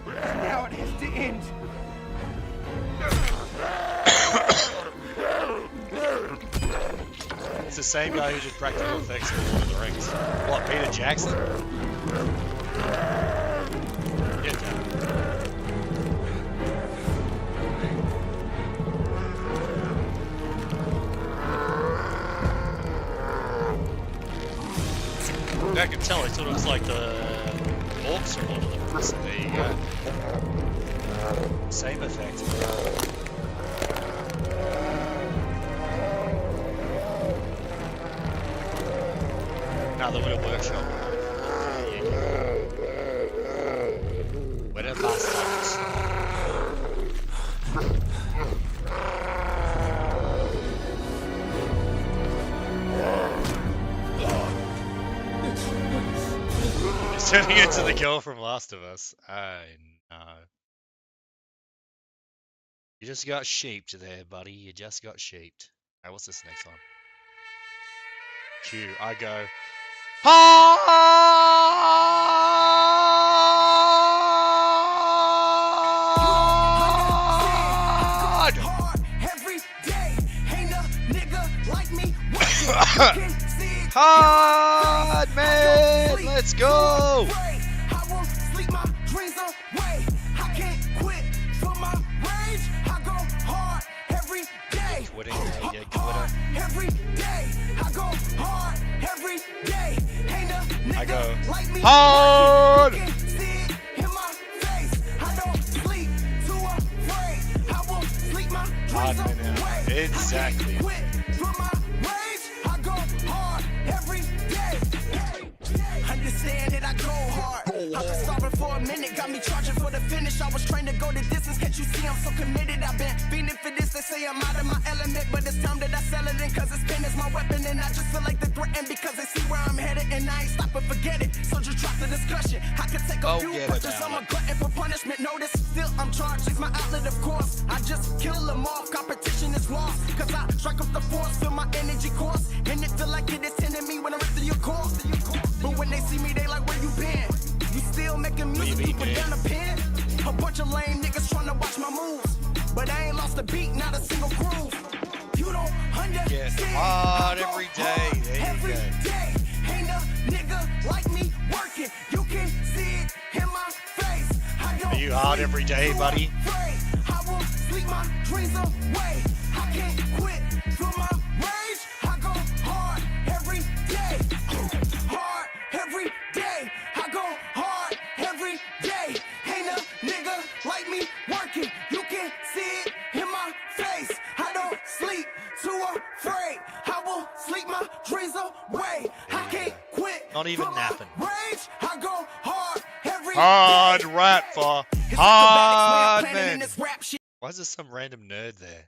Now it has to end. It's the same guy who did practical effects for Lord of the Rings. What, Peter Jackson? Get down. I can tell, it sort of looks like the orcs from Lord of the Rings. There you go. Same effect. Now the little workshop. Where the bastards? He's turning into the girl from Last of Us. I know. You just got sheeped there, buddy. You just got sheeped. Alright, what's this next one? Q, I go. Hard! Hard, man! Let's go! Quitting, yeah, quitter. I go hard. Hard now. Exactly. Understand that I go hard. I've been starving for a minute, got me charging for the finish. I was trained to go the distance. Can't you see I'm so committed? I've been feeding for this. They say I'm out of my element, but it's time that I sell it in. Cause it's pen is my weapon, and I just feel like they're threatened because they see where I'm headed, and I ain't stopping. Forget it. So just drop the discussion. I could take a few punches. I'm a glutton for punishment. Notice, still I'm charged. It's my outlet, of course. I just kill them off. Competition is lost. Cause I strike up the force, feel my energy course, and it feel like it is tending me when I rip through your core. But when they see me, they like, where you been? You still making music, you put down a pen? A bunch of lame niggas trying to watch my moves, but I ain't lost a beat, not a single groove. You don't understand. Get hard every day. There you Every go. day. Ain't a nigga like me working. You can see it in my face. I don't Are you hard sleep every day, too buddy? afraid. I will sleep my dreams away. I can't quit for my rage. I go hard every day. Hard every day. I go hard every day. Ain't a nigga like me working. You can see it in my face. I don't sleep too afraid. I will sleep my dreams away. I can't quit. Not even for napping. my rage. I go hard every Hard day. rap for It's hard acrobatics, way I'm planning men. in this rap shit. Why is there some random nerd there?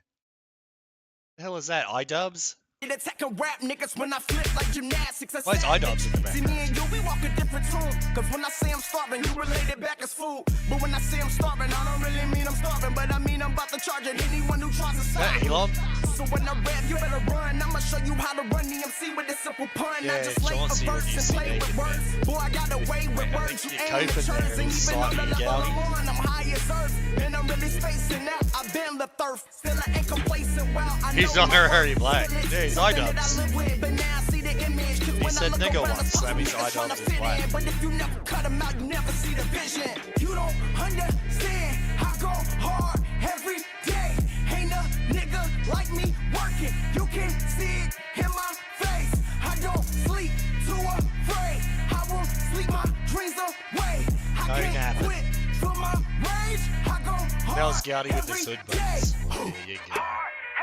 The hell is that? iDubbbz? Attacking rap niggas when I flip like gymnastics. Why is iDubbbz in the See, me background? and you, we walk a different tune. Cause when I say I'm starving, you relate it back as food. But when I say I'm starving, I don't really mean I'm starving. But I mean I'm about to charge it anyone who tries to Is stop that me. Elon? So when I rap, you better run. I'ma show you how to run the MC with a simple pun. Yeah, I just lay a Chauncey, when verse you and see play with naked words. Boy, I got away with I words. think You you're ain't coping the there, church. And even slightly on the level gouty. I'm on, I'm high as earth. And I'm really spacing out. I've been the thirst. Still I ain't complacent. Wow, I He's know not my Harry worth. Black. Still it's Yeah, he's something that I iDubbbz. live with, but now I see the image. 'Cause He when I said look nigga around, once, it's that means niggas tryna iDubbbz is fit black. in. But if you never cut them out, you never see the vision. You don't understand. I go hard every day. Ain't a nigga like me working. You can see it in my face. I don't sleep too afraid. I will sleep my dreams away. I No can't napping. quit for my rage. I go hard That was Gouty with the every hood day. buttons. There you go.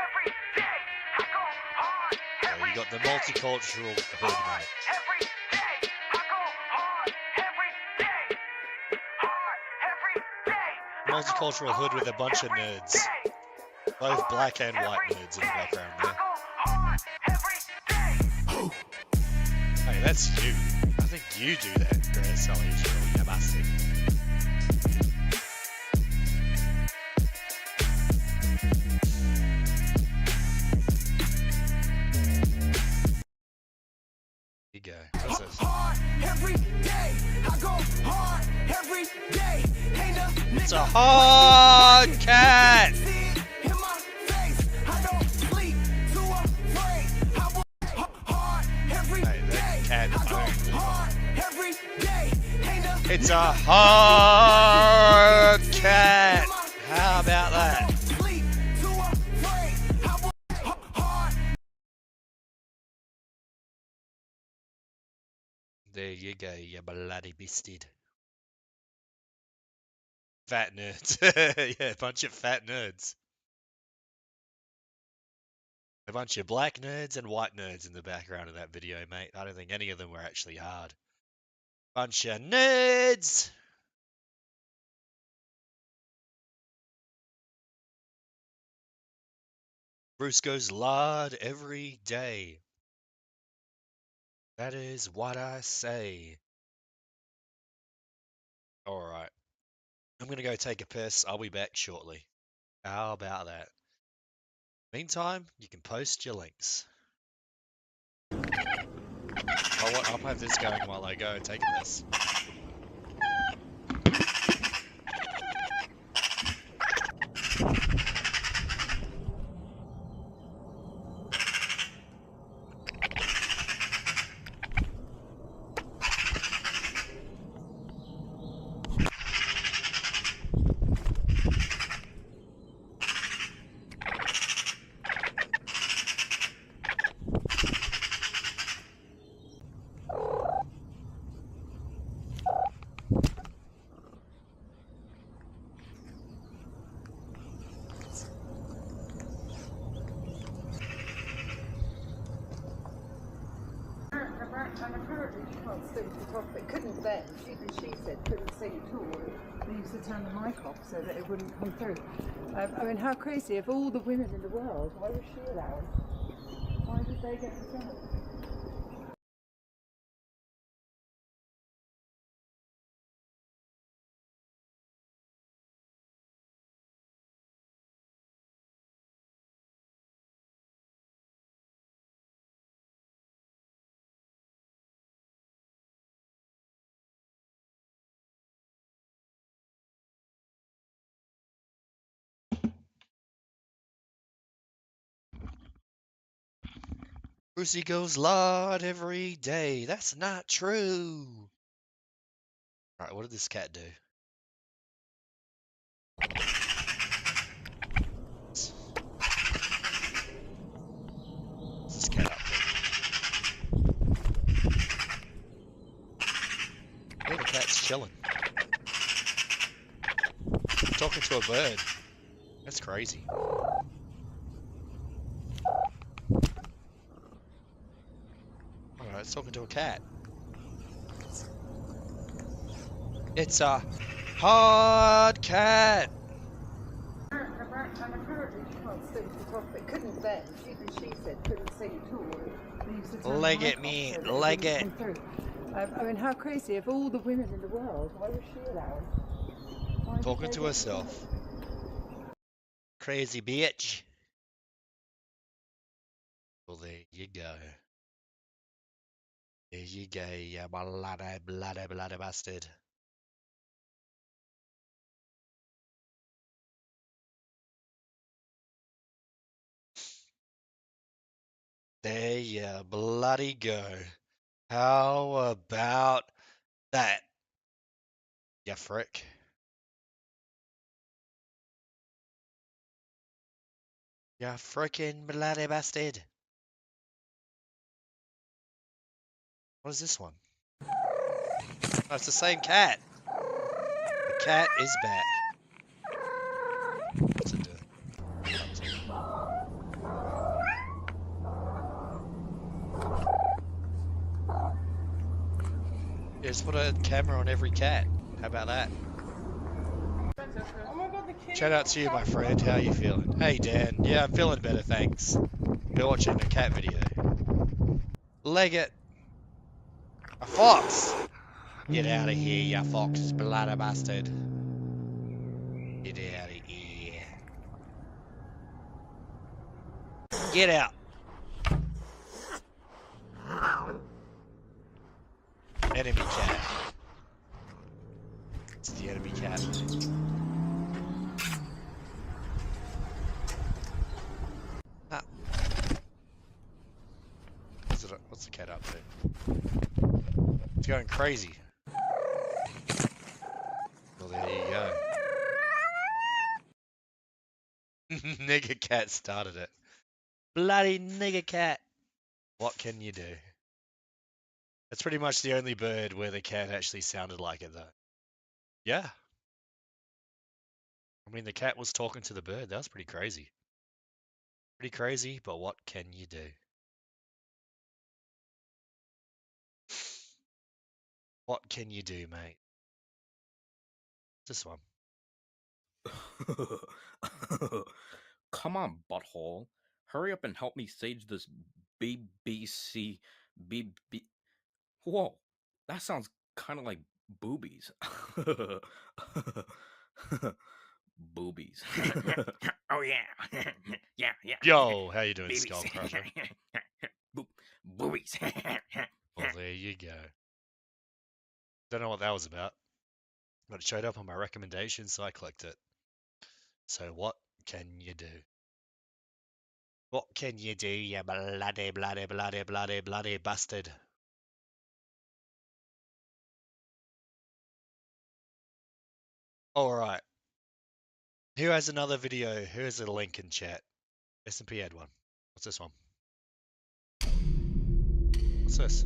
Every day. I go hard Yeah, you got the multicultural hood, mate. every day. I go hard every day. Hard every day. Multicultural hood with a bunch of nerds. Both black and white nerds in the background there. Hey, that's you. I think you do that, Grace Sully. You must think. Here you go. What's this? Hard every day. I go hard every day. Ain't a It's a nigga hard cat. see it in my face. I don't sleep too afraid. I work hard every Hey, that day. cat I go owned it. hard every day. Ain't a It's a nigga hard see it cat. in my How about I that? don't sleep too afraid. I work hard. There you go, you bloody beasted. Fat nerds. Yeah, a bunch of fat nerds. A bunch of black nerds and white nerds in the background of that video, mate. I don't think any of them were actually hard. Bunch of nerds! Bruce goes lard every day. That is what I say. Alright. I'm gonna go take a piss. I'll be back shortly. How about that? Meantime, you can post your links. I'll have this going while I go take a piss. And apparently you can't see the top. It couldn't then. Even she said couldn't see at all. They used to turn the mic off so that it wouldn't come through. I mean, how crazy! Of all the women in the world, why was she allowed? Why did they get the film? Brucey goes lard every day. That's not true. Alright, what did this cat do? What's this cat up to? Yeah, the cat's chilling. Talking to a bird. That's crazy. Alright, it's talking to a cat. It's a hard cat. And apparently she can't see the top of it. Couldn't then. Even she said couldn't see at all. They used to turn the Leg mic it, off me. so that it Leg wouldn't it. come through. I mean, how crazy. Of all the women in the world, why was she allowed? Why did Talking they to get herself. Crazy bitch. Well, there you go. There you go, you bloody bastard. There you bloody go. How about that? You frick. You frickin' bloody bastard. What is this one? Oh, it's the same cat. The cat is back. What's it doing? Yeah, just put a camera on every cat. How about that? Oh my god, the kitty. Shout out to you, my friend. How you feeling? Hey, Dan. Yeah, I'm feeling better, thanks. We're watching a cat video. Leg it. A fox! Get out of here, you fox bloody bastard. Get out of here. Get out. Enemy cat. It's the enemy cat. Ah. What's the cat up to? It's going crazy. Well, there you go. Nigger cat started it. Bloody nigger cat. What can you do? That's pretty much the only bird where the cat actually sounded like it, though. Yeah. I mean, the cat was talking to the bird. That was pretty crazy. Pretty crazy, but what can you do? What can you do, mate? This one. Come on, butthole. Hurry up and help me sage this BBC. BB. Whoa, that sounds kind of like boobies. Boobies. Oh yeah. Yeah. Yo, how you doing, Babies. Skull Crusher? Boobies. Well, there you go. Don't know what that was about, but it showed up on my recommendations, so I clicked it. So what can you do? What can you do, you bloody bastard? Alright. Who has another video? Who has a link in chat? S&P had one. What's this one? What's this?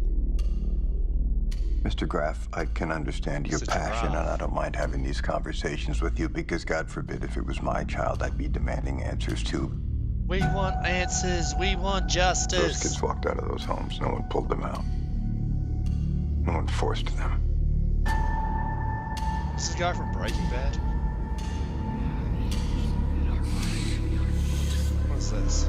Mr. Graff, I can understand your Mr. passion, Giraffe. and I don't mind having these conversations with you because, God forbid, if it was my child, I'd be demanding answers too. We want answers. We want justice. Those kids walked out of those homes. No one pulled them out. No one forced them. This is the guy from Breaking Bad. What is this?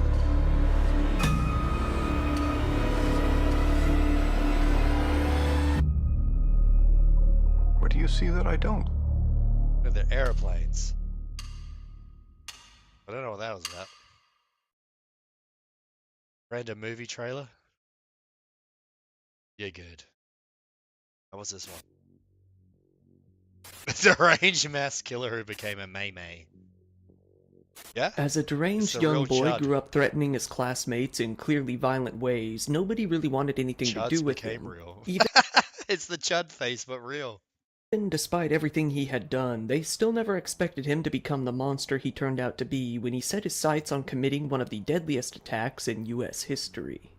What do you see that I don't? They're airplanes. I don't know what that was about. Random movie trailer? Yeah, good. What was this one? It's a range mass killer who became a May-May. Yeah. As a deranged the young real boy chud. grew up threatening his classmates in clearly violent ways, nobody really wanted anything to Chuds do with became him. real. Even It's the chud face, but real. despite everything he had done, they still never expected him to become the monster he turned out to be when he set his sights on committing one of the deadliest attacks in US history.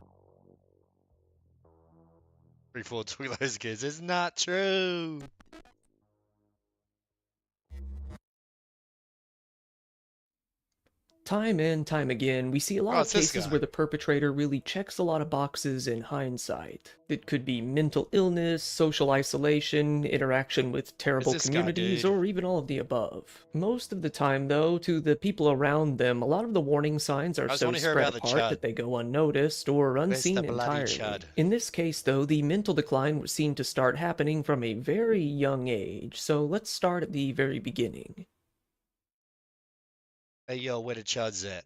3-4 took those kids. It's not true. Time and time again, we see a lot Oh, of it's this cases guy. where the perpetrator really checks a lot of boxes in hindsight. It could be mental illness, social isolation, interaction with terrible this guy, communities, dude. or even all of the above. Most of the time, though, to the people around them, a lot of the warning signs are I just so wanna hear spread about the apart chud. that they go unnoticed or Where's unseen the bloody entirely. chud? In this case, though, the mental decline was seen to start happening from a very young age, so let's start at the very beginning. Hey, yo, where the chud's at?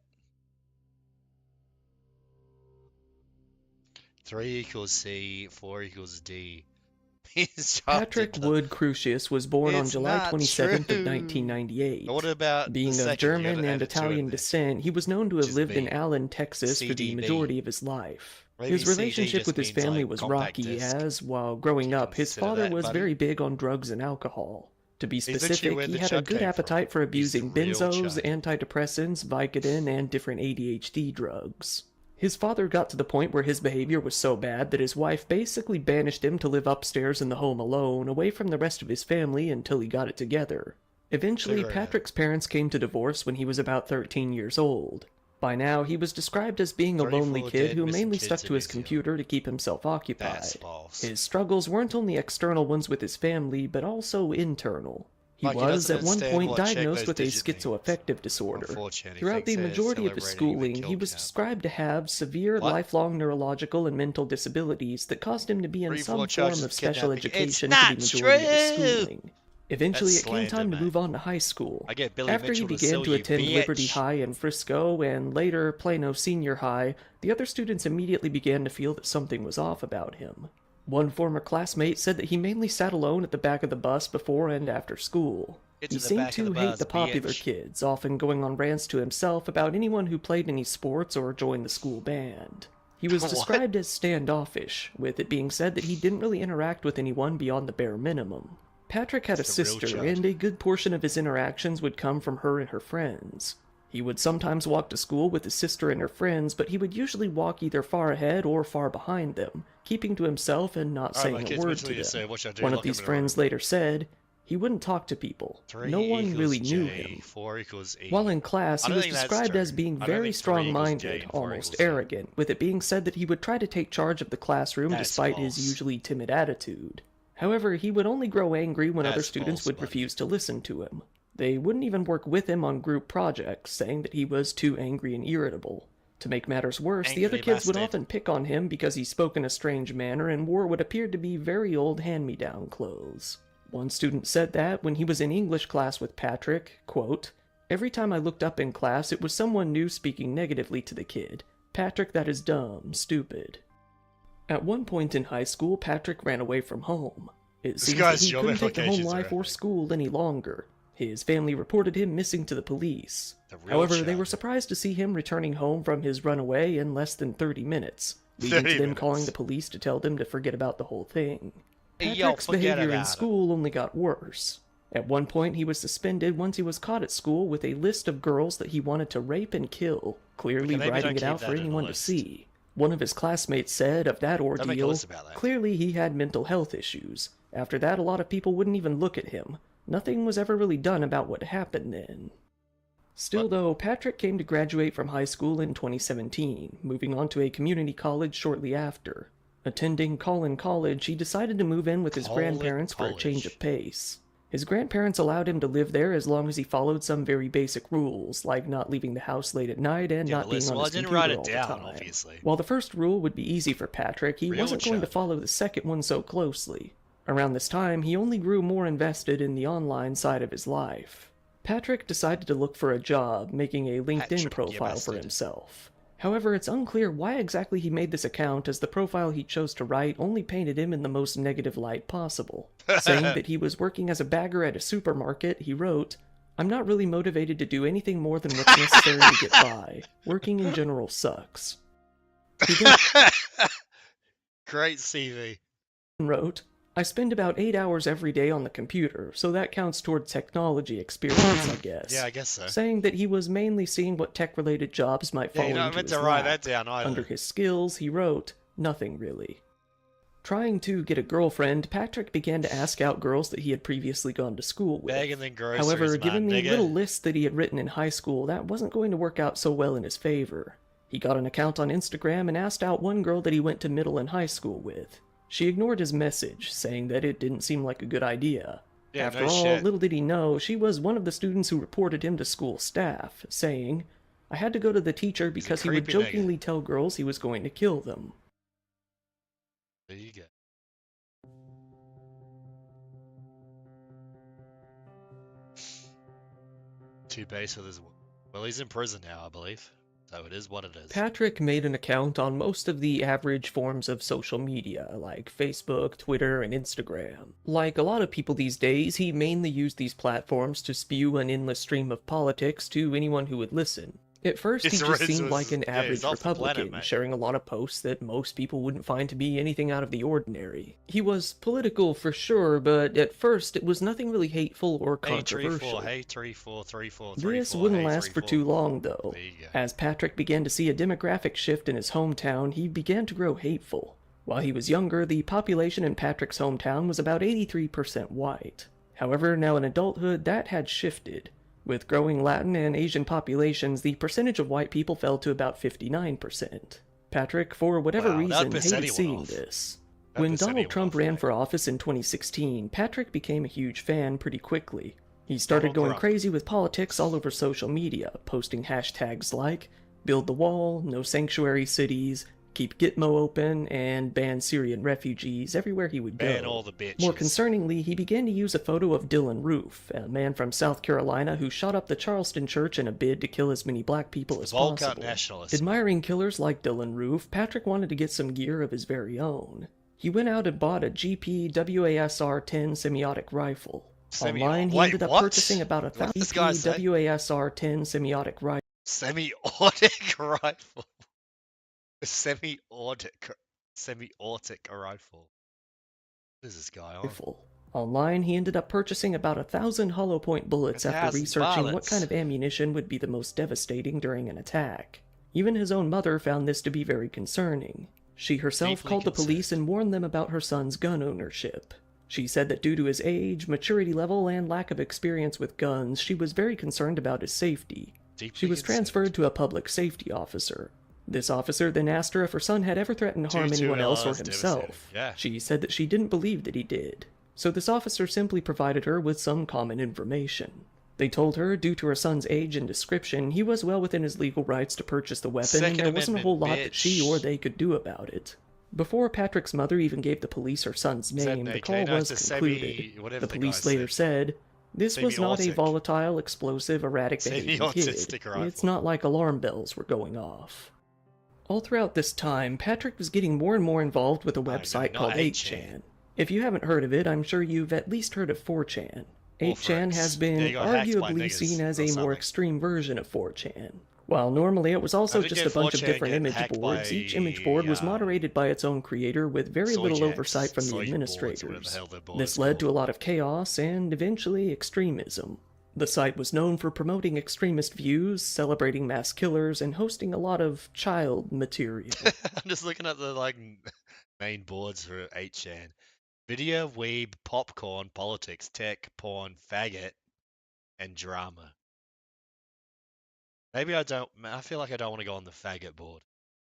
3 equals C, 4 equals D. He's Patrick Wood Crucius was born on It's July not 27th of true. 1998. What about Being the of second? You German gotta and add a 2 in Italian there. descent, he was known to have is lived in B. Allen, Texas for the CDB. majority of his life. Maybe His CD relationship just with his means, family like, was compact rocky disc. as, while growing up, his consider father that, was buddy? very big on drugs and alcohol. To be literally specific, where he the had a chud good came appetite for abusing real benzos, chud. antidepressants, Vicodin, and different ADHD drugs. His father got to the point where his behavior was so bad that his wife basically banished him to live upstairs in the home alone, away from the rest of his family until he got it together. Eventually, Cigarette. Patrick's parents came to divorce when he was about 13 years old. By now, he was described as being a lonely 34 kid dead who missing mainly kids stuck in to his New Zealand. computer to keep himself occupied. That's false. His struggles weren't only external ones with his family, but also internal. He Like, he was, doesn't at one understand point, what check diagnosed those with a digit means. schizoaffective disorder. Unfortunately, he Throughout the thinks they're majority of his celebrating the schooling, he kill was count. described to have severe What? lifelong neurological and mental disabilities that caused him to be in 3-4 some charges form of of special kidnapping. It's education not for the majority of his true! schooling. Eventually, That's it came time slander, to man. move on to high school. I get Billy After Mitchell he to began sue to you, attend bitch. Liberty High in Frisco and later Plano Senior High, the other students immediately began to feel that something was off about him. One former classmate said that he mainly sat alone at the back of the bus before and after school. Get He to the seemed back of to the hate bus, the popular bitch. kids, often going on rants to himself about anyone who played any sports or joined the school band. He was What? described as standoffish, with it being said that he didn't really interact with anyone beyond the bare minimum. Patrick had a That's the real sister, chud. and a good portion of his interactions would come from her and her friends. He would sometimes walk to school with his sister and her friends, but he would usually walk either far ahead or far behind them, keeping to himself and not Alright, my saying a kids word literally to just them. say, "What should I do? One of Lock 'em these in a friends later said, he wouldn't talk to people. 3 No one equals really knew J, him. 4 equals E. While in class, I he don't was think that's described true. as being I don't very think 3 equals J strong-minded, and 4 almost equals C. arrogant, with it being said that he would try to take charge of the classroom That's despite his false. usually timid attitude. However, he would only grow angry when other That's students false, would buddy. refuse to listen to him. They wouldn't even work with him on group projects, saying that he was too angry and irritable. To make matters worse, the other Angry kids would bastard. often pick on him because he spoke in a strange manner and wore what appeared to be very old hand-me-down clothes. One student said that, when he was in English class with Patrick, quote, "Every time I looked up in class, it was someone new speaking negatively to the kid. Patrick, that is dumb, stupid." At one point in high school, Patrick ran away from home. It This seems that guy's he job couldn't take the home implications are life or epic. school any longer. His family reported him missing to the police. The real However, they chud. were surprised to see him returning home from his runaway in less than 30 minutes, leading 30 to them minutes. calling the police to tell them to forget about the whole thing. Hey, yo, Patrick's forget behavior in about it. school only got worse. At one point, he was suspended once he was caught at school with a list of girls that he wanted to rape and kill, clearly Okay, maybe writing don't it keep out that for in a anyone to list. see. One of his classmates said of that make a ordeal, list about that. clearly he had mental health issues. After that, a lot of people wouldn't even look at him. Nothing was ever really done about what happened then. Still though, Patrick came to graduate from high school in 2017, moving on to a community college shortly after. Attending Collin College, he decided to move in with his Collin grandparents for a change College. of pace. His grandparents allowed him to live there as long as he followed some very basic rules, like not leaving the house late at night and Yeah, not but being listen, on well, his I didn't computer write it all down, the time. obviously. While the first rule would be easy for Patrick, he Real wasn't going to chud. follow the second one so closely. Around this time, he only grew more invested in the online side of his life. Patrick decided to look for a job, making a LinkedIn Patrick, you profile for bastard. himself. However, it's unclear why exactly he made this account, as the profile he chose to write only painted him in the most negative light possible. Saying that he was working as a bagger at a supermarket, he wrote, I'm not really motivated to do anything more than what's necessary to get by. Working in general sucks. He then Great CV. wrote, I spend about 8 hours every day on the computer, so that counts toward technology experience, I guess. Yeah, I guess so. Saying that he was mainly seeing what tech-related jobs might fall Yeah, you're not into meant his to write lap. that down either. Under his skills, he wrote, nothing really. Trying to get a girlfriend, Patrick began to ask out girls that he had previously gone to school with. Begging them groceries, However, given the nigga. little list that he had written in high school, that wasn't going to work out so well in his favor. He got an account on Instagram and asked out one girl that he went to middle and high school with. She ignored his message, saying that it didn't seem like a good idea. Yeah, After no all, shit. little did he know, she was one of the students who reported him to school staff, saying, I had to go to the teacher because he would creepy nigga. jokingly tell girls he was going to kill them. There you go. Too base with his... Well, he's in prison now, I believe. So it is what it is. Patrick made an account on most of the average forms of social media, like Facebook, Twitter, and Instagram. Like a lot of people these days, he mainly used these platforms to spew an endless stream of politics to anyone who would listen. At first, he His just Riz seemed was- like an yeah, he's average off the planet, Republican, mate. sharing a lot of posts that most people wouldn't find to be anything out of the ordinary. He was political for sure, but at first it was nothing really hateful or controversial. Hey, 34343434. This wouldn't last for too long, though. There you go. As Patrick began to see a demographic shift in his hometown, he began to grow hateful. While he was younger, the population in Patrick's hometown was about 83% white. However, now in adulthood, that had shifted. With growing Latin and Asian populations, the percentage of white people fell to about 59%. Patrick, for whatever Wow, that reason, pissed hated anyone seeing off. this. That When pissed anyone Donald Trump off, ran mate. for office in 2016, Patrick became a huge fan pretty quickly. He started Donald going Trump. crazy with politics all over social media, posting hashtags like Build the Wall, No Sanctuary Cities, Keep Gitmo Open, and Ban Syrian Refugees everywhere he would go. Ban all the bitches. More concerningly, he began to use a photo of Dylan Roof, a man from South Carolina who shot up the Charleston church in a bid to kill as many black people as Volca possible. nationalist. Admiring killers like Dylan Roof, Patrick wanted to get some gear of his very own. He went out and bought a GP WASR-10 semiotic rifle. Online, he Wait, ended up what? purchasing about a What 1,000 did this guy say? WASR-10 semiotic rifle. Semi-automatic rifle. A semi-automatic rifle. What is this guy on? Online, he ended up purchasing about 1,000 hollow point bullets after 1,000 researching what bullets. kind of ammunition would be the most devastating during an attack. Even his own mother found this to be very concerning. She herself Deeply called the police and warned them about her son's gun ownership. She said that due to his age, maturity level, and lack of experience with guns, she was very concerned about his safety. She was transferred to a public safety officer. This officer then asked her if her son had ever threatened to harm anyone else or himself. Yeah. She said that she didn't believe that he did. So this officer simply provided her with some common information. They told her, due to her son's age and description, he was well within his legal rights to purchase the weapon, and Second there wasn't a whole lot Amendment, that she bitch. or they could do about it. Before Patrick's mother even gave the police her son's name, the call no, was it's a concluded. whatever The the police guy later said, "This was not a Semi-autic. volatile, explosive, erratic behaving kid. Semi-autistic rifle. It's not like alarm bells were going off." All throughout this time, Patrick was getting more and more involved with a website not called 8chan. 8chan. If you haven't heard of it, I'm sure you've at least heard of 4chan. 8chan has been They got hacked by arguably niggas seen as or a more something. extreme version of 4chan. While normally it was also How did just a get bunch of 4chan different get image hacked boards, by, each image board was moderated by its own creator with very soy little jacks, oversight from the soy boards, administrators. whatever the hell their board This is led to a lot of chaos and eventually extremism. The site was known for promoting extremist views, celebrating mass killers, and hosting a lot of child material. I'm just looking at the main boards for 8chan. Video, weeb, popcorn, politics, tech, porn, faggot, and drama. Maybe I feel like I don't want to go on the faggot board.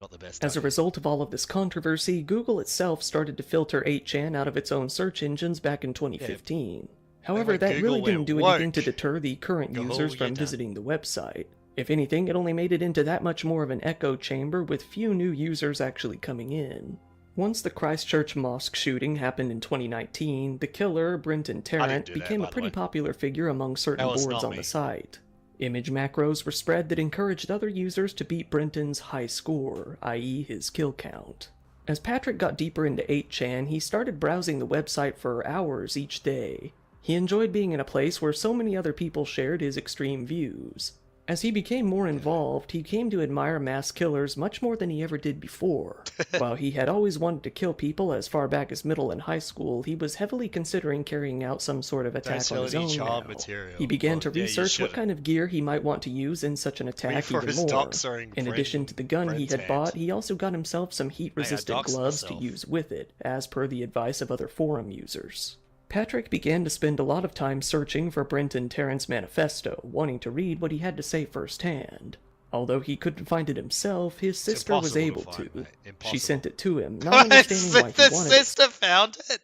Not the best As a idea. result of all of this controversy, Google itself started to filter 8chan out of its own search engines back in 2015. However, when that really Google didn't went do anything to deter the current Go users you from down. visiting the website. If anything, it only made it into that much more of an echo chamber with few new users actually coming in. Once the Christchurch mosque shooting happened in 2019, the killer, Brenton Tarrant, do that, became by a the pretty way. popular figure among certain That was boards not on me. the site. Image macros were spread that encouraged other users to beat Brenton's high score, i.e. his kill count. As Patrick got deeper into 8chan, he started browsing the website for hours each day. He enjoyed being in a place where so many other people shared his extreme views. As he became more involved, he came to admire mass killers much more than he ever did before. While he had always wanted to kill people as far back as middle and high school, he was heavily considering carrying out some sort of attack on his own child now. material. He began Well, to yeah, you research what should've. kind of gear he might want to use in such an attack for even his more. docs are in In addition to the gun he had Brent's bought, he also got himself some heat-resistant doxed gloves to myself. use with it, as per the advice of other forum users. Patrick began to spend a lot of time searching for Brent and Terrence's manifesto, wanting to read what he had to say firsthand. Although he couldn't find it himself, his sister was able impossible to find, to. mate. She sent it to him, not understanding why he The wanted it sister found it.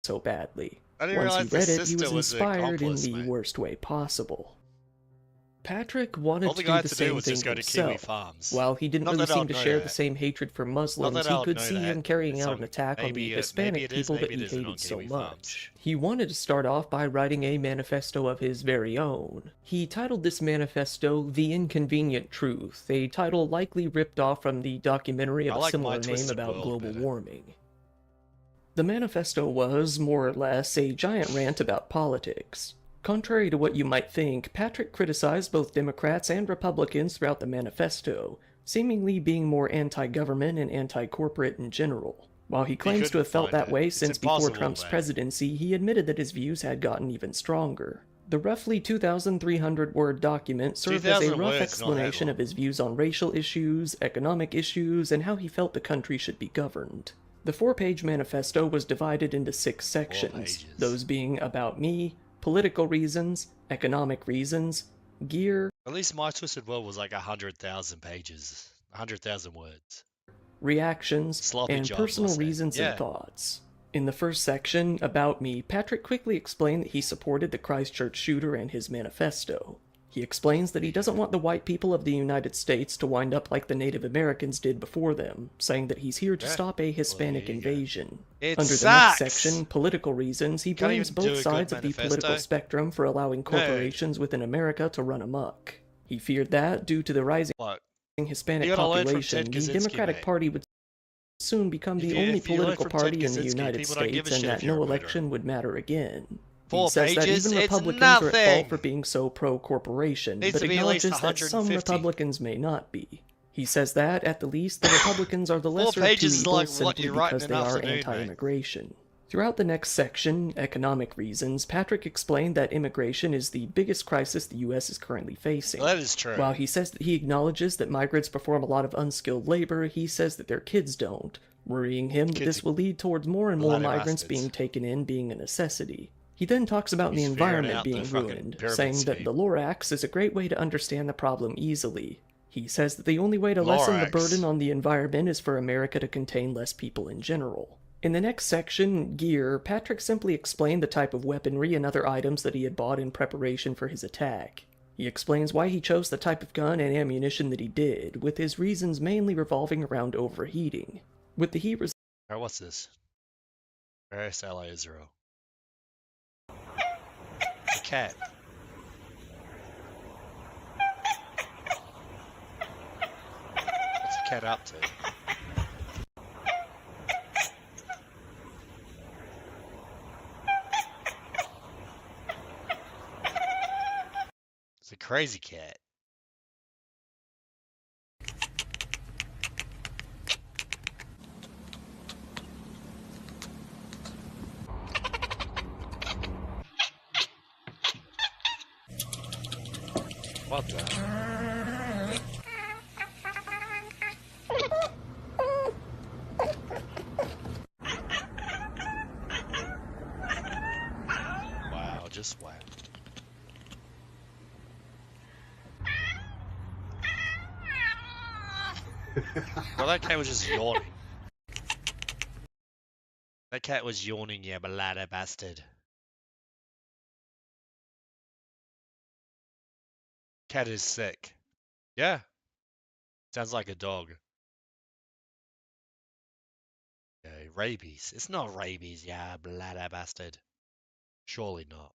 so badly. I didn't Once he realize the read it, he sister was was an inspired in accomplice, the mate. worst way possible. Patrick wanted All the to guy do had the to do same was thing just go to Kiwi himself. Farms. While he didn't Not really that I seem would to know share that. the same hatred for Not Muslims, that I he would could know see that. him carrying It's out on- an attack on maybe the it- Hispanic maybe it is, people that maybe he it isn't on hated so Kiwi Farms. much. He wanted to start off by writing a manifesto of his very own. He titled this manifesto The Inconvenient Truth, a title likely ripped off from the documentary of I a like My similar name Twisted about World global better. warming. The manifesto was, more or less, a giant rant about politics. Contrary to what you might think, Patrick criticized both Democrats and Republicans throughout the manifesto, seemingly being more anti-government and anti-corporate in general. While he claims to have felt that way since before Trump's presidency, he admitted that his views had gotten even stronger. The roughly 2,300-word document served as a 2,000 rough words, not that explanation of his views on racial issues, economic issues, and how he felt the country should be governed. The 4-page manifesto was divided into 6 sections, those being about me, political reasons, economic reasons, gear, At least My Twisted World was like 100,000 pages. 100,000 words. reactions, Sloppy and job, personal I'll say. reasons Yeah. and thoughts. In the first section, About Me, Patrick quickly explained that he supported the Christchurch shooter and his manifesto. He explains that he doesn't want the white people of the United States to wind up like the Native Americans did before them, saying that he's here to Yeah. stop a Hispanic invasion. It Under sucks. the next section, Political Reasons, he Can't blames even do a both good sides of the political manifesto. spectrum for allowing corporations within America to run amok. He feared that, due to the rising Hispanic You gotta learn from population, Ted the Kaczynski, Democratic mate. Party would soon become the only if you learn political from Ted party in the Kaczynski, United people don't give States, a and shit that if you're no a murderer. election would matter again. 4 He says that pages? even It's Republicans are at nothing. fault for being so pro-corporation, Needs but to be at least acknowledges that some 150. Republicans may not be. He says that, at the least, the Republicans are the lesser of two pages is evils like what simply you write in because an they are afternoon, mate. anti-immigration. Throughout the next section, Economic Reasons, Patrick explained that immigration is the biggest crisis the U.S. is currently facing. Well, that is true. While he says that he acknowledges that migrants perform a lot of unskilled labor, he says that their kids don't, worrying him that this will lead towards more and more bloody migrants bastards. being taken in being a necessity. He then talks about the He's figuring environment out the being fucking ruined, pyramid saying that scheme. the Lorax is a great way to understand the problem easily. He says that the only way to lessen the Lorax. burden on the environment is for America to contain less people in general. In the next section, Gear, Patrick simply explained the type of weaponry and other items that he had bought in preparation for his attack. He explains why he chose the type of gun and ammunition that he did, with his reasons mainly revolving around overheating. With the heat Alright, what's this? Paris, LA, Israel. A cat. What's the cat up to? It's a crazy cat. What the? Wow, just wow. Well, that cat was just yawning. That cat was yawning, yeah, bloody bastard. Cat is sick. Yeah. Sounds like a dog. Okay, rabies. It's not rabies, yeah, bloody bastard. Surely not.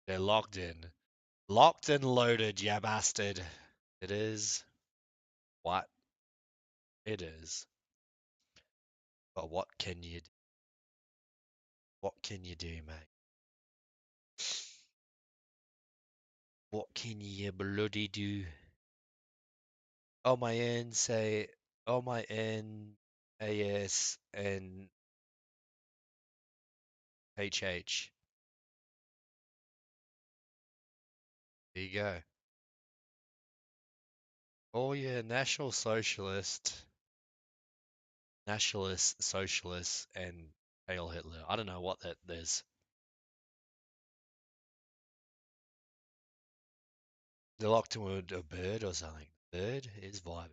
They're locked in. Locked and loaded, yeah, bastard. It is what it is. But what can you do? What can you do, mate? What can you bloody do? Oh my N say oh my N A S N H H. There you go. Oh yeah, National Socialist, and Hail Hitler. I don't know what that is. They're locked to a bird or something. Bird is vibing.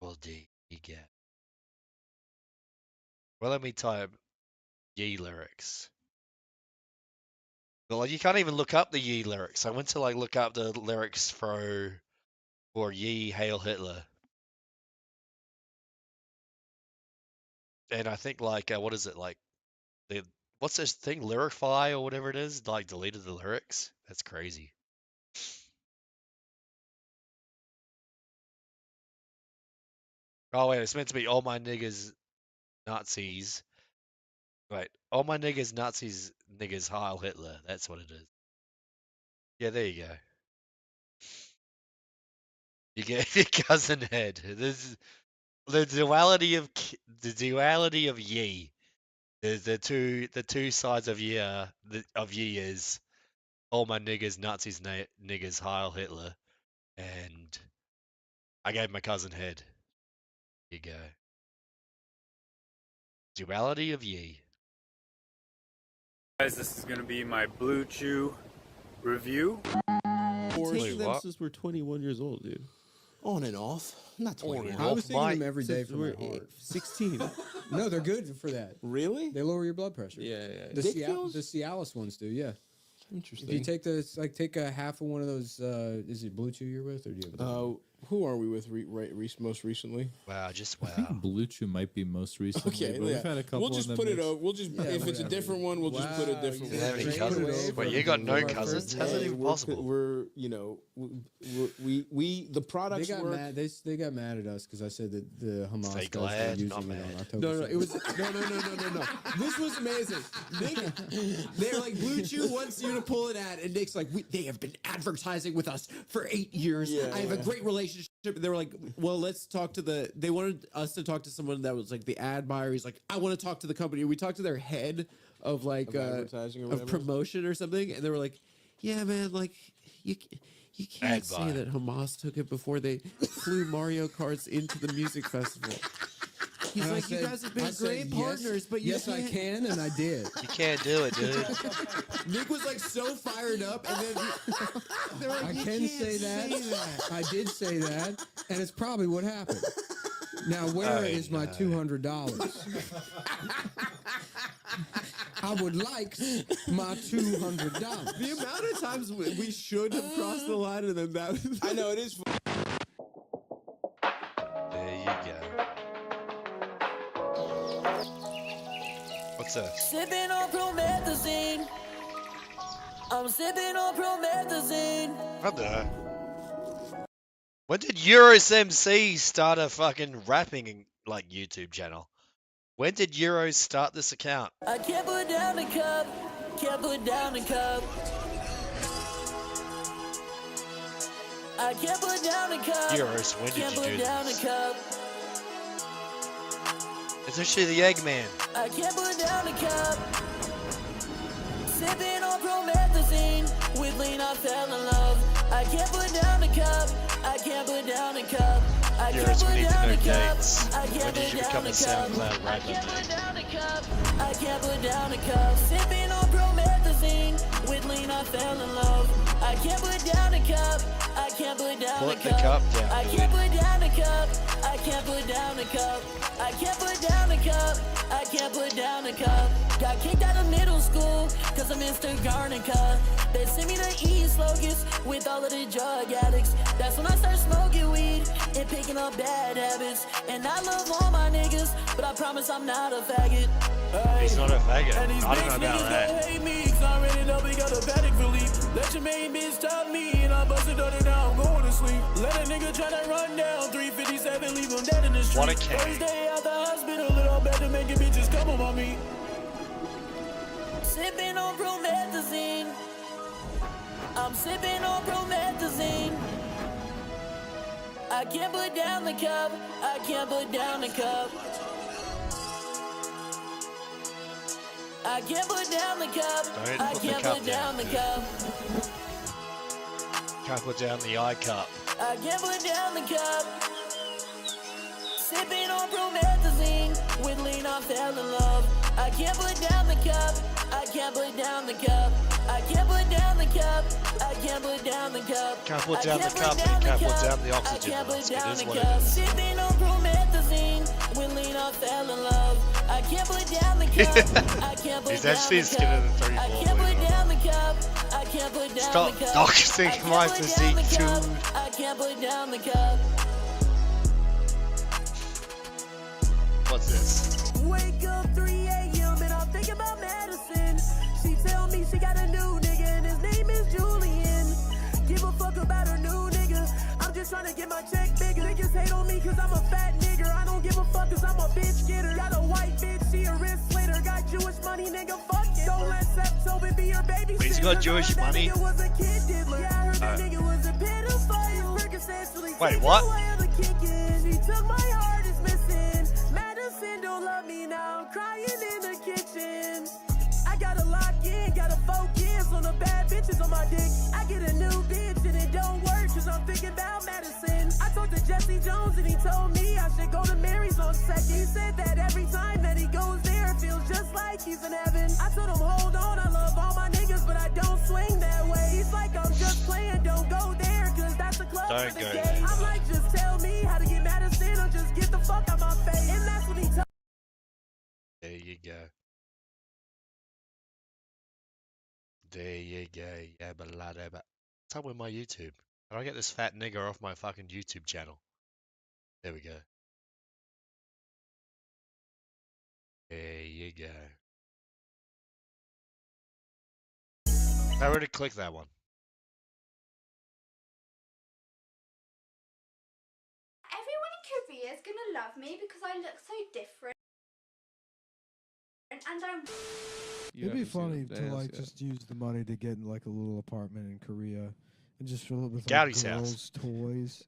Well, D, you get. Well, let me type Ye lyrics. Well, you can't even look up the Ye lyrics. I went to like look up the lyrics for Ye Hail Hitler, and I think like what is it like the what's this thing Lyrify or whatever it is like deleted the lyrics. That's crazy. Oh wait, it's meant to be all my niggas Nazis. Right, all my niggas Nazis niggas Heil Hitler. That's what it is. Yeah, there you go. You get your cousin head. This is the duality of Ye. The two sides of Ye Ye is all my niggas Nazis niggas Heil Hitler, and I gave my cousin head. Here you go. Duality of Ye. Guys, this is gonna be my Blue Chew review. Taking them since we're 21 years old, dude. On and off. Not 21. I was taking them every day for my we're heart. 16. No, they're good for that. Really? They lower your blood pressure. Yeah, yeah. The Dick pills? The Cialis ones do, yeah. Interesting. If you take take a half of one of those, is it Blue Chew you're with, or do you have? Who are we with most recently? Wow, just wow. I think Blue Chew might be most recently. Okay, but yeah. we've had a couple. We'll just put it over. We'll just if it's a different one, we'll just put a different one. Have any cousins? Well, you got no cousins. How's that even possible? We're the products. They got mad. They got mad at us because I said that the Hamas Stay guys were glad, using not it mad. on October. No, it was no. This was amazing. They're like, Blue Chew wants you to pull an ad, and Nick's like, they have been advertising with us for 8 years. I have a great relationship. They were like, well, let's talk to they wanted us to talk to someone that was like the ad buyer. He's like, I want to talk to the company. We talked to their head of like advertising or of whatever. Promotion or something, and they were like, yeah, man, like you can't Ad say buyer. that Hamas took it before they flew Mario Karts into the music festival. He's And I like, you said- guys have been I said, great yes, partners, but yes, I can, and I did. You can't do it, dude. Nick was like so fired up, and then they're like, I "You can can't say that. I did say that, and it's probably what happened. Now, where is my $200? I would like my $200. The amount of times we should have crossed the line, and then that. I know it is. There you go. What's this? Sipping on promethazine. I'm sipping on promethazine. What the? When did Euros MC start a fucking rapping like YouTube channel? When did Euros start this account? I can't put down the cup. Can't put down the cup. I can't put down the cup. Euros, when did Can't you put do down this? the cup. It's actually the Eggman. I can't put down the cup. Sipping on promethazine. With lean, I fell in love. I can't put down the cup. I can't put down the cup. I can't Euros, we put need to down know the cup. dates. I When can't did put you down become the a cup. SoundCloud I rapper, can't mate? put down the cup. I can't put down the cup. Sipping on promethazine. With lean, I fell in love. I can't put down the cup. I can't put down the Put the cup. cup down, I dude. can't put down the cup. I can't put down the cup. I can't put down the cup. I can't put down the cup. Got kicked out of middle school, cause of Mr. Garnica. They sent me to East Locust with all of the drug addicts. That's when I started smoking weed and picking up bad habits. And I love all my niggas, but I promise I'm not a faggot. He's not a faggot. And these I don't know bitch about niggas that. gon' hate me, cause I already know we got a paddock Philippe. Let your main bitch stop me, and I bust it on it now, I'm going to sleep. Let a nigga tryna run down 357, leave him dead in the street. What a king. First day out the hospital, little better making bitches come on me. Sipping on promethazine. I'm sipping on promethazine. I can't put down the cup. I can't put down the cup. I can't put down the cup. Don't I put the can't cup put down the cup. Can't put down the eye cup. I can't put down the cup. Sipping on promethazine. With lean, I fell in love. I can't put down the cup. I can't put down the cup. I can't put down the cup. I can't put down the cup. Can't put down the cup. You can't put down the oxygen mask. It is what it is. Sipping on promethazine. With lean, I fell in love. I can't put down the cup. I can't put He's down actually the skinner cup. than 34. I can't put down the cup. I can't put down Stop the cup. doxing my physique, dude. I can't put down the cup. What's this? Wake up 3 a.m. and I'm thinking about Madison. She tell me she got a new nigga and his name is Julian. Give a fuck about her new nigga. I'm just trying to get my check bigger. Niggas hate on me cause I'm a fat nigger. I don't give a fuck cause I'm a bitch getter. Got a white bitch, she a wrist slitter. Got Jewish money, nigga, fuck it. Don't let Septober be your baby. He's got Jewish money. Yeah, I heard that nigga was a pedophile. Wait, what? She took my heart, is missing. Madison don't love me now. I'm crying in the kitchen. I gotta lock in, gotta focus on the bad bitches on my dick. I get a new bitch and it don't work cause I'm thinking about Madison. I talked to Jesse Jones and he told me I should go to Mary's on second. He said that every time that he goes there it feels just like he's in heaven. I told him hold on, I love all my niggas but I don't swing that way. He's like I'm just playing, don't go there cause that's a club Don't for the go gay. there. I'm like just tell me how to get Madison or just get the fuck out my face. And that's what he told There you go. There you go. Yabba la dabba. What's up with my YouTube? How do I get this fat nigger off my fucking YouTube channel? There we go. There you go. I already clicked that one. Everyone in Korea is gonna love me because I look so different. And I'm. It'd be funny to like just use the money to get in like a little apartment in Korea and just fill it with like Gowdy's girls' house. toys.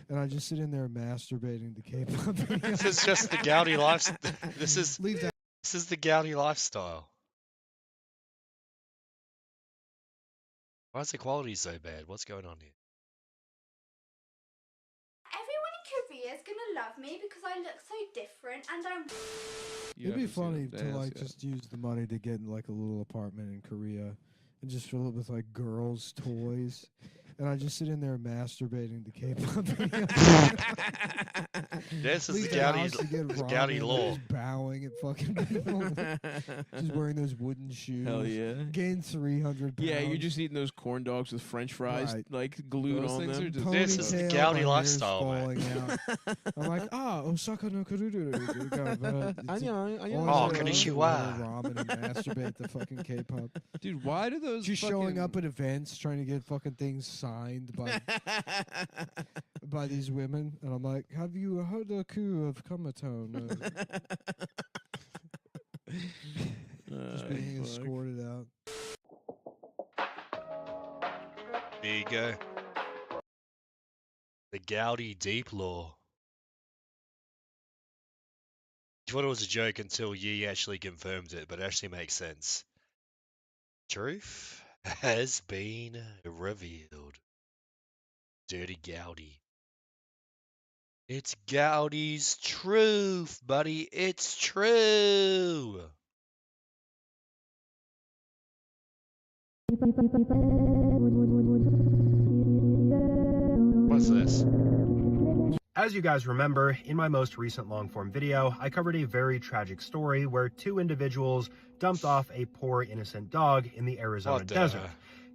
And I just sit in there masturbating to K-pop. This is just the Gowdy lifestyle. This is Leave that. This is the Gowdy lifestyle. Why is the quality so bad? What's going on here? Everyone in Korea is gonna love me because I look so different and I'm. It'd be funny to like just use the money to get in like a little apartment in Korea and just fill it with like girls' toys. And I just sit in there masturbating to K-pop. This is Leave the house to get Gowdy ramen, law. Just bowing at fucking people. Just wearing those wooden shoes. Hell yeah. Gain 300 pounds. Yeah, you're just eating those corn dogs with French fries, Right. like glued Those on things them. are just This is the Ponytail, Gowdy my hair's lifestyle, man. falling out. I'm like, Osaka no kururu. Oh, konnichiwa. Ramen and masturbate to fucking K-pop. Dude, why do those Just fucking... showing up at events trying to get fucking things signed by these women, and I'm like, have you heard the coup of Kumatone? Just being escorted out. There you go. The Gowdy deep law. I thought it was a joke until Yi actually confirmed it, but it actually makes sense. Truth has been revealed. Dirty Gowdy. It's Gowdy's truth, buddy. It's true. What's this? As you guys remember, in my most recent long-form video, I covered a very tragic story where two individuals dumped off a poor innocent dog in the Arizona desert.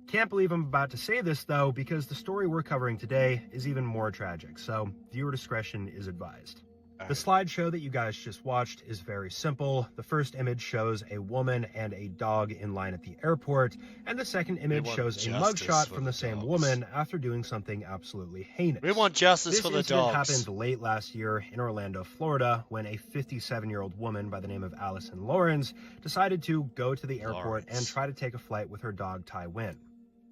Can't believe I'm about to say this though, because the story we're covering today is even more tragic, so viewer discretion is advised. The slideshow that you guys just watched is very simple. The first image shows a woman and a dog in line at the airport, and the second image shows a mugshot from the same woman after doing something absolutely heinous. We want justice for the This incident dogs. happened late last year in Orlando, Florida, when a 57-year-old woman by the name of Allison Lawrence decided to go to the airport and try to take a flight with her dog, Tywin.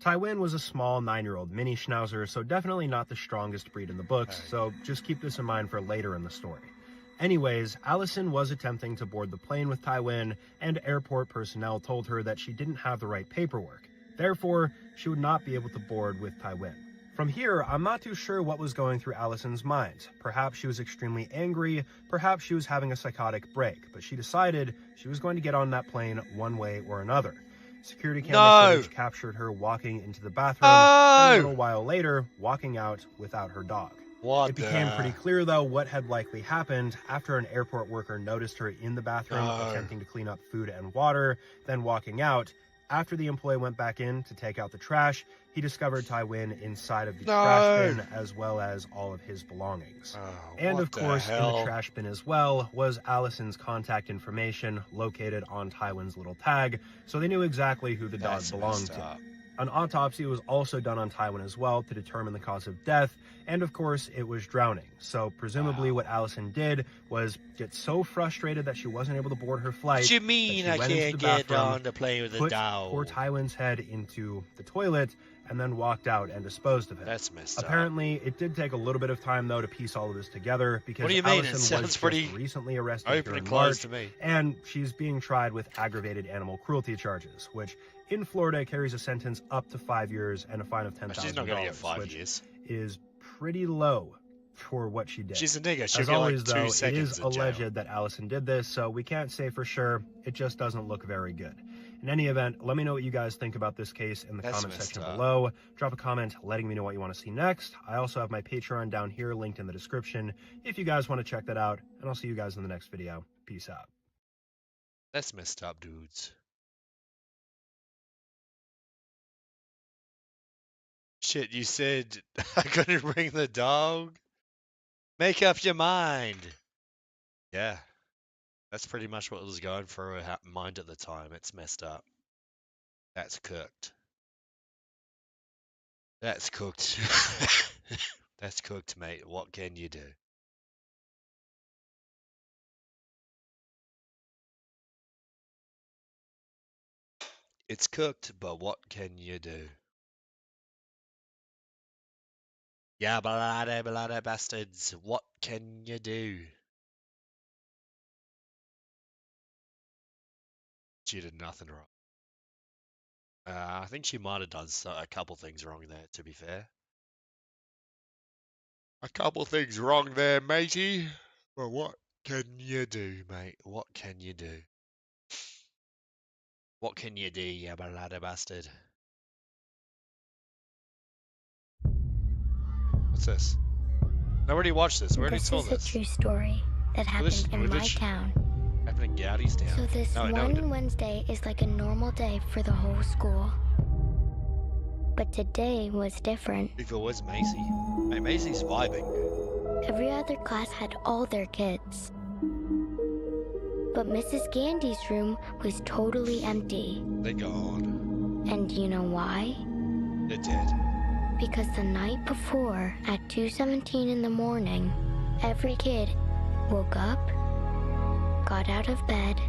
Tywin was a small 9-year-old mini schnauzer, so definitely not the strongest breed in the books, so just keep this in mind for later in the story. Anyways, Allison was attempting to board the plane with Tywin, and airport personnel told her that she didn't have the right paperwork. Therefore, she would not be able to board with Tywin. From here, I'm not too sure what was going through Allison's mind. Perhaps she was extremely angry, perhaps she was having a psychotic break, but she decided she was going to get on that plane one way or another. Security camera footage captured her walking into the bathroom, and a little while later, walking out without her dog. It became pretty clear, though, what had likely happened after an airport worker noticed her in the bathroom attempting to clean up food and water, then walking out. After the employee went back in to take out the trash, he discovered Tywin inside of the trash bin, as well as all of his belongings. And of course, in the trash bin as well was Allison's contact information located on Tywin's little tag, so they knew exactly who the dog belonged to. An autopsy was also done on Tywin as well to determine the cause of death, and of course, it was drowning. So presumably what Allison did was get so frustrated that she wasn't able to board her flight. What you mean I can't get on the plane with a dog? Put poor Tywin's head into the toilet and then walked out and disposed of it. That's messed up. Apparently, it did take a little bit of time though to piece all of this together because What do you mean? Allison It sounds was pretty just recently arrested open during and closed March, to me. and she's being tried with aggravated animal cruelty charges, which in Florida carries a sentence up to 5 years and a fine of $10,000. She's not going to get 5 years. Is pretty low for what she did. She's a nigger. She'll As get always, like 2 though, it seconds is in jail. alleged that Allison did this, so we can't say for sure. It just doesn't look very good. In any event, let me know what you guys think about this case in the comment section below. Drop a comment letting me know what you want to see next. I also have my Patreon down here linked in the description if you guys want to check that out, and I'll see you guys in the next video. Peace out. That's messed up, dudes. Shit, you said I couldn't bring the dog? Make up your mind. Yeah. That's pretty much what was going through her mind at the time. It's messed up. That's cooked. That's cooked. That's cooked, mate. What can you do? It's cooked, but what can you do? Yeah, bloody bastards. What can you do? She did nothing wrong. I think she might have done a couple things wrong there, to be fair. A couple things wrong there, matey. But what can you do, mate? What can you do? What can you do, you bloody bastard? What's this? I already watched this. We already saw this. This is a true story that happened in my town. Happened in Gowdy's town. So this one Wednesday is like a normal day for the whole school. But today was different. If it was Macy. Mate, Macy's vibing. Every other class had all their kids. But Mrs. Gandy's room was totally empty. They're gone. And you know why? They're dead. Because the night before, at 2:17 in the morning, every kid woke up, got out of bed,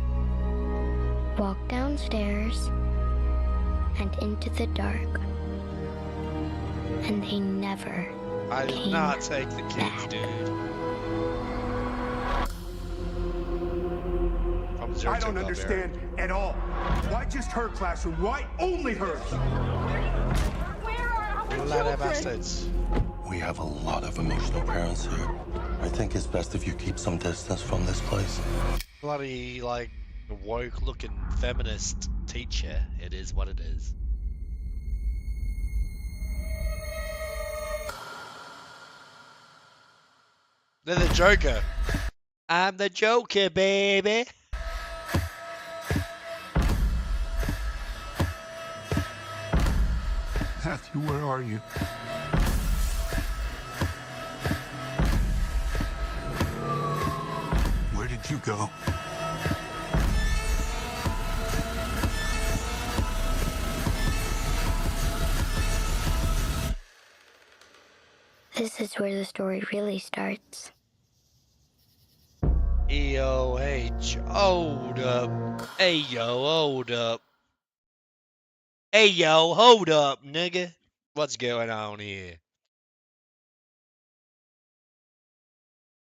walked downstairs, and into the dark. And they never I did came not take the kids, back. dude. I don't understand at all. Why just her classroom? Why only hers? Bloody bastards. We have a lot of emotional parents here. I think it's best if you keep some distance from this place. Bloody, like, woke-looking feminist teacher. It is what it is. They're the Joker. I'm the Joker, baby. Matthew, where are you? Where did you go? This is where the story really starts. EOH, hold up. Hey, yo, hold up. Hey, yo, hold up, nigga. What's going on here?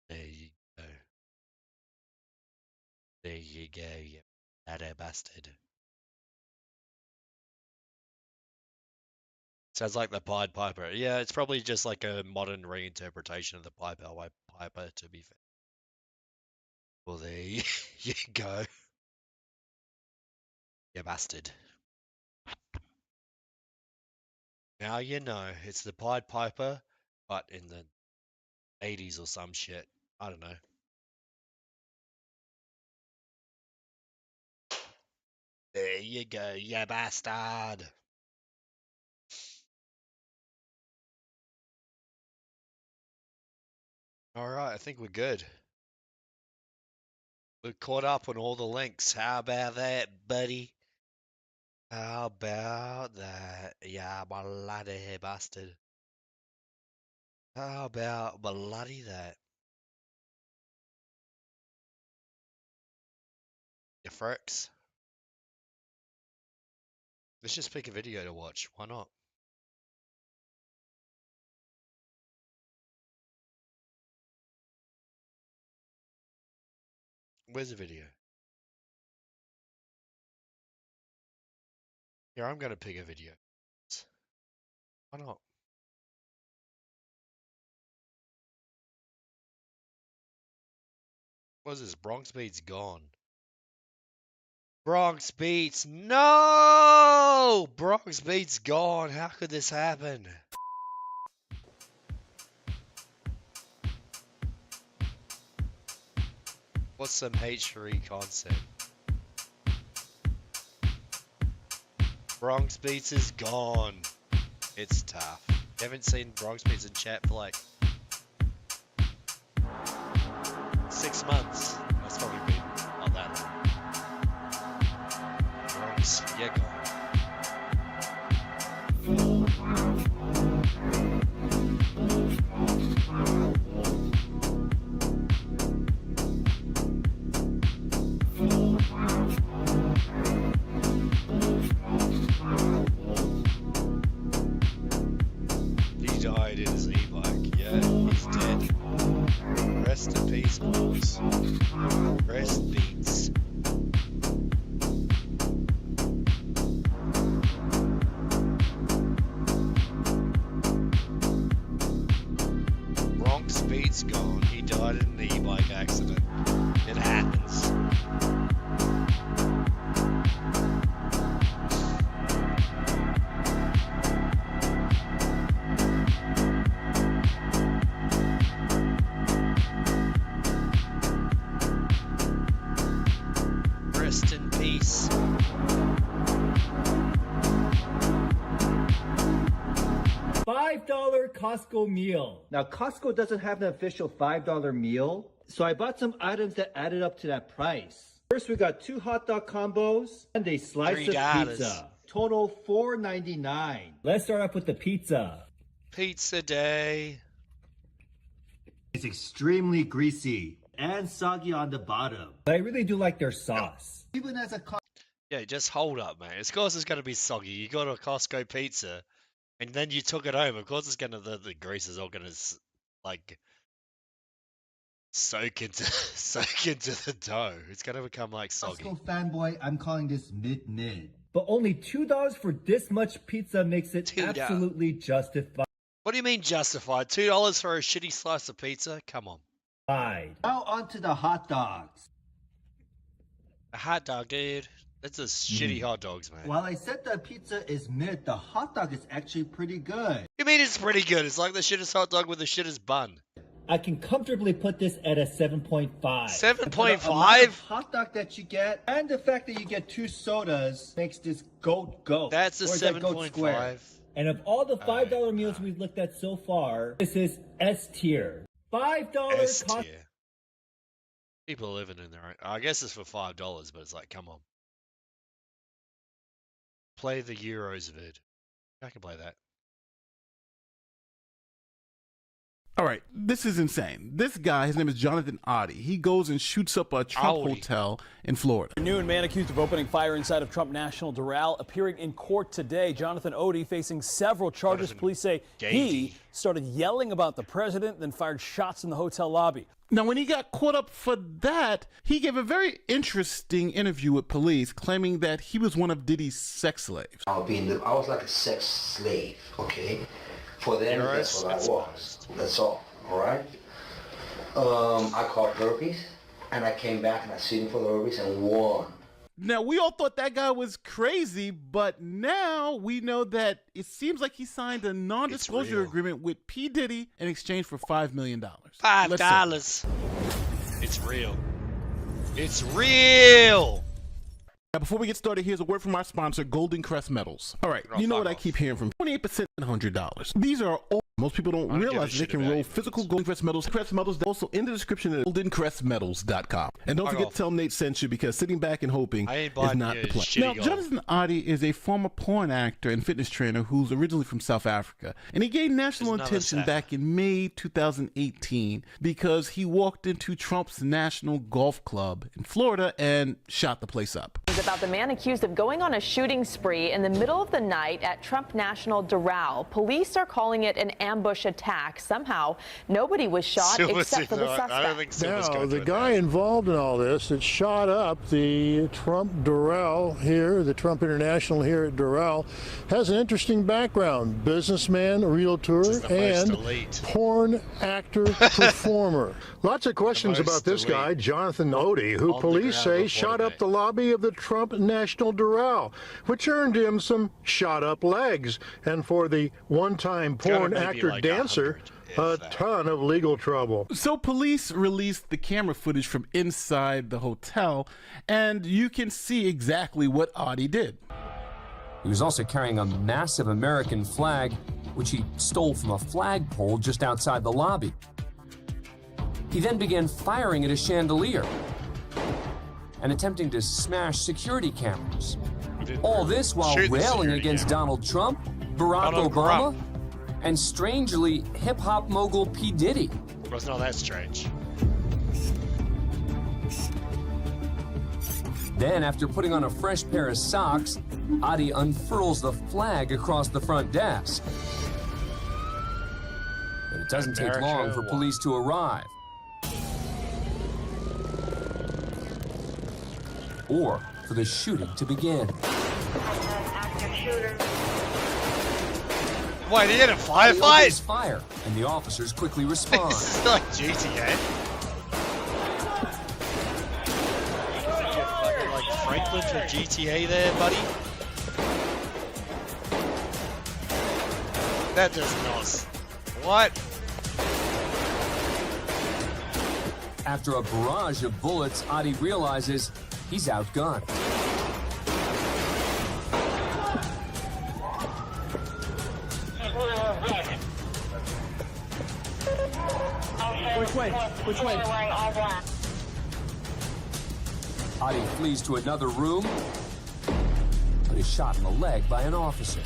There you go. There you go, you bad bastard. Sounds like the Pied Piper. Yeah, it's probably just like a modern reinterpretation of the Pied Piper, to be fair. Well, there you go. You bastard. Now you know. It's the Pied Piper, but in the 80s or some shit. I don't know. There you go, you bastard. Alright, I think we're good. We're caught up on all the links. How about that, buddy? How about that? Yeah, bloody bastard. How about bloody that? You fricks. Let's just pick a video to watch. Why not? Where's the video? Here, I'm gonna pick a video. Why not? What is this? Bronx Beats gone. Bronx Beats, no! Bronx Beats gone. How could this happen? What's some H3 concept? Bronx Beats is gone. It's tough. You haven't seen Bronx Beats in chat for like 6 months. That's probably been not that long. Bronx, yeah, gone. He died in his e-bike. Yeah, he's dead. Rest in peace, boys. Rest beats. Bronx Beats gone. He died in an e-bike accident. It happens. Rest in peace. $5 Costco meal. Now, Costco doesn't have an official $5 meal, so I bought some items that added up to that price. First, we got 2 hot dog combos and a slice of $3. pizza. Total $4.99. Let's start off with the pizza. Pizza day. It's extremely greasy and soggy on the bottom. But I really do like their sauce. Even as a Yeah, just hold up, man. Of course it's gonna be soggy. You got a Costco pizza, and then you took it home. Of course it's gonna the grease is all gonna like soak into the dough. It's gonna become like soggy. Costco fanboy, I'm calling this mid. But only $2 for this much pizza makes it $2. absolutely justified. What do you mean justified? $2 for a shitty slice of pizza? Come on. Now on to the hot dogs. A hot dog, dude. That's a shitty hot dogs, man. While I said the pizza is mid, the hot dog is actually pretty good. You mean it's pretty good? It's like the shittest hot dog with the shittest bun. I can comfortably put this at a 7.5. 7.5? Hot dog that you get, and the fact that you get 2 sodas makes this go. That's a Or is that goat square? 7.5. And of all the $5 meals we've looked at so far, this is S tier. $5 S cost. tier. People are living in their own. I guess it's for $5, but it's like, come on. Play the Euros vid. I can play that. All right, this is insane. This guy, his name is Jonathan Oddie. He goes and shoots up a Trump hotel in Florida. A new man accused of opening fire inside of Trump National Doral appearing in court today. Jonathan Oddie facing several charges. Police say he started yelling about the president, then fired shots in the hotel lobby. Now, when he got caught up for that, he gave a very interesting interview with police, claiming that he was one of Diddy's sex slaves. I was like a sex slave, okay? For them, that's what I was. That's all right? I caught herpes, and I came back and I sued him for the herpes and won. Now, we all thought that guy was crazy, but now we know that it seems like he signed a non-disclosure agreement with P. Diddy in exchange for $5 million. $5. It's real. It's real. Now, before we get started, here's a word from our sponsor, Golden Crest Metals. All right, you know what I keep hearing from 28% and $100. These are all. Most people don't realize they can roll physical Golden Crest Metals. Crest Metals also in the description at goldencrestmetals.com. And don't forget to tell Nate sent you, because sitting back and hoping is not the plan. Now, Jonathan Oddie is a former porn actor and fitness trainer who's originally from South Africa. And he gained national attention back in May 2018 because he walked into Trump's National Golf Club in Florida and shot the place up. About the man accused of going on a shooting spree in the middle of the night at Trump National Doral. Police are calling it an ambush attack. Somehow, nobody was shot except for the suspect. Now, the guy involved in all this that shot up the Trump Doral here, the Trump International here at Doral, has an interesting background. Businessman, realtor, and porn actor performer. Lots of questions about this guy, Jonathan Oddie, who police say shot up the lobby of the Trump National Doral, which earned him some shot-up legs, and for the one-time porn actor-dancer, a ton of legal trouble. So police released the camera footage from inside the hotel, and you can see exactly what Oddie did. He was also carrying a massive American flag, which he stole from a flagpole just outside the lobby. He then began firing at a chandelier and attempting to smash security cameras. All this while railing against Donald Trump, Barack Obama, and strangely, hip-hop mogul P. Diddy. Wasn't all that strange. Then, after putting on a fresh pair of socks, Oddie unfurls the flag across the front desk. But it doesn't take long for police to arrive. Or for the shooting to begin. Wait, he had a firefight? Fire, and the officers quickly respond. This is like GTA. Like Franklin from GTA there, buddy. That does not. What? After a barrage of bullets, Oddie realizes he's outgunned. Which way? Which way? Oddie flees to another room, but is shot in the leg by an officer.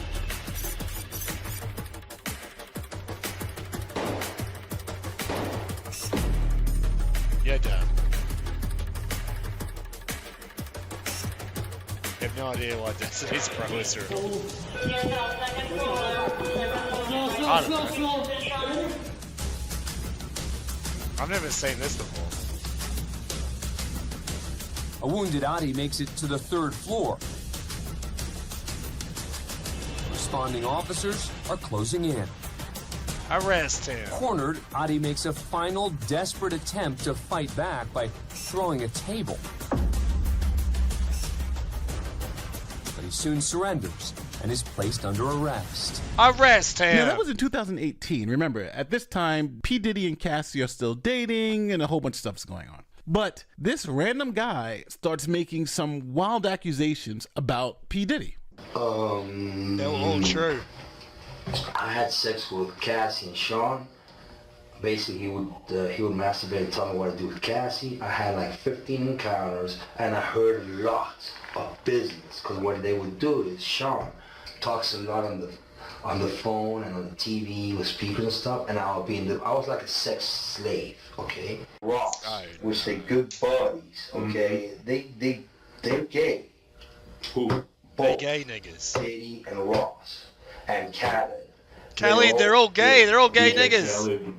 Yeah, done. I have no idea what Destiny's Pro is. I've never seen this before. A wounded Oddie makes it to the 3rd floor. Responding officers are closing in. Arrest him. Cornered, Oddie makes a final desperate attempt to fight back by throwing a table. But he soon surrenders and is placed under arrest. Arrest him! Now, that was in 2018. Remember, at this time, P. Diddy and Cassie are still dating and a whole bunch of stuff's going on. But this random guy starts making some wild accusations about P. Diddy. They were all true. I had sex with Cassie and Sean. Basically, he would masturbate and tell me what to do with Cassie. I had like 15 encounters, and I heard a lot of business. Because what they would do is Sean talks a lot on the phone and on the TV with speakers and stuff, and I was like a sex slave, okay? Ross, which they good buddies, okay? They're gay. Who? They're gay niggas. Katie and Ross and Khaled. Kelly, they're all gay. They're all gay niggas. Khaled,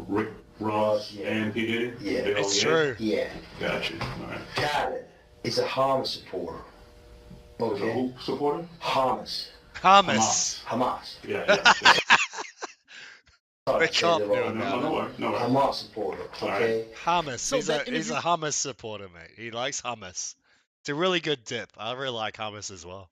Rick Ross, and P. Diddy? Yeah. It's true. Yeah. Gotcha. All right. Khaled is a Hamas supporter. Okay. Who supporter? Hamas. Hamas. Yeah. We can't do it. No. Hamas supporter. Okay. Hummus. So He's that a hummus supporter, mate. He likes hummus. It's a really good dip. I really like hummus as well.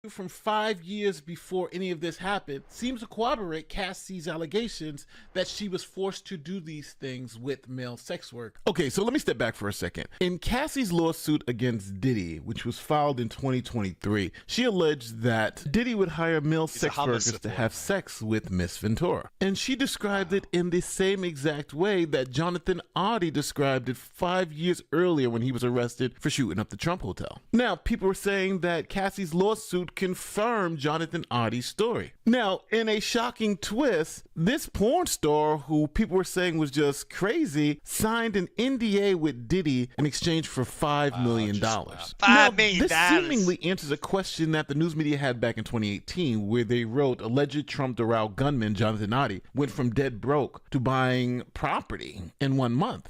From 5 years before any of this happened seems to corroborate Cassie's allegations that she was forced to do these things with male sex work. Okay, so let me step back for a second. In Cassie's lawsuit against Diddy, which was filed in 2023, she alleged that Diddy would hire male sex workers to have sex with Miss Ventura. And she described it in the same exact way that Jonathan Oddie described it 5 years earlier when he was arrested for shooting up the Trump Hotel. Now, people were saying that Cassie's lawsuit confirmed Jonathan Oddie's story. Now, in a shocking twist, this porn star, who people were saying was just crazy, signed an NDA with Diddy in exchange for $5 million. Now, this seemingly answers a question that the news media had back in 2018, where they wrote alleged Trump Doral gunman Jonathan Oddie went from dead broke to buying property in 1 month.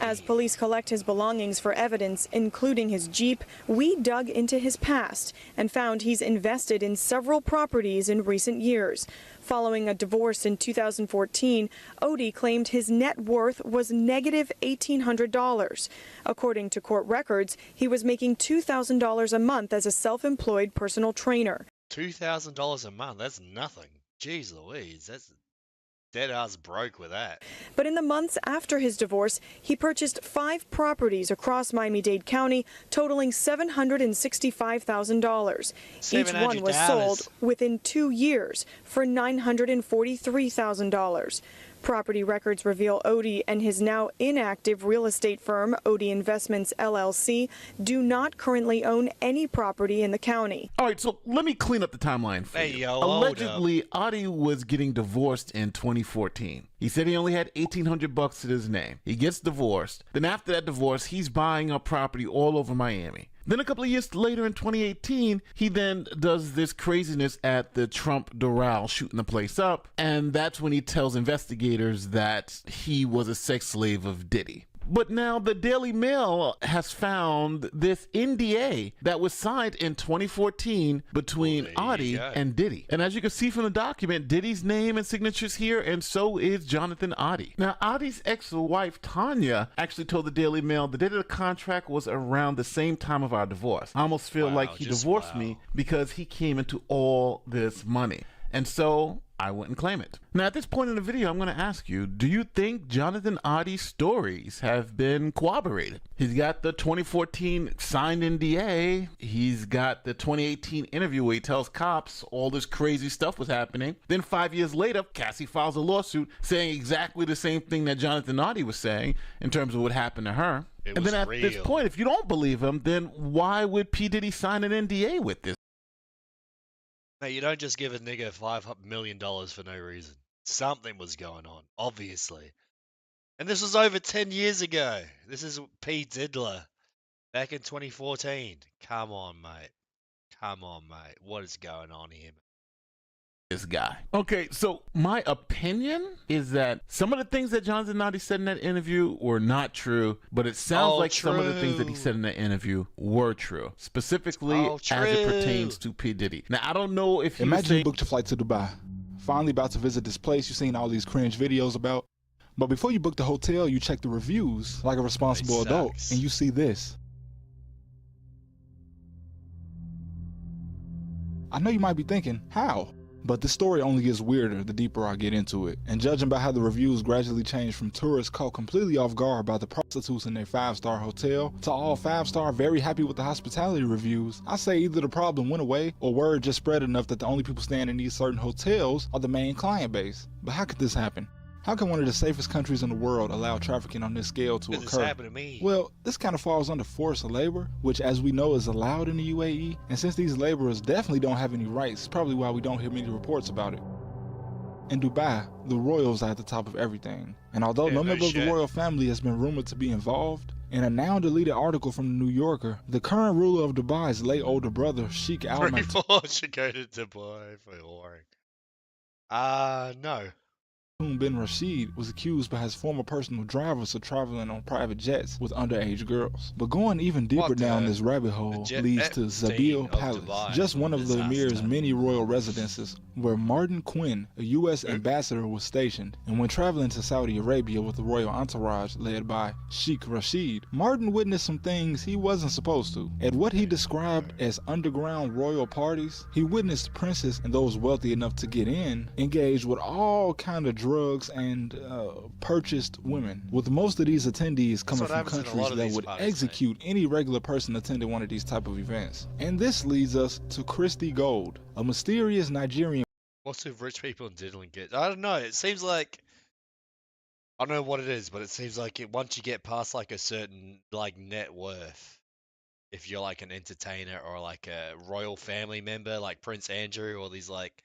As police collect his belongings for evidence, including his Jeep, we dug into his past and found he's invested in several properties in recent years. Following a divorce in 2014, Oddie claimed his net worth was negative $1,800. According to court records, he was making $2,000 a month as a self-employed personal trainer. $2,000 a month, that's nothing. Jeez Louise, that's dead ass broke with that. But in the months after his divorce, he purchased 5 properties across Miami-Dade County, totaling $765,000. Each one was sold within 2 years for $943,000. Property records reveal Oddie and his now inactive real estate firm, Oddie Investments LLC, do not currently own any property in the county. All right, so let me clean up the timeline for you. Allegedly, Oddie was getting divorced in 2014. He said he only had $1,800 to his name. He gets divorced. Then after that divorce, he's buying up property all over Miami. Then a couple of years later in 2018, he then does this craziness at the Trump Doral, shooting the place up. And that's when he tells investigators that he was a sex slave of Diddy. But now the Daily Mail has found this NDA that was signed in 2014 between Oddie and Diddy. And as you can see from the document, Diddy's name and signatures here, and so is Jonathan Oddie. Now, Oddie's ex-wife, Tanya, actually told the Daily Mail the date of the contract was around the same time of our divorce. I almost feel like he divorced me because he came into all this money. And so I wouldn't claim it. Now, at this point in the video, I'm going to ask you, do you think Jonathan Oddie's stories have been corroborated? He's got the 2014 signed NDA. He's got the 2018 interview where he tells cops all this crazy stuff was happening. Then 5 years later, Cassie files a lawsuit saying exactly the same thing that Jonathan Oddie was saying in terms of what happened to her. And then at this point, if you don't believe him, then why would P. Diddy sign an NDA with this? Mate, you don't just give a nigga $5 million for no reason. Something was going on, obviously. And this was over 10 years ago. This is P. Diddler back in 2014. Come on, mate. Come on, mate. What is going on here? This guy. Okay, so my opinion is that some of the things that Jonathan Oddie said in that interview were not true, but it sounds like some of the things that he said in that interview were true, specifically as it pertains to P. Diddy. Now, I don't know if Imagine you booked a flight to Dubai. Finally about to visit this place you've seen all these cringe videos about. But before you book the hotel, you check the reviews like a responsible adult, and you see this. I know you might be thinking, how? But the story only gets weirder the deeper I get into it. And judging by how the reviews gradually change from tourists caught completely off guard by the prostitutes in their 5-star hotel to all 5-star very happy with the hospitality reviews, I say either the problem went away or word just spread enough that the only people staying in these certain hotels are the main client base. But how could this happen? How can one of the safest countries in the world allow trafficking on this scale to occur? This happened to me. Well, this kind of falls under forced labor, which as we know is allowed in the UAE, and since these laborers definitely don't have any rights, it's probably why we don't hear many reports about it. In Dubai, the royals are at the top of everything, and although no member of the royal family has been rumored to be involved, in a now deleted article from the New Yorker, the current ruler of Dubai's late older brother, Sheikh Al Maktoum should go to Dubai for whoring. No. bin Rashid was accused by his former personal drivers of traveling on private jets with underage girls. But going even deeper down this rabbit hole leads to Zabil Palace, just one of the emir's many royal residences, where Martin Quinn, a U.S. ambassador, was stationed. And when traveling to Saudi Arabia with the royal entourage led by Sheikh Rashid, Martin witnessed some things he wasn't supposed to. At what he described as underground royal parties, he witnessed the princes and those wealthy enough to get in engaged with all kind of drugs and purchased women, with most of these attendees coming from countries that would execute any regular person attending one of these type of events. And this leads us to Christy Gold, a mysterious Nigerian. What's with rich people and diddling kids? I don't know. It seems like, I don't know what it is, but it seems like once you get past like a certain like net worth, if you're like an entertainer or like a royal family member like Prince Andrew or these like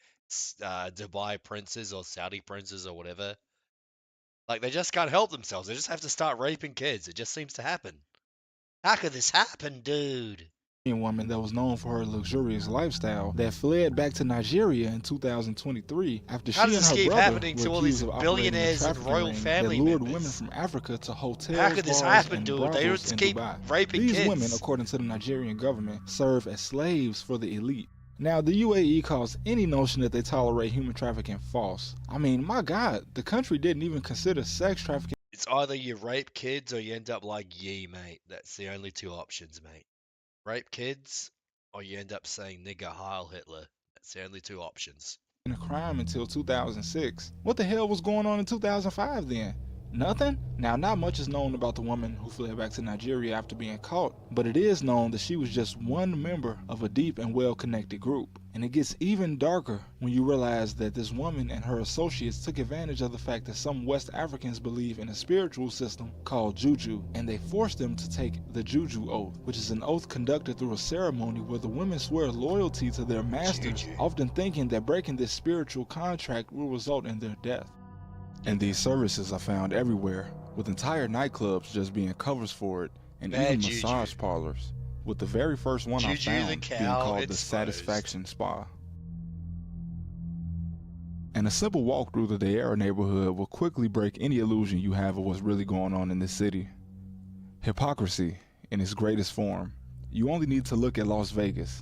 Dubai princes or Saudi princes or whatever, like they just can't help themselves. They just have to start raping kids. It just seems to happen. How could this happen, dude? Woman that was known for her luxurious lifestyle that fled back to Nigeria in 2023 after she and her brother were accused of operating a trafficking ring that lured women from Africa to hotels, How could this bars, happen, and dude? brothels They just in keep Dubai. raping These kids. women, according to the Nigerian government, serve as slaves for the elite. Now, the UAE calls any notion that they tolerate human trafficking false. I mean, my God, the country didn't even consider sex trafficking. It's either you rape kids or you end up like ye, mate. That's the only two options, mate. Rape kids, or you end up saying nigger Heil Hitler. That's the only two options. A crime until 2006. What the hell was going on in 2005 then? Nothing? Now, not much is known about the woman who fled back to Nigeria after being caught, but it is known that she was just one member of a deep and well-connected group. And it gets even darker when you realize that this woman and her associates took advantage of the fact that some West Africans believe in a spiritual system called Juju, and they forced them to take the Juju oath, which is an oath conducted through a ceremony where the women swear loyalty to their masters, often thinking that breaking this spiritual contract will result in their death. And these services are found everywhere, with entire nightclubs just being covers for it, and even massage parlors, with the very first one I found being called the Satisfaction Spa. And a simple walk through the Deira neighborhood will quickly break any illusion you have of what's really going on in this city. Hypocrisy in its greatest form. You only need to look at Las Vegas.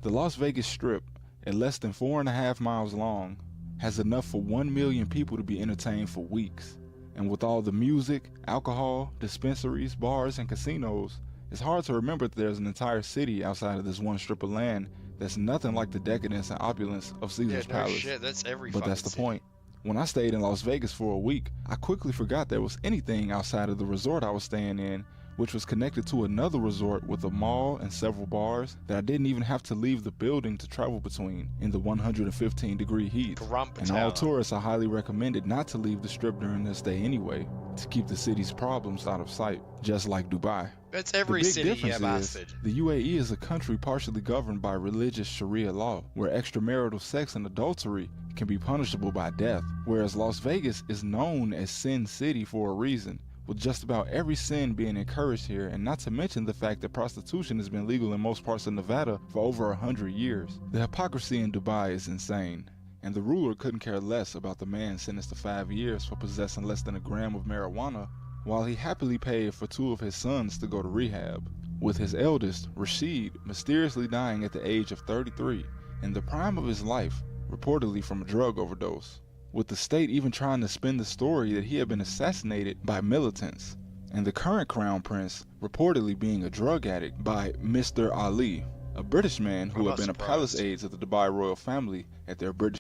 The Las Vegas Strip, at less than 4.5 miles long, has enough for 1 million people to be entertained for weeks. And with all the music, alcohol, dispensaries, bars, and casinos, it's hard to remember that there's an entire city outside of this one strip of land that's nothing like the decadence and opulence of Caesar's Palace. Shit, that's every But that's the point. When I stayed in Las Vegas for a week, I quickly forgot there was anything outside of the resort I was staying in, which was connected to another resort with a mall and several bars that I didn't even have to leave the building to travel between in the 115-degree heat. And all tourists are highly recommended not to leave the strip during their stay anyway, to keep the city's problems out of sight, just like Dubai. That's every the big city, difference yeah, is, bastard. the UAE is a country partially governed by religious Sharia law, where extramarital sex and adultery can be punishable by death, whereas Las Vegas is known as Sin City for a reason, with just about every sin being encouraged here, and not to mention the fact that prostitution has been legal in most parts of Nevada for over 100 years. The hypocrisy in Dubai is insane, and the ruler couldn't care less about the man sentenced to 5 years for possessing less than a gram of marijuana, while he happily paid for 2 of his sons to go to rehab, with his eldest, Rashid, mysteriously dying at the age of 33, in the prime of his life, reportedly from a drug overdose, with the state even trying to spin the story that he had been assassinated by militants, and the current crown prince reportedly being a drug addict by Mr. Ali, a British man who I'm had not been surprised. a palace aide to the Dubai royal family at their British.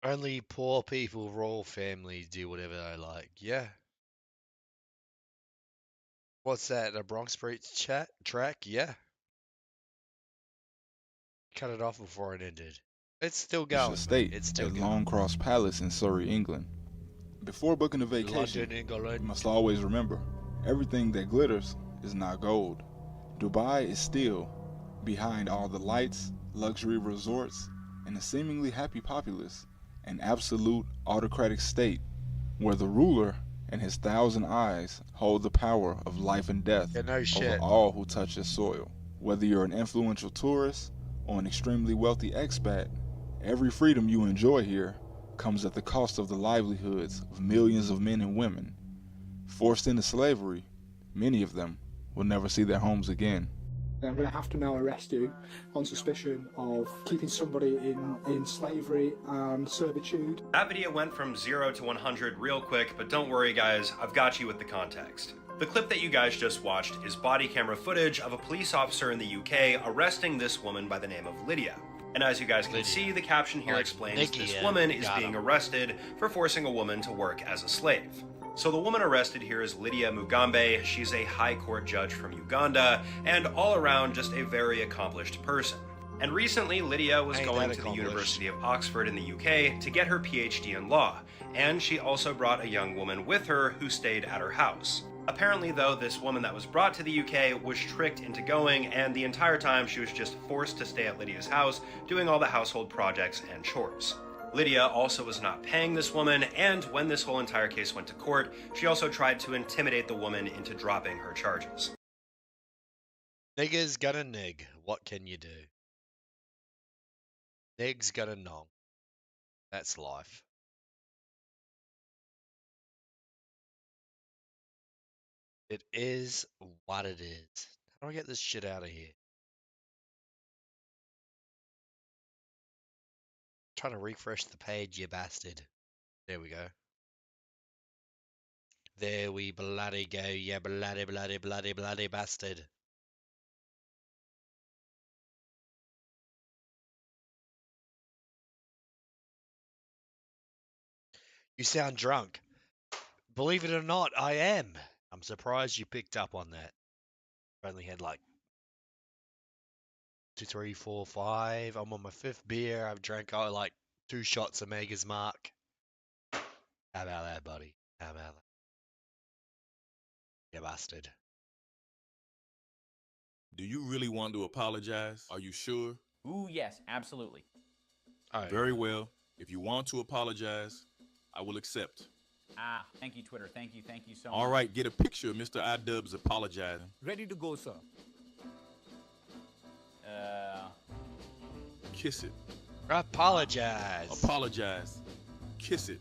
Only poor people, royal families do whatever they like. Yeah. What's that? A Bronx Street track? Yeah. Cut it off before it ended. It's still going. Estate It's still at going. Long Cross Palace in Surrey, England. Before booking a vacation, London, England. you must always remember, everything that glitters is not gold. Dubai is still, behind all the lights, luxury resorts, and a seemingly happy populace, an absolute autocratic state where the ruler and his 1,000 eyes hold the power of life and death Yeah, no over shit. all who touch his soil. Whether you're an influential tourist or an extremely wealthy expat, every freedom you enjoy here comes at the cost of the livelihoods of millions of men and women. Forced into slavery, many of them will never see their homes again. I'm going to have to now arrest you on suspicion of keeping somebody in slavery and servitude. That video went from 0 to 100 real quick, but don't worry guys, I've got you with the context. The clip that you guys just watched is body camera footage of a police officer in the UK arresting this woman by the name of Lydia. And as you guys can see, the caption here explains this woman is being arrested for forcing a woman to work as a slave. So the woman arrested here is Lydia Mugambe. She's a high court judge from Uganda, and all around just a very accomplished person. And recently, Lydia was going to the University of Oxford in the UK to get her PhD in law, and she also brought a young woman with her who stayed at her house. Apparently though, this woman that was brought to the UK was tricked into going, and the entire time she was just forced to stay at Lydia's house, doing all the household projects and chores. Lydia also was not paying this woman, and when this whole entire case went to court, she also tried to intimidate the woman into dropping her charges. Nigger's gonna nig. What can you do? Nig's gonna nog. That's life. It is what it is. How do I get this shit out of here? Trying to refresh the page, you bastard. There we go. There we bloody go, you bloody bastard. You sound drunk. Believe it or not, I am. I'm surprised you picked up on that. I only had like 2, 3, 4, 5. I'm on my 5th beer. I've drank like 2 shots of Maker's Mark. How about that, buddy? How about that? You bastard. Do you really want to apologize? Are you sure? Ooh, yes, absolutely. Very well. If you want to apologize, I will accept. Thank you, Twitter. Thank you so much. All right, get a picture of Mr. iDubbbz apologizing. Ready to go, sir. Kiss it. Apologize. Apologize. Kiss it.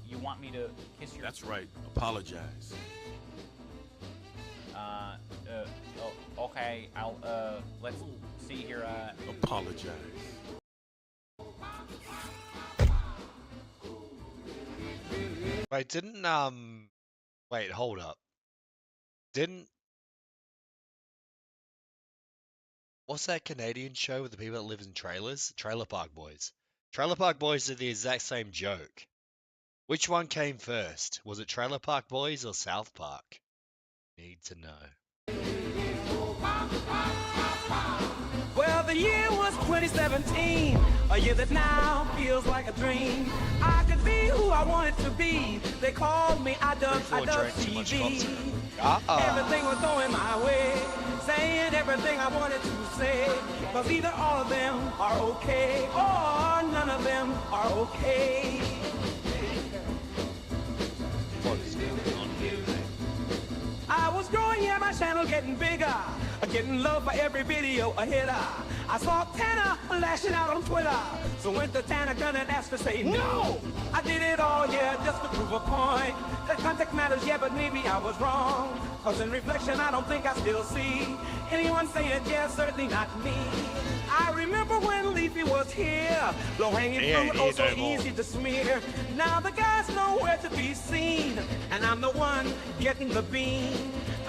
You want me to kiss your... That's right. Apologize. Okay, I'll, let's see here, Apologize. Wait, wait, hold up. What's that Canadian show with the people that live in trailers? Trailer Park Boys. Trailer Park Boys did the exact same joke. Which one came first? Was it Trailer Park Boys or South Park? Need to know. Well, the year was 2017, a year that now feels like a dream. I could be who I wanted to be. They called me iDubbbz TV. Everything was going my way, saying everything I wanted to say. Cause either all of them are okay, or none of them are okay. I was growing, yeah, my channel getting bigger, getting love for every video a hitter. I saw Tanner lashing out on Twitter, so went to Tanner Gunn and asked to say no. I did it all, yeah, just to prove a point. That context matters, yeah, but maybe I was wrong. Cause in reflection, I don't think I still see anyone saying, yeah, certainly not me. I remember when Leafy was here, low-hanging fruit, oh so easy to smear. Now the guy's nowhere to be seen, and I'm the one getting the bean.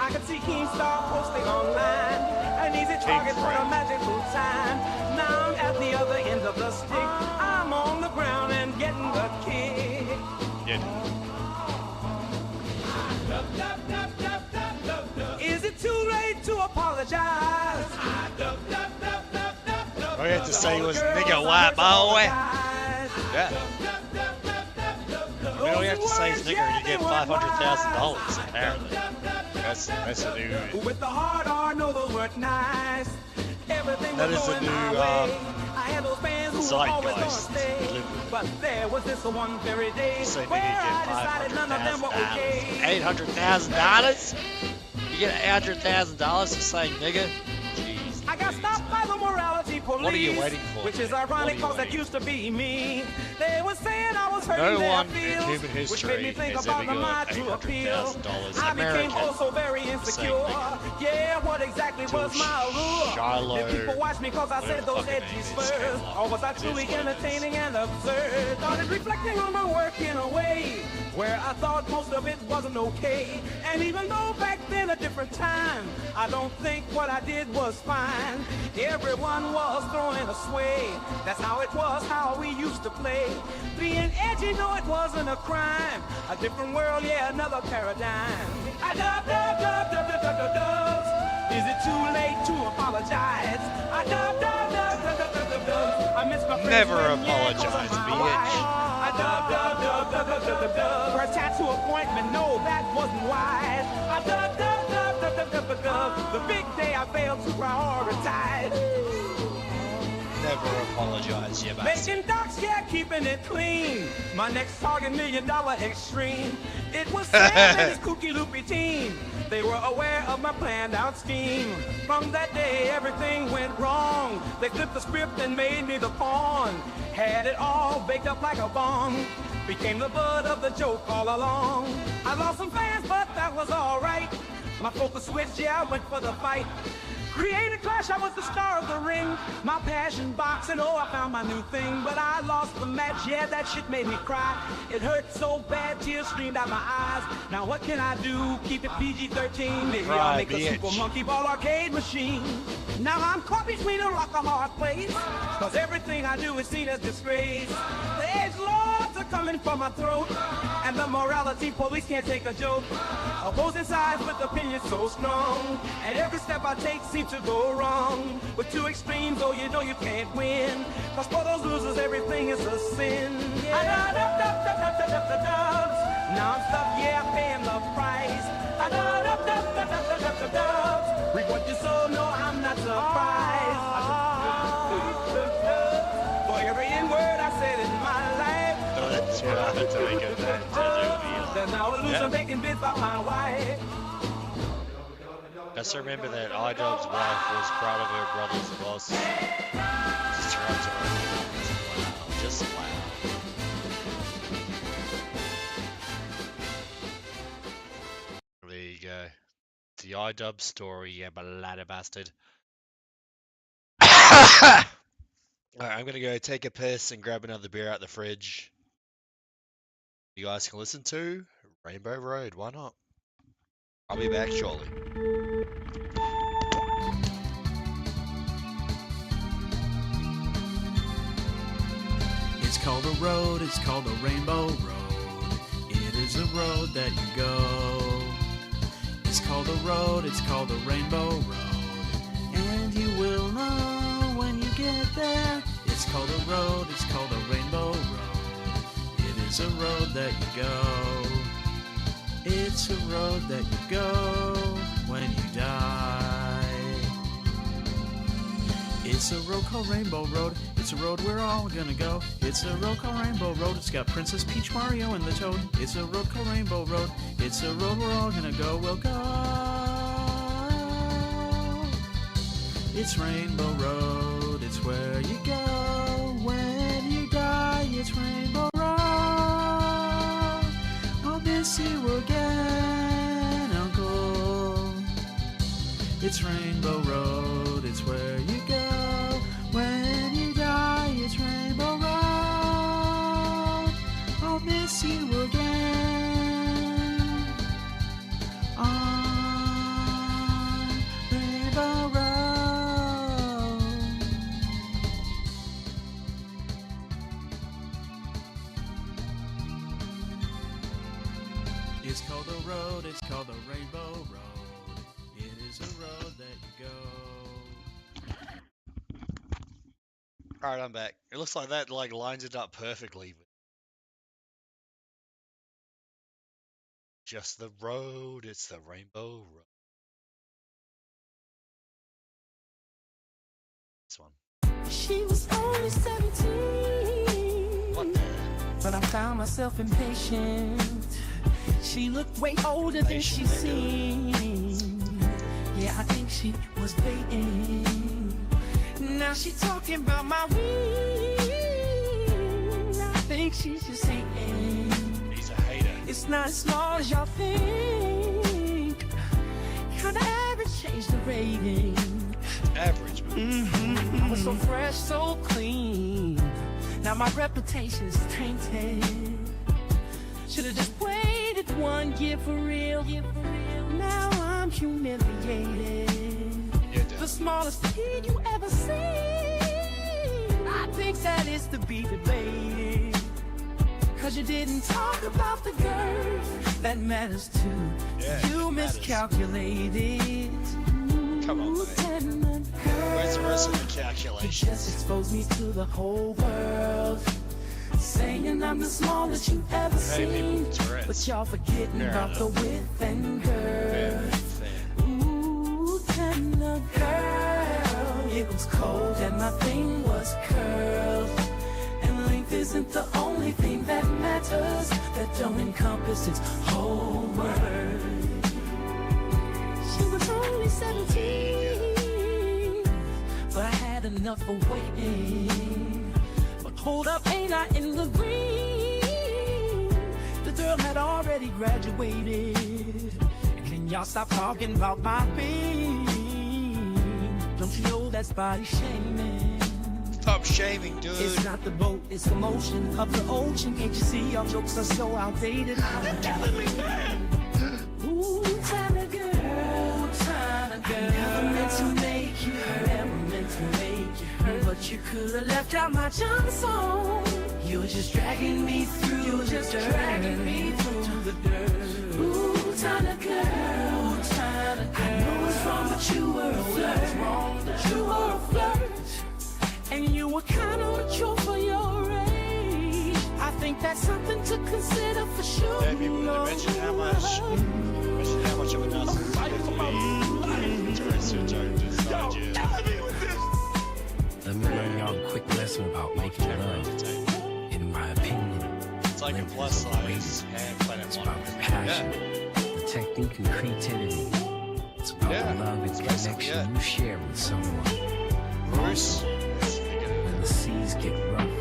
I could see Keemstar posting online, an easy target for a magic food sign. Now I'm at the other end of the stick. I'm on the ground and getting the kick. Is it too late to apologize? All you had to say was nigga white boy. Yeah. I mean, all you have to say is nigger and you get $500,000 apparently. That's a new. With the hard R, no, those weren't nice. Everything That was is a going new my way. I had those fans who were always gonna zeitgeist. stay. But there was this one very day where I decided none of them were okay. $800,000? You get $800,000 for saying nigger? Jeez. I got stopped by the morality police. What are you waiting for? Which is ironic because that used to be me. They were saying I was hurting No their one in feels, human which made me history think has about ever the mind got to appeal. $800,000 I became American also very insecure. Yeah, what exactly was my lure? Shiloh, Did people watch me because I said those edgy slurs? Or was I truly entertaining and absurd? Started reflecting on my work in a way where I thought most of it wasn't okay. And even though back then a different time, I don't think what I did was fine. Everyone was throwing a sway. That's how it was, how we used to play. Being edgy, no, it wasn't a crime. A different world, yeah, another paradigm. I dub, dub, dub, dub, dub, dub, dub, dubs. Is it too late to apologize? I dub, dub, dub, dub, dub, dub, dub, dub. I miss my friends. Never when, apologize, yeah, bitch. I dub, dub, dub, dub, dub, dub, dub, dub. For a tattoo appointment, no, that wasn't wise. I dub, dub, dub, dub, dub, dub, dub, dub. The big day I failed to prioritize. Never apologize, you bastard. Making docs, yeah, keeping it clean. My next target, $1 million extreme. It was Sam and his kooky loopy team. They were aware of my planned out scheme. From that day, everything went wrong. They flipped the script and made me the pawn. Had it all baked up like a bomb. Became the butt of the joke all along. I lost some fans, but that was all right. My focus switched, yeah, I went for the fight. Created clash, I was the star of the ring. My passion boxing, oh, I found my new thing. But I lost the match, yeah, that shit made me cry. It hurt so bad, tears streamed out my eyes. Now what can I do? Keep it PG-13. Maybe I'll make a Super Monkey Ball arcade machine. Now I'm caught between a rock and a hard place. Cause everything I do is seen as disgrace. The edgelords are coming for my throat. And the morality police can't take a joke. Opposing sides with opinions so strong. And every step I take seems to go wrong. With two extremes, oh, you know you can't win. Cause for those losers, everything is a sin. Yeah. Now I'm stuck, yeah, paying the price. Reap what you sow, no, I'm not surprised. For every N-word I said in my life. No, that's what I had to make it Then now a loser making bids by my wife. Just remember that iDubbbz's wife was proud of her brother's boss. Just turned to her. Wow, just wow. There you go. The iDubbbz story, you bloody bastard. Alright, I'm gonna go take a piss and grab another beer out the fridge. You guys can listen to Rainbow Road, why not? I'll be back shortly. It's called a road, it's called a rainbow road. It is a road that you go. It's called a road, it's called a rainbow road. And you will know when you get there. It's called a road, it's called a rainbow road. It is a road that you go. It's a road that you go when you die. It's a road called Rainbow Road. It's a road we're all gonna go. It's a road called Rainbow Road. It's got Princess Peach, Mario, and the Toad. It's a road called Rainbow Road. It's a road we're all gonna go. We'll go. It's Rainbow Road. It's where you go when you die. It's Rainbow Road. I'll miss you again, Uncle. It's Rainbow Road. It's where you go when you die. It's Rainbow Road. I'll miss you again, Uncle. It's called a road, it's called a rainbow road. It is a road that you go. Alright, I'm back. It looks like that like lines it up perfectly. Just the road, it's the rainbow road. This one. She was only 17. What the? But I found myself impatient. She looked way older than she seemed. Yeah, I think she was baiting. Now she talking about my ring. I think she's just hating. He's a hater. It's not as small as y'all think. Kinda average, change the rating. Average. I was so fresh, so clean. Now my reputation's tainted. Should've just waited 1 year for real. Now I'm humiliated. The smallest kid you ever seen. I think that is to be debated. Cause you didn't talk about the girth that matters too. Yeah, you miscalculated. Come on, man. Where's the rest of the calculation? Just exposed me to the whole world. Saying I'm the smallest you ever seen. But y'all forgetting about the width and girth. Ooh, tender girl. It was cold and my thing was curled. And length isn't the only thing that matters. That don't encompass its whole world. She was only 17. But I had enough for waiting. But hold up, ain't I in the green? The girl had already graduated. And can y'all stop talking about my being? Don't you know that's body shaming? Stop shaming, dude. It's not the boat, it's the motion of the ocean. Can't you see our jokes are so outdated? I'm telling me, man. Ooh, tiny girl, tiny girl. I never meant to make you hurt, never meant to make you hurt. But you could have left out my jump song. You were just dragging me through. You were just dragging me through the dirt. Ooh, tiny girl, tiny girl. I know it's wrong, but you were a flirt. Wrong, but you were a flirt. And you were kind of mature for your age. I think that's something to consider for sure. Yeah, people mention how much of a narcissist Let me learn y'all a quick lesson about making love. In my opinion, it's like a plus size and Planet One. About passion, the technique and creativity. It's about the love and connection you share with someone. Bruce. When the seas get rough,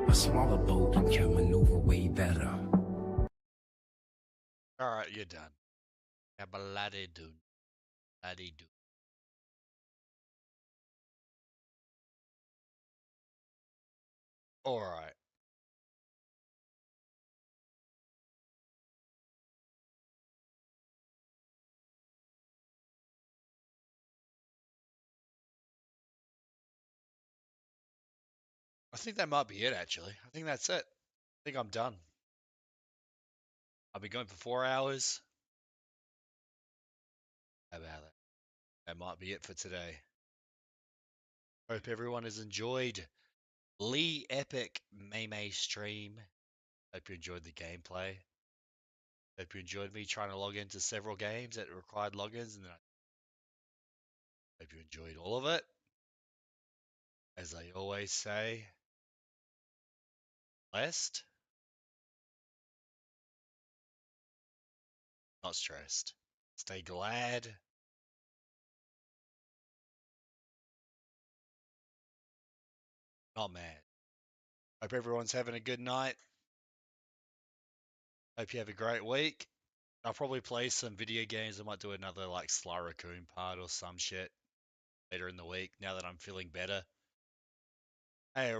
a smaller boat can maneuver way better. Alright, you're done. Yeah, bloody dude. Bloody dude. Alright. I think that might be it, actually. I think that's it. I think I'm done. I'll be going for 4 hours. How about that? That might be it for today. Hope everyone has enjoyed Lee Epic Meme stream. Hope you enjoyed the gameplay. Hope you enjoyed me trying to log into several games that required logins, and then hope you enjoyed all of it. As I always say, blessed, not stressed. Stay glad. Not mad. Hope everyone's having a good night. Hope you have a great week. I'll probably play some video games. I might do another like Sly Raccoon part or some shit later in the week now that I'm feeling better. Hey,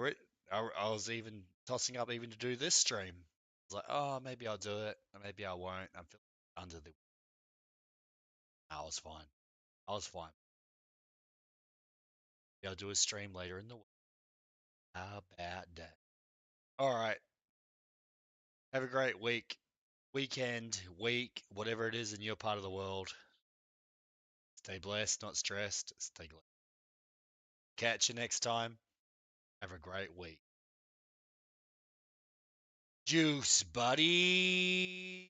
I was even tossing up even to do this stream. I was like, oh, maybe I'll do it. Or maybe I won't. I'm feeling under the... I was fine. I was fine. Maybe I'll do a stream later in the week. How about that? All right. Have a great week. weekend, week, whatever it is in your part of the world. Stay blessed, not stressed. Stay glad. Catch you next time. Have a great week. Juice, buddy.